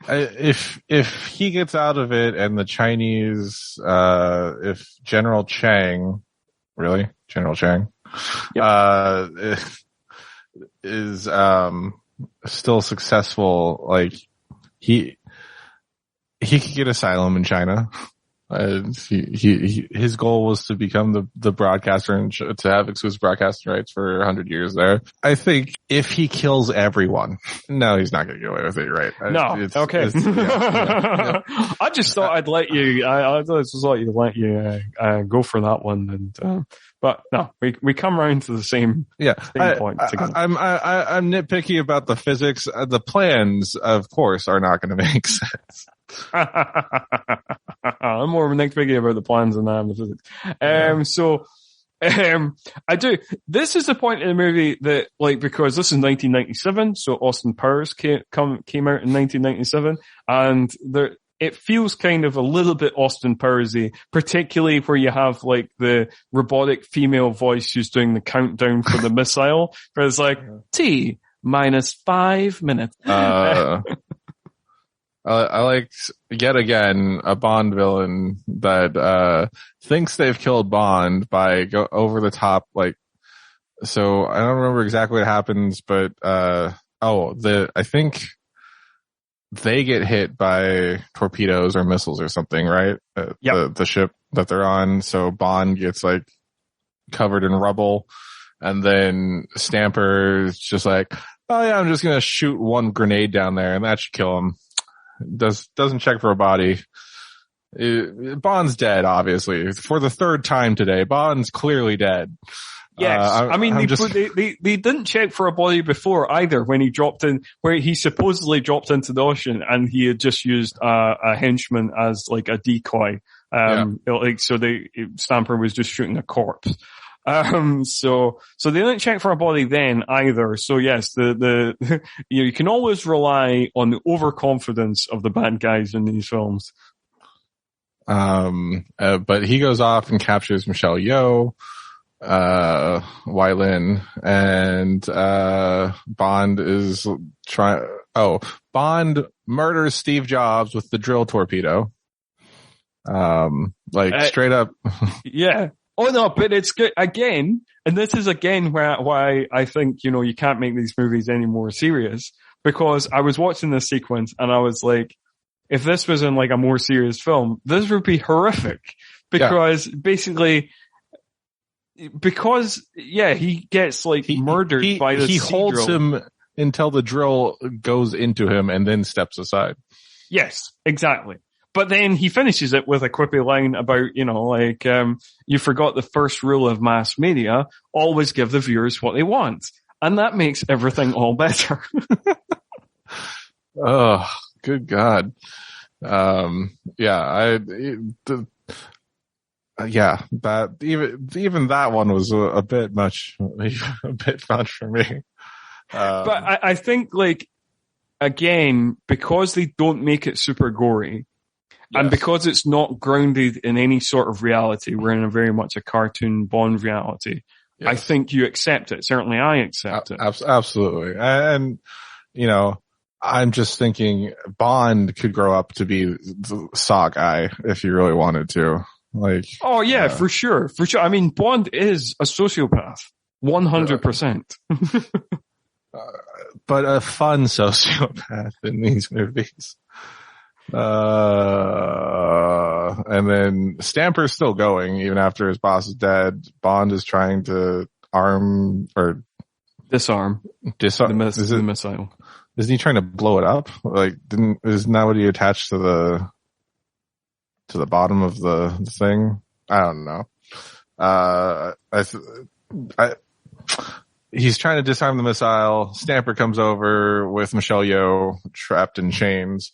[SPEAKER 2] If he gets out of it and the Chinese, if General Chang,
[SPEAKER 1] Yep.
[SPEAKER 2] is still successful, like, he could get asylum in China. His goal was to become the broadcaster and to have exclusive broadcasting rights for 100 years there. I think if he kills everyone, no, he's not going to get away with it, right?
[SPEAKER 1] No. Okay. I just thought I'd let you, I just thought you'd let you, go for that one. And, but no, we come around to the same point.
[SPEAKER 2] I'm nitpicky about the physics. The plans, of course, are not going to make sense.
[SPEAKER 1] I'm more of a nitpicky about the plans than I am the physics. I do. This is the point in the movie that, like, because this is 1997, so Austin Powers came out in 1997, and it feels kind of a little bit Austin Powers-y, particularly where you have, like, the robotic female voice who's doing the countdown for the missile, where it's like, T minus 5 minutes.
[SPEAKER 2] I like, yet again, a Bond villain that thinks they've killed Bond by go over the top, like, so I don't remember exactly what happens, but I think they get hit by torpedoes or missiles or something, right? The ship that they're on, so Bond gets, like, covered in rubble, and then Stamper's just like, oh yeah, I'm just gonna shoot one grenade down there and that should kill him. Doesn't check for a body. Bond's dead, obviously. For the third time today, Bond's clearly dead.
[SPEAKER 1] Yes. They didn't check for a body before either when he dropped in, where he supposedly dropped into the ocean and he had just used a henchman as, like, a decoy. Stamper was just shooting a corpse. So they didn't check for a body then either. So yes, you can always rely on the overconfidence of the bad guys in these films.
[SPEAKER 2] But he goes off and captures Michelle Yeoh, Wai Lin, and, Bond is Bond murders Steve Jobs with the drill torpedo. Straight up. Yeah.
[SPEAKER 1] Oh no, but it's good again, and this is again why I think, you can't make these movies any more serious, because I was watching this sequence and I was like, if this was in, like, a more serious film, this would be horrific, because he gets, like, murdered by this.
[SPEAKER 2] He holds him until the drill goes into him and then steps aside.
[SPEAKER 1] Yes, exactly. But then he finishes it with a quippy line about, you forgot the first rule of mass media, always give the viewers what they want. And that makes everything all better.
[SPEAKER 2] Oh, good God. That even that one was a bit much for me.
[SPEAKER 1] But I think, like, again, because they don't make it super gory, and because it's not grounded in any sort of reality, we're in a very much a cartoon Bond reality. Yes. I think you accept it. Certainly I accept it.
[SPEAKER 2] Absolutely. And, you know, I'm just thinking Bond could grow up to be the Saw guy if he really wanted to. Like,
[SPEAKER 1] oh yeah, for sure. For sure. I mean, Bond is a sociopath. 100%.
[SPEAKER 2] But a fun sociopath in these movies. And then Stamper's still going even after his boss is dead. Bond is trying to
[SPEAKER 1] disarm the missile.
[SPEAKER 2] Isn't he trying to blow it up? Like, isn't that what he attached to the bottom of the thing? I don't know. He's trying to disarm the missile. Stamper comes over with Michelle Yeoh trapped in chains.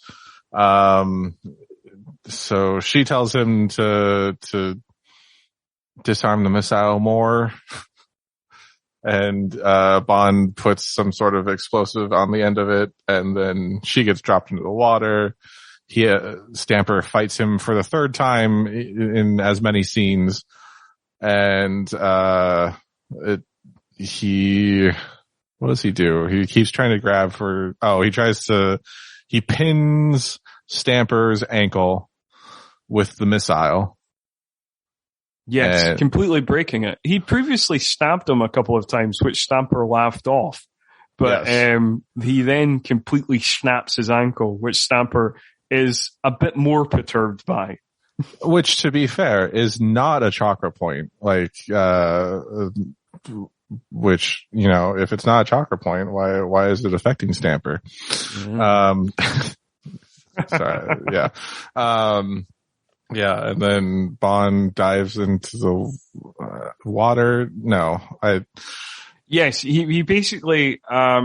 [SPEAKER 2] So she tells him to disarm the missile more. And Bond puts some sort of explosive on the end of it, and then she gets dropped into the water. Stamper fights him for the third time in as many scenes, and what does he do? He keeps trying to grab he pins Stamper's ankle with the missile.
[SPEAKER 1] Yes, completely breaking it. He previously stabbed him a couple of times, which Stamper laughed off. But he then completely snaps his ankle, which Stamper is a bit more perturbed by.
[SPEAKER 2] Which, to be fair, is not a chakra point. Like, which, you know, if it's not a chakra point, why is it affecting Stamper? Sorry, yeah. Yeah, and then Bond dives into the water.
[SPEAKER 1] Yes, he basically,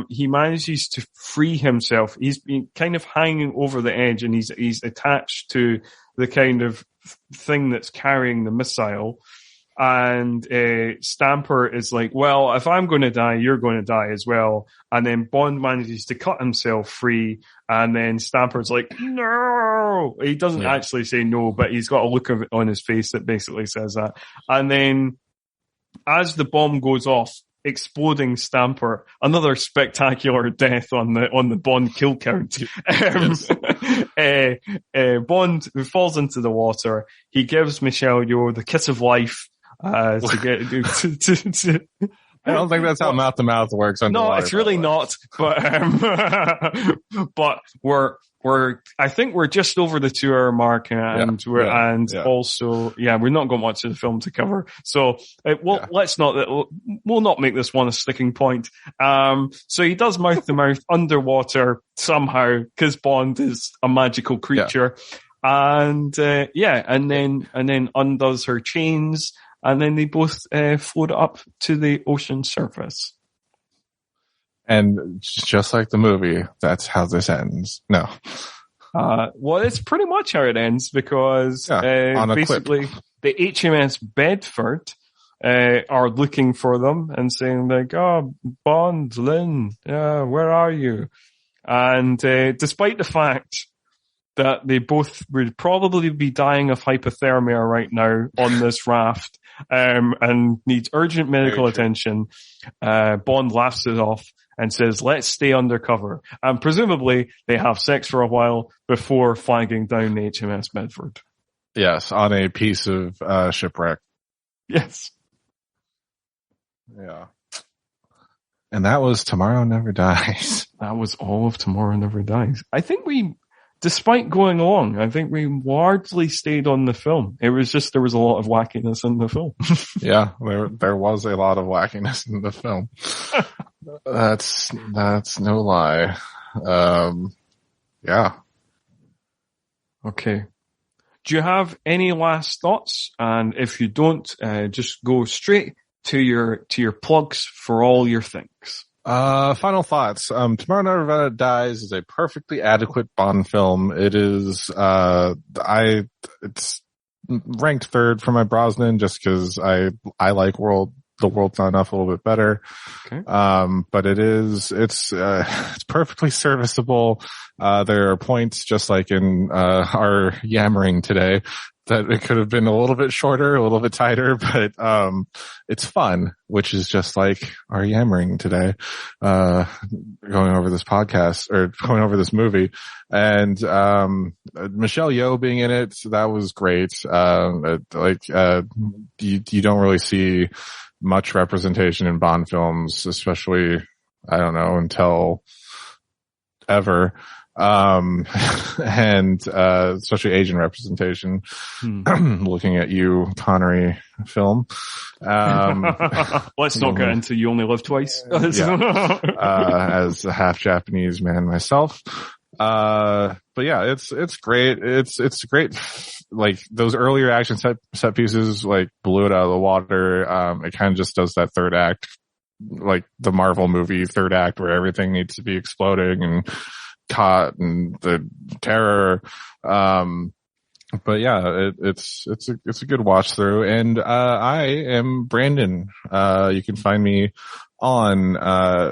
[SPEAKER 1] he manages to free himself. He's been kind of hanging over the edge, and he's attached to the kind of thing that's carrying the missile. And Stamper is like, well, if I'm going to die, you're going to die as well. And then Bond manages to cut himself free, and then Stamper's like, no! He doesn't actually say no, but he's got a look of it on his face that basically says that. And then as the bomb goes off, exploding Stamper, another spectacular death on the Bond kill count. Bond falls into the water. He gives Michelle Yeoh the kiss of life. I don't
[SPEAKER 2] think that's how mouth to mouth works.
[SPEAKER 1] No, it's really not. But I think we're just over the 2 hour mark, and also, we're not got much of the film to cover. So, we'll not make this one a sticking point. So he does mouth to mouth underwater somehow, because Bond is a magical creature. And then undoes her chains. And then they both float up to the ocean surface.
[SPEAKER 2] And just like the movie, that's how this ends. No.
[SPEAKER 1] Well, it's pretty much how it ends, because basically the HMS Bedford are looking for them and saying like, oh, Bond, Lynn, where are you? And despite the fact that they both would probably be dying of hypothermia right now on this raft, and needs urgent medical attention, Bond laughs it off and says, let's stay undercover. And presumably they have sex for a while before flagging down the HMS Bedford.
[SPEAKER 2] Yes, on a piece of shipwreck.
[SPEAKER 1] Yes.
[SPEAKER 2] Yeah. And that was Tomorrow Never Dies.
[SPEAKER 1] That was all of Tomorrow Never Dies. I think despite going along, I think we largely stayed on the film. It was just, there was a lot of wackiness in the film.
[SPEAKER 2] Yeah, there was a lot of wackiness in the film. That's no lie. Yeah.
[SPEAKER 1] Okay. Do you have any last thoughts? And if you don't, just go straight to your plugs for all your things.
[SPEAKER 2] Final thoughts. Tomorrow Never Dies is a perfectly adequate Bond film. It is, it's ranked third for my Brosnan just because I like world The World's Not Enough a little bit better.
[SPEAKER 1] Okay.
[SPEAKER 2] But it's perfectly serviceable. There are points, just like in our yammering today, that it could have been a little bit shorter, a little bit tighter, but it's fun, which is just like our yammering today, going over this podcast or going over this movie. And Michelle Yeoh being in it, that was great. You don't really see much representation in Bond films, especially, I don't know, until ever. And especially Asian representation. Looking at you, Connery film.
[SPEAKER 1] Let's not get into You Only Live Twice.
[SPEAKER 2] As a half Japanese man myself. But yeah, it's great. It's great. Like those earlier action set pieces, like blew it out of the water. It kind of just does that third act, like the Marvel movie third act, where everything needs to be exploding and caught and the terror. But yeah, it's a good watch through. And I am Brandon. You can find me on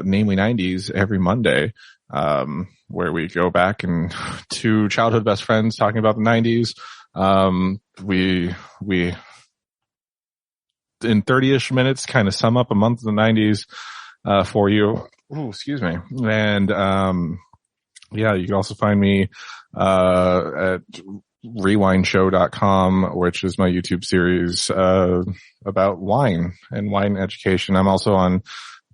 [SPEAKER 2] Namely 90s every Monday, where we go back and to childhood best friends talking about the 90s. We in 30-ish minutes kind of sum up a month of the 90s for you. Oh, excuse me. And yeah, you can also find me at rewindshow.com, which is my YouTube series about wine and wine education. I'm also on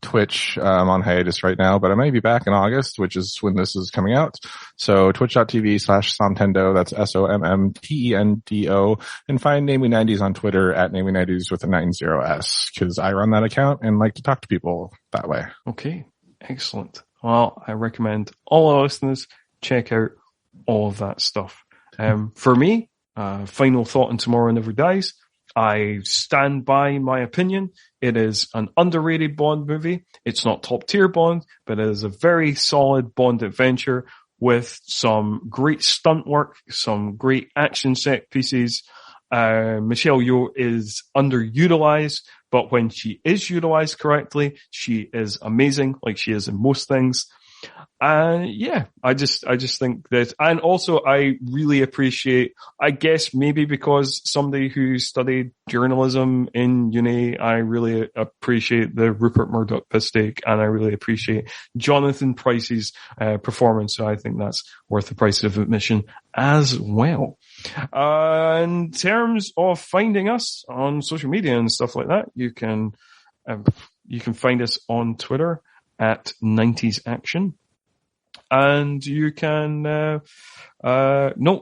[SPEAKER 2] Twitch. I'm on hiatus right now, but I may be back in August, which is when this is coming out. So twitch.tv/Somtendo, that's SOMMTENDO, and find Namely 90s on Twitter at Namely 90s with a 90S, because I run that account and like to talk to people that way.
[SPEAKER 1] Okay, excellent. Well, I recommend all our listeners check out all of that stuff. For me, final thought on Tomorrow Never Dies. I stand by my opinion. It is an underrated Bond movie. It's not top tier Bond, but it is a very solid Bond adventure with some great stunt work, some great action set pieces. Michelle Yeoh is underutilized, but when she is utilized correctly, she is amazing, like she is in most things. Yeah, I just think that, and also I really appreciate, I guess maybe because somebody who studied journalism in uni, I really appreciate the Rupert Murdoch mistake, and I really appreciate Jonathan Pryce's performance. So I think that's worth the price of admission as well. In terms of finding us on social media and stuff like that, you can find us on Twitter at 90s Action. And you can, no,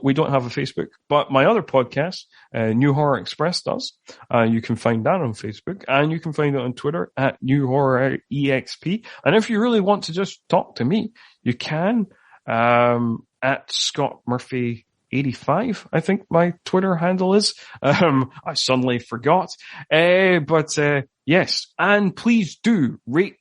[SPEAKER 1] we don't have a Facebook, but my other podcast, New Horror Express does. You can find that on Facebook, and you can find it on Twitter at New Horror EXP. And if you really want to just talk to me, you can, at Scott Murphy 85, I think my Twitter handle is. I suddenly forgot. But yes, and please do rate,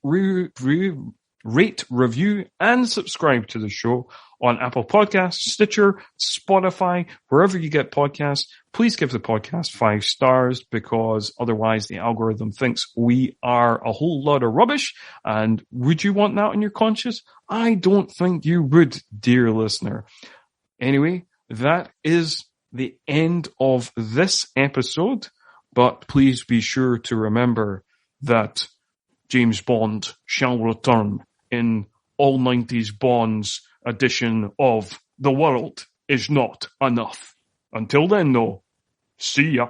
[SPEAKER 1] review, and subscribe to the show on Apple Podcasts, Stitcher, Spotify, wherever you get podcasts. Please give the podcast 5 stars, because otherwise the algorithm thinks we are a whole lot of rubbish. And would you want that on your conscience? I don't think you would, dear listener. Anyway, that is the end of this episode, but please be sure to remember that James Bond shall return in all 90s Bonds edition of The World Is Not Enough. Until then, though, see ya.